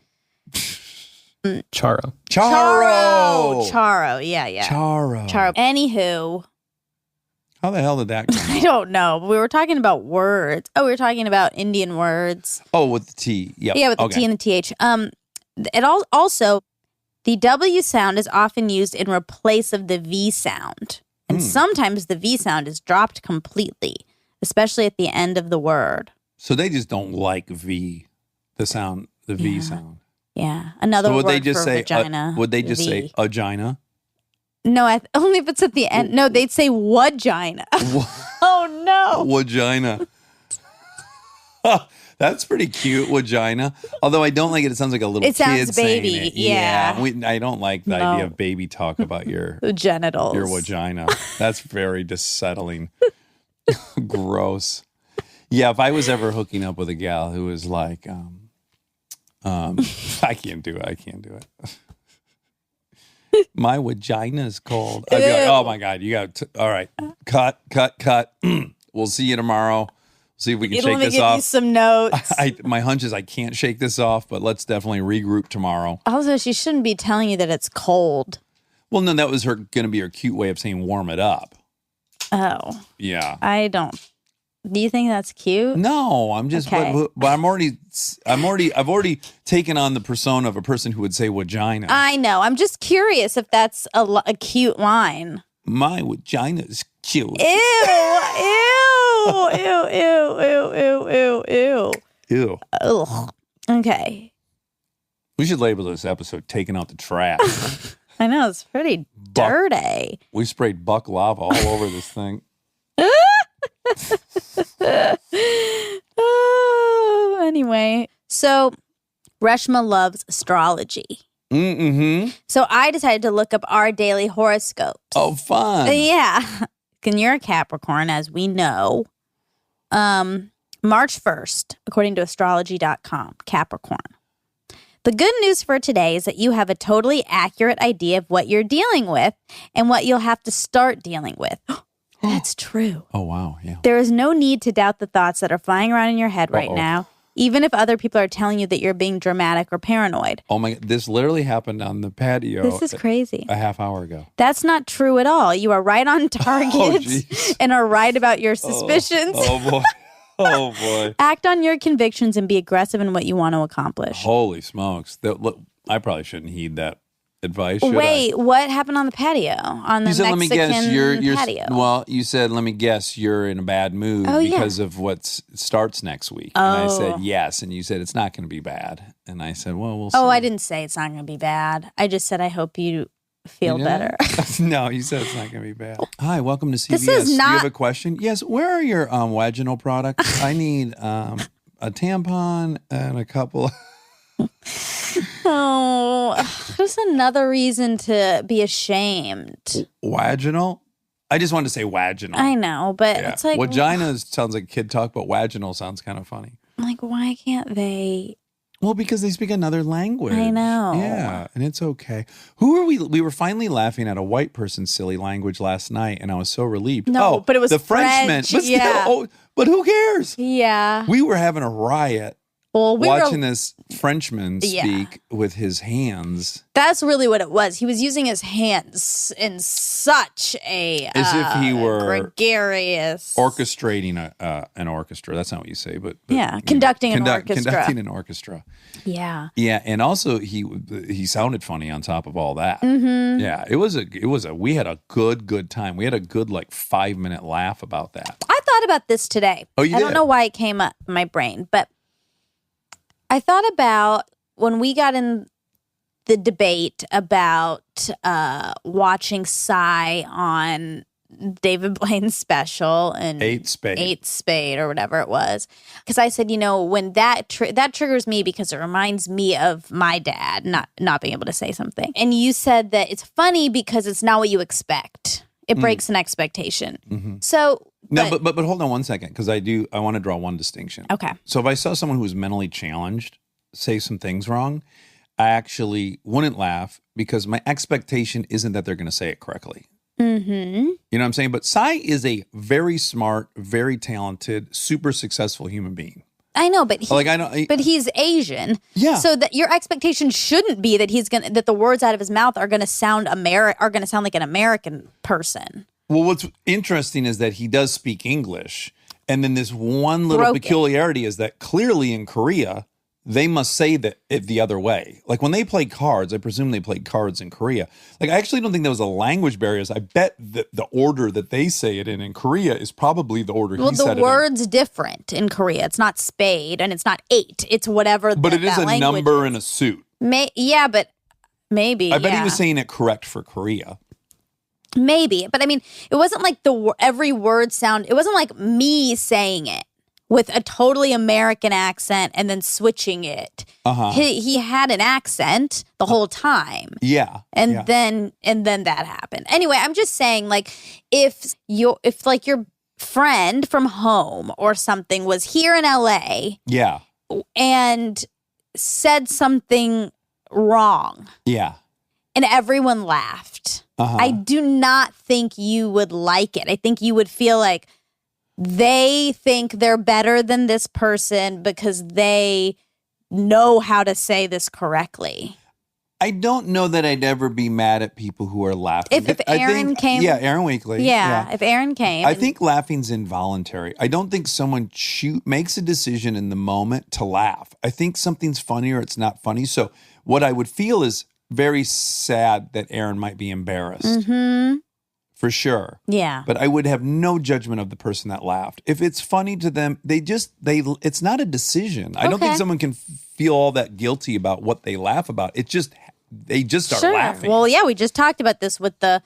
Charo. Charo. Charo. Yeah. Charo. Charo. Anywho, How the hell did that come I out? don't know. We were talking about words. Oh, we were talking about Indian words. Oh, with the T. Yep. Yeah, with the T and the TH. It also, the W sound is often used in replace of the V sound. And sometimes the V sound is dropped completely, especially at the end of the word. So they just don't like V, the sound, the V sound. Yeah. Another So would word they just for say, vagina. would they just say V. agina? No, only if it's at the end. No, they'd say vagina. Oh, no. Vagina. That's pretty cute, vagina. Although I don't like it. It sounds like a little It kid sounds saying baby, it. yeah. I don't like the idea of baby talk about your Genitals. vagina. That's very dissettling. Gross. Yeah, if I was ever hooking up with a gal who was like, I can't do it. My vagina's cold. I'd be like, oh my God, you got all right. Cut. We'll see you tomorrow. See if we can It'll shake only this give you off. some notes. My hunch is I can't shake this off, but let's definitely regroup tomorrow. Also, she shouldn't be telling you that it's cold. Well, no, that was going to be her cute way of saying warm it up. Oh, Yeah. I don't. Do you think that's cute? No, I'm just, Okay. but I've already taken on the persona of a person who would say vagina. I know. I'm just curious if that's a cute line. My vagina is cute. Ew. Ew. Ugh. Okay. We should label this episode "Taking Out the Trash." I know, it's pretty dirty. We sprayed buck lava all over this thing. Oh, anyway, so Reshma loves astrology. Mm-hmm. So I decided to look up our daily horoscopes. Oh, fun. Yeah. And you're a Capricorn, as we know. March 1st, according to astrology.com, Capricorn. The good news for today is that you have a totally accurate idea of what you're dealing with and what you'll have to start dealing with. That's true. Oh, wow. Yeah. There is no need to doubt the thoughts that are flying around in your head right now, even if other people are telling you that you're being dramatic or paranoid. Oh, my. This literally happened on the patio. This is crazy. A half hour ago. That's not true at all. You are right on target geez. and are right about your suspicions. Oh, boy. Oh, boy. Act on your convictions and be aggressive in what you want to accomplish. Holy smokes. Look, I probably shouldn't heed that advice. Should Wait, what happened on the patio? On the You said, Mexican let me guess, you're patio? well, you said, let me guess, you're in a bad mood Oh, yeah. because of what starts next week. And I said, yes. And you said, it's not going to be bad. And I said, well, we'll see. Oh, I didn't say it's not going to be bad. I just said I hope you feel You better. No, you said it's not going to be bad. Hi, welcome to CBS. This is Do you not- have a question? Yes. Where are your vaginal products? I need a tampon and a couple. Oh, just another reason to be ashamed. Vaginal? I just wanted to say vaginal. I know, but Yeah. it's like, Vagina sounds like kid talk, but vaginal sounds kind of funny. why can't they? Well, because they speak another language. I know. Yeah, and it's okay. Who are we? We were finally laughing at a white person's silly language last night, and I was so relieved. No, but it was the Frenchman. French, But still, yeah. but who cares? Yeah. We were having a riot Well, watching this Frenchman speak with his hands. That's really what it was. He was using his hands in such a as if he were gregarious orchestrating an orchestra. That's not what you say, but conducting an orchestra. Conducting an orchestra. Yeah. Yeah, and also he sounded funny on top of all that. Mm-hmm. Yeah, we had a good time. We had a good 5-minute laugh about that. I thought about this today. Oh, you I did? don't know why it came up in my brain, but I thought about when we got in the debate about watching Psy on David Blaine's special and 8 Spade or whatever it was, because I said, when that triggers me because it reminds me of my dad not being able to say something, and you said that it's funny because it's not what you expect. It breaks an expectation. Mm-hmm. So no, but hold on one second, because I want to draw one distinction. Okay. So if I saw someone who was mentally challenged say some things wrong, I actually wouldn't laugh because my expectation isn't that they're going to say it correctly. Mm-hmm. You know what I'm saying? But Psy is a very smart, very talented, super successful human being. I know, but he's Asian. Yeah. So that your expectation shouldn't be that that the words out of his mouth are gonna sound like an American person. Well, what's interesting is that he does speak English, and then this one little peculiarity is that clearly in Korea they must say that it the other way. Like when they play cards, I presume they play cards in Korea. I actually don't think there was a language barrier. I bet that the order that they say it in Korea is probably the order he said it in. Well, the word's different in Korea. It's not spade and it's not 8. It's whatever. But it is a number in a suit. But maybe. I bet he was saying it correct for Korea. Maybe, but I mean, it wasn't like every word sound. It wasn't like me saying it with a totally American accent and then switching it. Uh-huh. He had an accent the whole time. Yeah. And then that happened. Anyway, I'm just saying, if your friend from home or something was here in LA. Yeah. And said something wrong. Yeah. And everyone laughed. Uh-huh. I do not think you would like it. I think you would feel like they think they're better than this person because they know how to say this correctly. I don't know that I'd ever be mad at people who are laughing. If Aaron came. Yeah, Aaron Weekly. Yeah, if Aaron came. I think laughing's involuntary. I don't think someone makes a decision in the moment to laugh. I think something's funny or it's not funny. So what I would feel is very sad that Aaron might be embarrassed. Mm-hmm. For sure. Yeah. But I would have no judgment of the person that laughed. If it's funny to them, it's not a decision. I don't think someone can feel all that guilty about what they laugh about. They just start laughing. Well, yeah, we just talked about this with the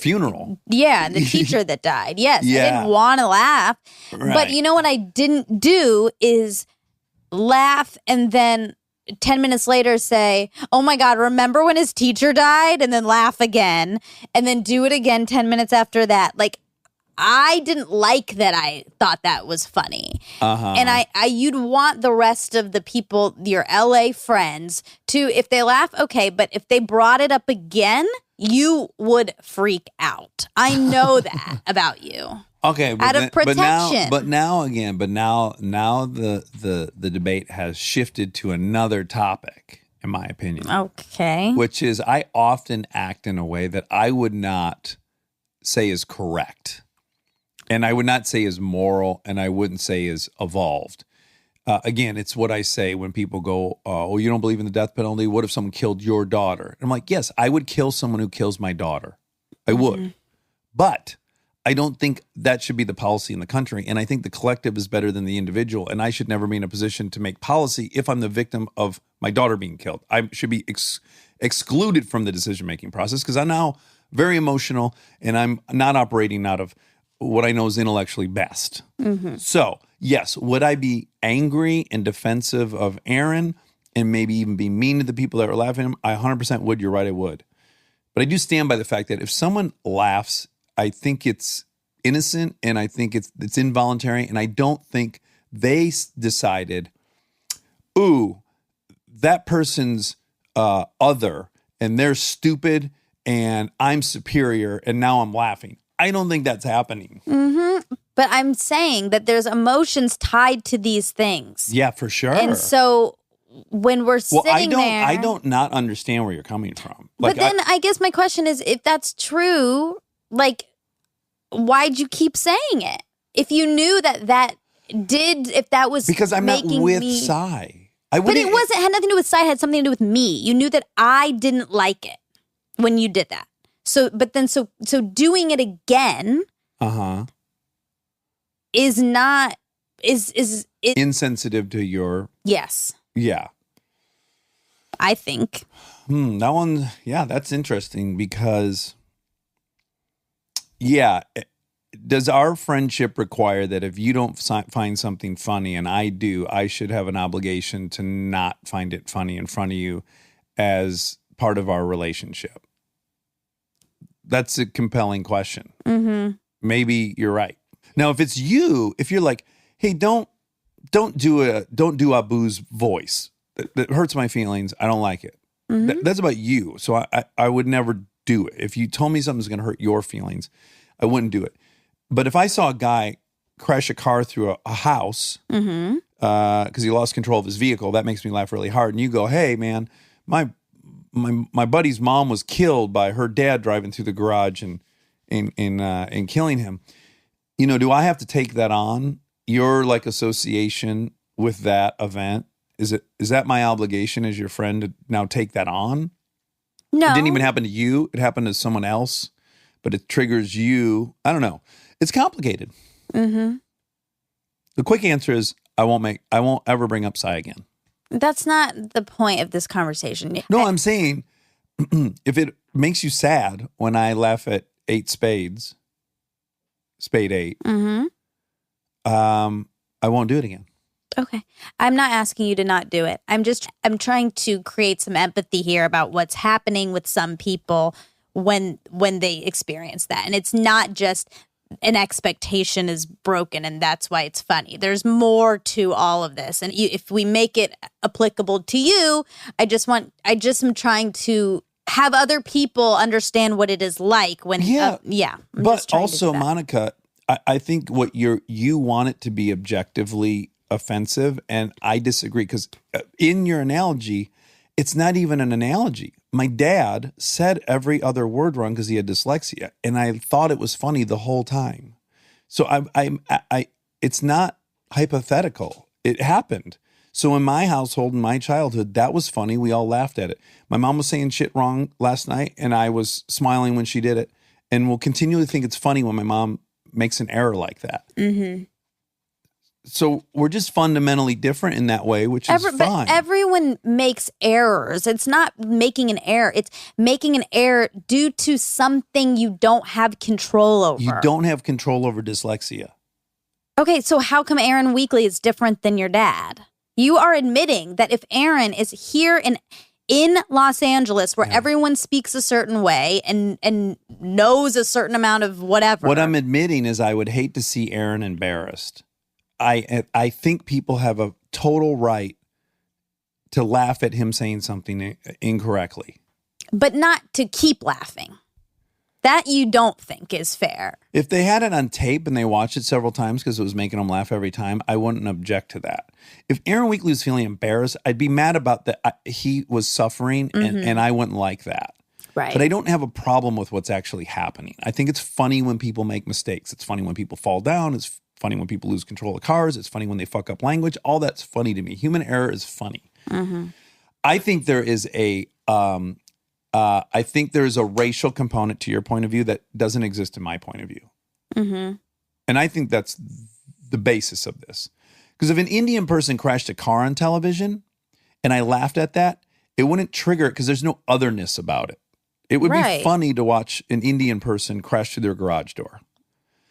funeral. Yeah, and the teacher that died. Yes, yeah. I didn't want to laugh. Right. But you know what I didn't do is laugh and then 10 minutes later say, oh my God, remember when his teacher died? And then laugh again and then do it again 10 minutes after that. I didn't like that. I thought that was funny. Uh-huh. And you'd want the rest of the people, your LA friends, to, if they laugh, okay. But if they brought it up again, you would freak out. I know that about you. Okay, out of protection. But now the debate has shifted to another topic, in my opinion. Okay. Which is I often act in a way that I would not say is correct. And I would not say is moral, and I wouldn't say is evolved. Again, it's what I say when people go, oh, you don't believe in the death penalty? What if someone killed your daughter? And I'm like, yes, I would kill someone who kills my daughter. I would. But I don't think that should be the policy in the country. And I think the collective is better than the individual. And I should never be in a position to make policy if I'm the victim of my daughter being killed. I should be excluded from the decision-making process because I'm now very emotional and I'm not operating out of what I know is intellectually best. Mm-hmm. So, yes, would I be angry and defensive of Aaron and maybe even be mean to the people that were laughing at him? I 100% would. You're right, I would. But I do stand by the fact that if someone laughs, I think it's innocent and I think it's involuntary. And I don't think they decided, ooh, that person's other and they're stupid and I'm superior and now I'm laughing. I don't think that's happening. Mm-hmm. But I'm saying that there's emotions tied to these things. Yeah, for sure. And so when we're well, sitting there. I don't not understand where you're coming from. But then I guess my question is, if that's true, like, why'd you keep saying it? If you knew if that was because I'm not making with me, Sai. But it had nothing to do with Sai. It had something to do with me. You knew that I didn't like it when you did that. So doing it again. Is not is insensitive to your. Yes. Yeah. I think. That one. Yeah, that's interesting because. Yeah. Does our friendship require that if you don't find something funny and I do, I should have an obligation to not find it funny in front of you as part of our relationship? That's a compelling question. Mm-hmm. Maybe you're right. Now, if it's you, if you're like, hey, don't do Abu's voice. That hurts my feelings. I don't like it. Mm-hmm. That's about you. So I would never do it. If you told me something's going to hurt your feelings, I wouldn't do it. But if I saw a guy crash a car through a house because he lost control of his vehicle, that makes me laugh really hard. And you go, hey, man, my buddy's mom was killed by her dad driving through the garage and killing him. You know, do I have to take that on? Your like association with that event? Is that my obligation as your friend to now take that on? No. It didn't even happen to you. It happened to someone else, but it triggers you. I don't know. It's complicated. Mm-hmm. The quick answer is I won't ever bring up Sai again. That's not the point of this conversation. No, I'm saying if it makes you sad when I laugh at 8 spades, spade 8, I won't do it again. Okay. I'm not asking you to not do it. I'm trying to create some empathy here about what's happening with some people when they experience that. And it's not just an expectation is broken and that's why it's funny. There's more to all of this. And if we make it applicable to you, I just am trying to have other people understand what it is like when, But also, Monica, I think what you want it to be objectively offensive, and I disagree because in your analogy, it's not even an analogy. My dad said every other word wrong because he had dyslexia, and I thought it was funny the whole time. So I it's not hypothetical. It happened. So in my household, in my childhood, that was funny. We all laughed at it. My mom was saying shit wrong last night, and I was smiling when she did it, and will continually think it's funny when my mom makes an error like that. Mm-hmm. So we're just fundamentally different in that way, which is fine. But everyone makes errors. It's not making an error. It's making an error due to something you don't have control over. You don't have control over dyslexia. Okay, so how come Aaron Weekly is different than your dad? You are admitting that if Aaron is here in Los Angeles where everyone speaks a certain way and knows a certain amount of whatever. What I'm admitting is I would hate to see Aaron embarrassed. I think people have a total right to laugh at him saying something incorrectly. But not to keep laughing. That you don't think is fair. If they had it on tape and they watched it several times because it was making them laugh every time, I wouldn't object to that. If Aaron Weekly was feeling embarrassed, I'd be mad about that. He was suffering and I wouldn't like that. Right. But I don't have a problem with what's actually happening. I think it's funny when people make mistakes. It's funny when people fall down. It's funny when people lose control of cars. It's funny when they fuck up language. All that's funny to me. Human error is funny. Mm-hmm. I think there is a racial component to your point of view that doesn't exist in my point of view. Mm-hmm. And I think that's the basis of this. Because if an Indian person crashed a car on television and I laughed at that, it wouldn't trigger it because there's no otherness about it. It would be funny to watch an Indian person crash through their garage door.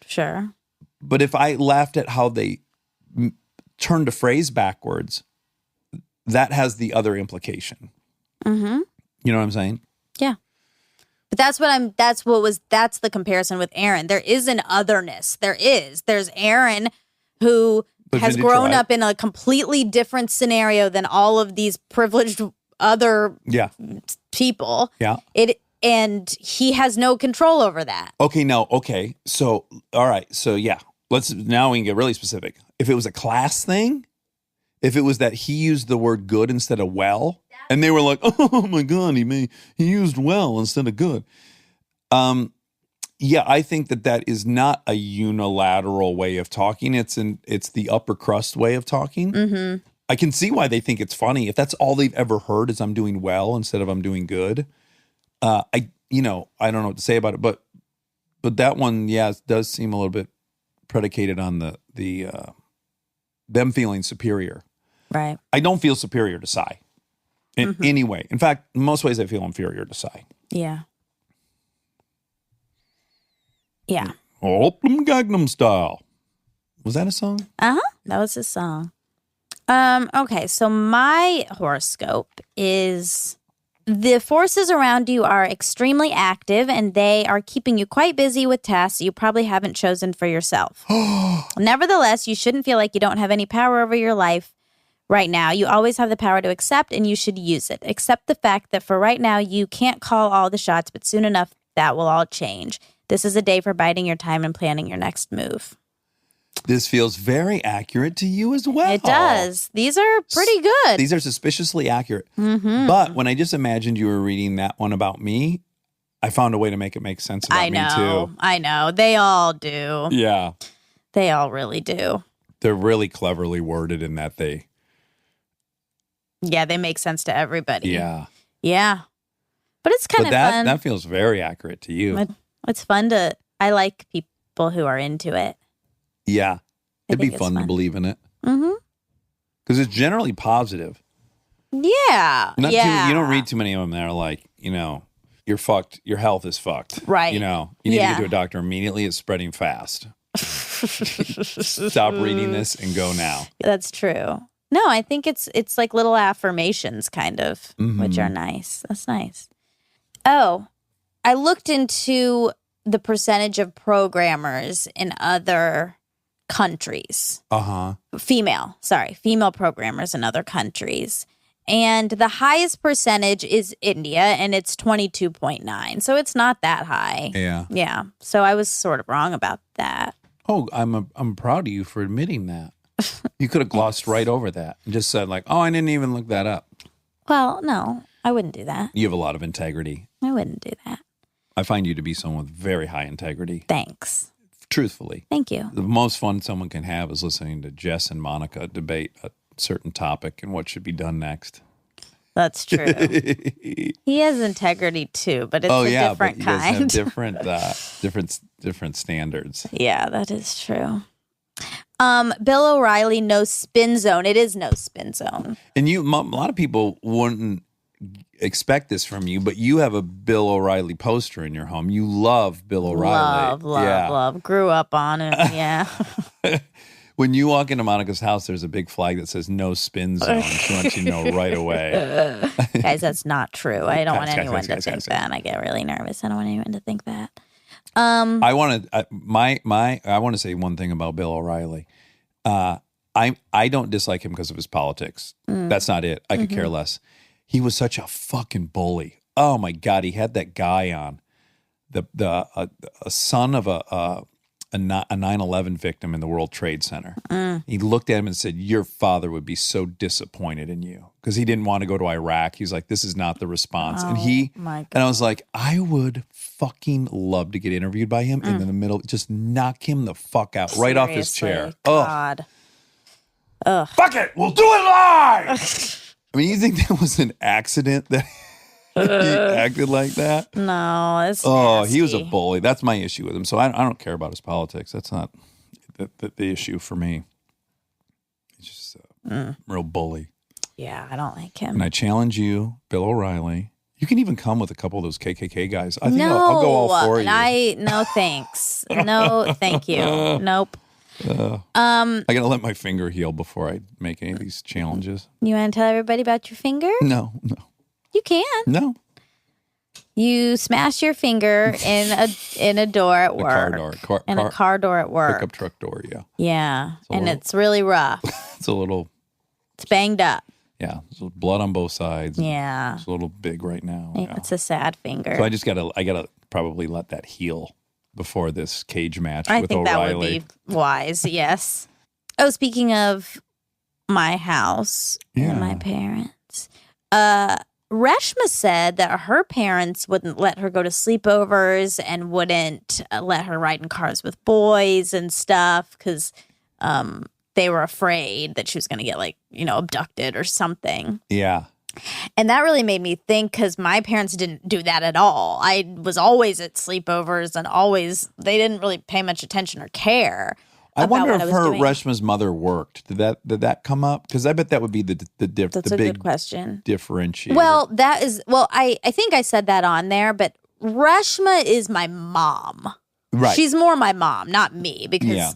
Sure. But if I laughed at how they turned a phrase backwards, that has the other implication. Mm-hmm. You know what I'm saying? Yeah. But that's the comparison with Aaron. There is an otherness. There's Aaron who has grown up in a completely different scenario than all of these privileged other people. Yeah. And he has no control over that. Okay, no, okay. So, all right. So, yeah. Now we can get really specific. If it was a class thing, if it was that he used the word good instead of well, and they were like, oh my God, he used well instead of good. Yeah, I think that is not a unilateral way of talking. It's the upper crust way of talking. Mm-hmm. I can see why they think it's funny. If that's all they've ever heard is I'm doing well instead of I'm doing good. I don't know what to say about it, but that one, yeah, does seem a little bit predicated on the them feeling superior. Right. I don't feel superior to Psy in any way. In fact, in most ways I feel inferior to Psy. Yeah. Yeah. Open Gangnam Style. Was that a song? Uh-huh. That was his song. Okay, so my horoscope is the forces around you are extremely active and they are keeping you quite busy with tasks you probably haven't chosen for yourself. Nevertheless, you shouldn't feel like you don't have any power over your life right now. You always have the power to accept and you should use it. Accept the fact that for right now, you can't call all the shots, but soon enough, that will all change. This is a day for biding your time and planning your next move. This feels very accurate to you as well. It does. These are pretty good. These are suspiciously accurate. Mm-hmm. But when I just imagined you were reading that one about me, I found a way to make it make sense about me too. I know. They all do. Yeah. They all really do. They're really cleverly worded in that Yeah, they make sense to everybody. Yeah. Yeah. But it's kind of fun. That feels very accurate to you. It's fun I like people who are into it. Yeah. It'd be fun to believe in it. Mm-hmm. Because it's generally positive. Yeah. You don't read too many of them that are like, you're fucked. Your health is fucked. Right. You need to get to a doctor immediately. It's spreading fast. Stop reading this and go now. That's true. No, I think it's like little affirmations kind of, which are nice. That's nice. Oh, I looked into the percentage of programmers in other countries. Female programmers in other countries. And the highest percentage is India, and it's 22.9. So it's not that high. Yeah. Yeah. So I was sort of wrong about that. Oh, I'm proud of you for admitting that. You could have glossed right over that and just said like, oh, I didn't even look that up. Well, no, I wouldn't do that. You have a lot of integrity. I wouldn't do that. I find you to be someone with very high integrity. Thanks. Truthfully. Thank you. The most fun someone can have is listening to Jess and Monica debate a certain topic and what should be done next. That's true. He has integrity too, but it's a different kind. But you guys have different standards. Yeah, that is true. Bill O'Reilly, no spin zone. It is no spin zone. And a lot of people wouldn't expect this from you, but you have a Bill O'Reilly poster in your home. You love Bill O'Reilly. Love. Grew up on it. Yeah. When you walk into Monica's house, there's a big flag that says no spin zone. She wants you to know right away. Guys, that's not true. I don't want anyone to think that. I get really nervous. I don't want anyone to think that. I want to say one thing about Bill O'Reilly. I don't dislike him because of his politics. That's not it. I could care less. He was such a fucking bully. Oh my God, he had that guy on, a son of a 9/11 victim in the World Trade Center. He looked at him and said, "Your father would be so disappointed in you," because he didn't want to go to Iraq. He's like, "This is not the response." And I was like, I would fucking love to get interviewed by him, and in the middle, just knock him the fuck out right off his chair. God. Ugh. Fuck it, we'll do it live. I mean, you think that was an accident that he acted like that? No, it's nasty. He was a bully. That's my issue with him. So I don't care about his politics. That's not the issue for me. He's just a real bully. Yeah, I don't like him. And I challenge you, Bill O'Reilly. You can even come with a couple of those KKK guys. I think I'll go all for you. No, thanks. No, thank you. Nope. I gotta let my finger heal before I make any of these challenges. You want to tell everybody about your finger? No. You can. No. You smash your finger in a door at work. A car door at work. Pickup truck door, yeah. Yeah. It's really rough. It's banged up. Yeah. There's blood on both sides. Yeah. It's a little big right now. Yeah. It's a sad finger. So I gotta probably let that heal before this cage match I with think O'Reilly. that would be wise. Yes. Oh, speaking of my house and my parents, Reshma said that her parents wouldn't let her go to sleepovers and wouldn't let her ride in cars with boys and stuff because they were afraid that she was going to get abducted or something. Yeah. And that really made me think because my parents didn't do that at all. I was always at sleepovers and they didn't really pay much attention or care. I wonder what if I was doing. Reshma's mother worked. Did that come up? Because I bet that would be the That's the a big good question. differentiator. Well, I think I said that on there, but Reshma is my mom. right. She's more my mom, not me, because Yeah.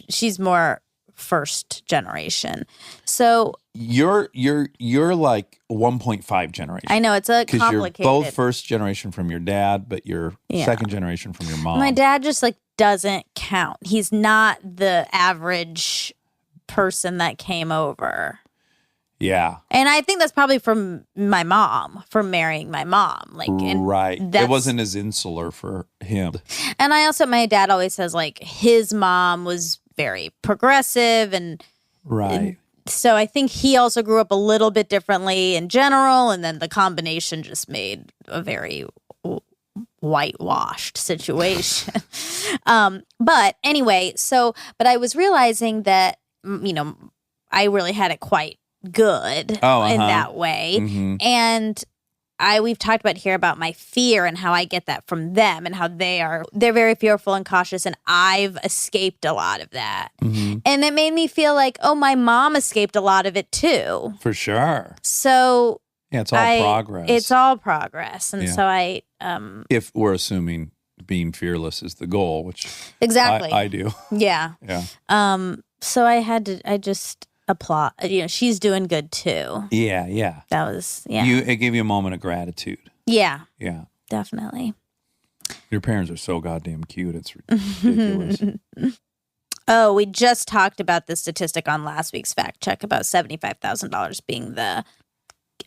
she's more first generation. So You're like 1.5 generation. I know it's a Because you're complicated. both first generation from your dad, but you're Yeah. second generation from your mom. My dad just doesn't count. He's not the average person that came over. Yeah. And I think that's probably from my mom, from marrying my mom. Right. It that's- wasn't as insular for him. And my dad always says his mom was very progressive, and Right. so I think he also grew up a little bit differently in general, and then the combination just made a very whitewashed situation. But anyway, but I was realizing that I really had it quite good in that way. Mhm. And we've talked about here about my fear and how I get that from them and how they're very fearful and cautious, and I've escaped a lot of that. Mhm. And it made me feel my mom escaped a lot of it too. For sure. So Yeah, it's all progress. It's all progress. And Yeah. so I if we're assuming being fearless is the goal, which exactly. I do. Yeah. Yeah. So I just applaud. She's doing good too. Yeah, yeah. That was yeah. It gave you a moment of gratitude. Yeah, Yeah. definitely. Your parents are so goddamn cute. It's ridiculous. Oh, we just talked about the statistic on last week's fact check about $75,000 being the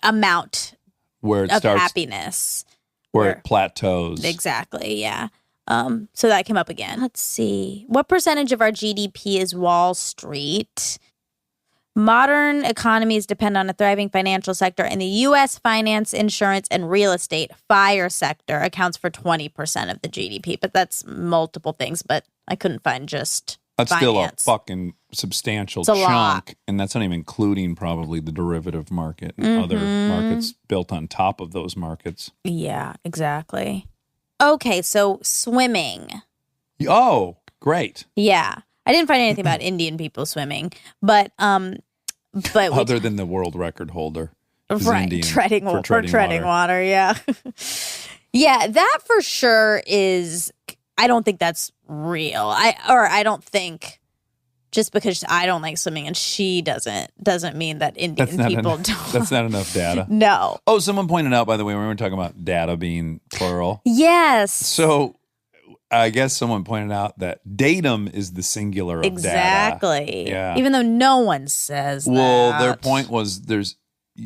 amount Where it of starts, happiness. where it plateaus. Exactly, yeah. So that came up again. Let's see. What percentage of our GDP is Wall Street? Modern economies depend on a thriving financial sector. In the U.S., finance, insurance, and real estate fire sector accounts for 20% of the GDP. But that's multiple things, but I couldn't find just That's finance. still a fucking substantial It's a chunk. lot. And that's not even including probably the derivative market and other markets built on top of those markets. Yeah, exactly. Okay, so swimming. Oh, great. Yeah. I didn't find anything about Indian people swimming, but we Other than the world record holder. who's right, Indian treading for water. Yeah. Yeah, that for sure is, I don't think that's real. I don't think, just because I don't like swimming and she doesn't mean that Indian people don't. That's not enough data. No. Oh, someone pointed out, by the way, when we were talking about data being plural. Yes. So I guess someone pointed out that datum is the singular of data. Exactly. Yeah. Even though no one says Well, that. their point was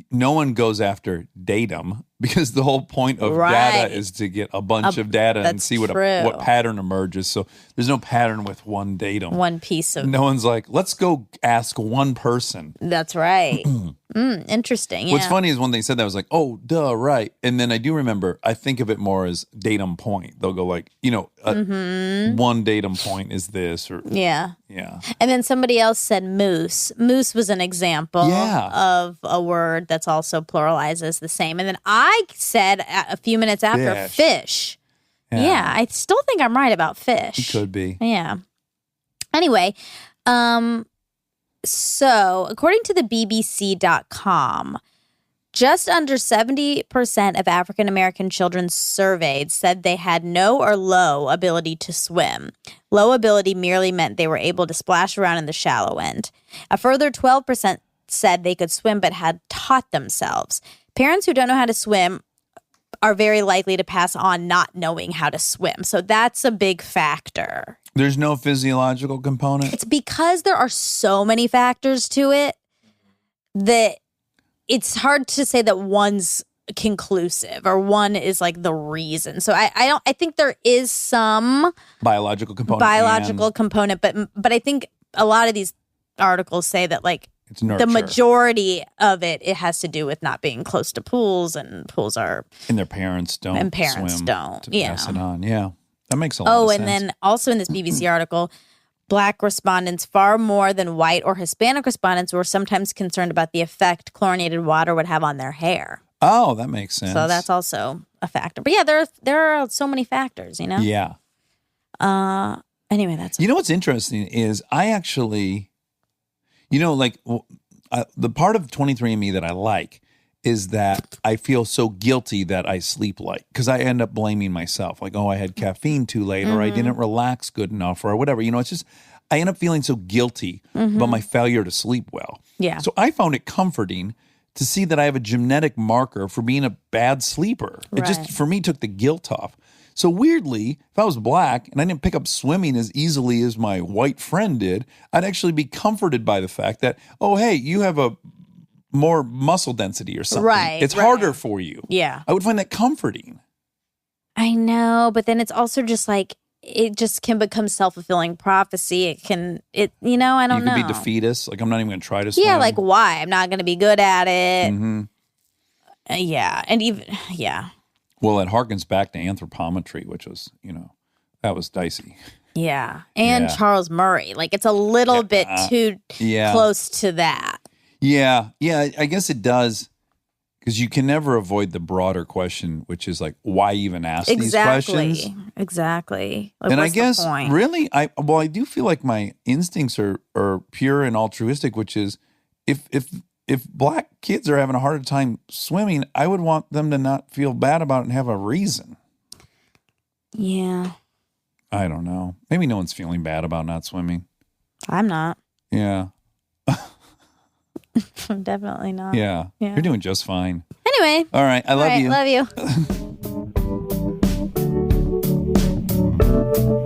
no one goes after datum because the whole point of Right. data is to get a bunch of data and that's see what true. pattern emerges. So there's no pattern with one datum. One piece of. No one's like, let's go ask one person. That's right. Interesting. Yeah. What's funny is when they said that, I was like, oh, duh, right. And then I do remember, I think of it more as datum point. They'll go like, one datum point is this or, Yeah. yeah. And then somebody else said moose. Moose was an example Yeah. of a word that's also pluralized as the same. And then I said a few minutes after fish. Yeah. I still think I'm right about fish. Could be. Yeah. Anyway, so according to the BBC.com, just under 70% of African American children surveyed said they had no or low ability to swim. Low ability merely meant they were able to splash around in the shallow end. A further 12% said they could swim but had taught themselves. Parents who don't know how to swim are very likely to pass on not knowing how to swim. So that's a big factor. There's no physiological component. It's because there are so many factors to it that it's hard to say that one's conclusive or one is like the reason. So I think there is some biological component. component, but I think a lot of these articles say that like It's nurture. the majority of it has to do with not being close to pools, and pools are And their parents don't. And parents swim don't, To yeah. pass it on. Yeah. That makes a lot of Oh, sense. and then also in this BBC article, Black respondents far more than white or Hispanic respondents were sometimes concerned about the effect chlorinated water would have on their hair. Oh, that makes sense. So that's also a factor. But yeah, there are so many factors, you know? Yeah. Anyway, that's You know what's interesting is I actually, like the part of 23andMe that I like is that I feel so guilty that I sleep light because I end up blaming myself. Like, oh, I had caffeine too late or I didn't relax good enough or whatever. It's just, I end up feeling so guilty about my failure to sleep well. Yeah. So I found it comforting to see that I have a genetic marker for being a bad sleeper. It just, Right. for me, took the guilt off. So weirdly, if I was Black and I didn't pick up swimming as easily as my white friend did, I'd actually be comforted by the fact that, oh, hey, you have a more muscle density or something. Right, It's right. harder for you. yeah. I would find that comforting. I know, but then it's also just like it just can become self-fulfilling prophecy. I don't You know. can be defeatist. Like, I'm not even going to try to swim. Yeah, like why? I'm not going to be good at it. Mhm. Yeah, and even Well, it harkens back to anthropometry, which was, that was dicey. yeah, and Yeah. Charles Murray. Like it's a little bit too Yeah. close to that. Yeah. I guess it does. Because you can never avoid the broader question, which is like, why even ask these questions? Exactly. Like, And I what's the guess point? really, I do feel like my instincts are pure and altruistic, which is if Black kids are having a harder time swimming, I would want them to not feel bad about it and have a reason. Yeah, I don't know. Maybe no one's feeling bad about not swimming. I'm not. Yeah. I'm definitely not. Yeah. Yeah. You're doing just fine. Anyway. All right. I love you. Love you.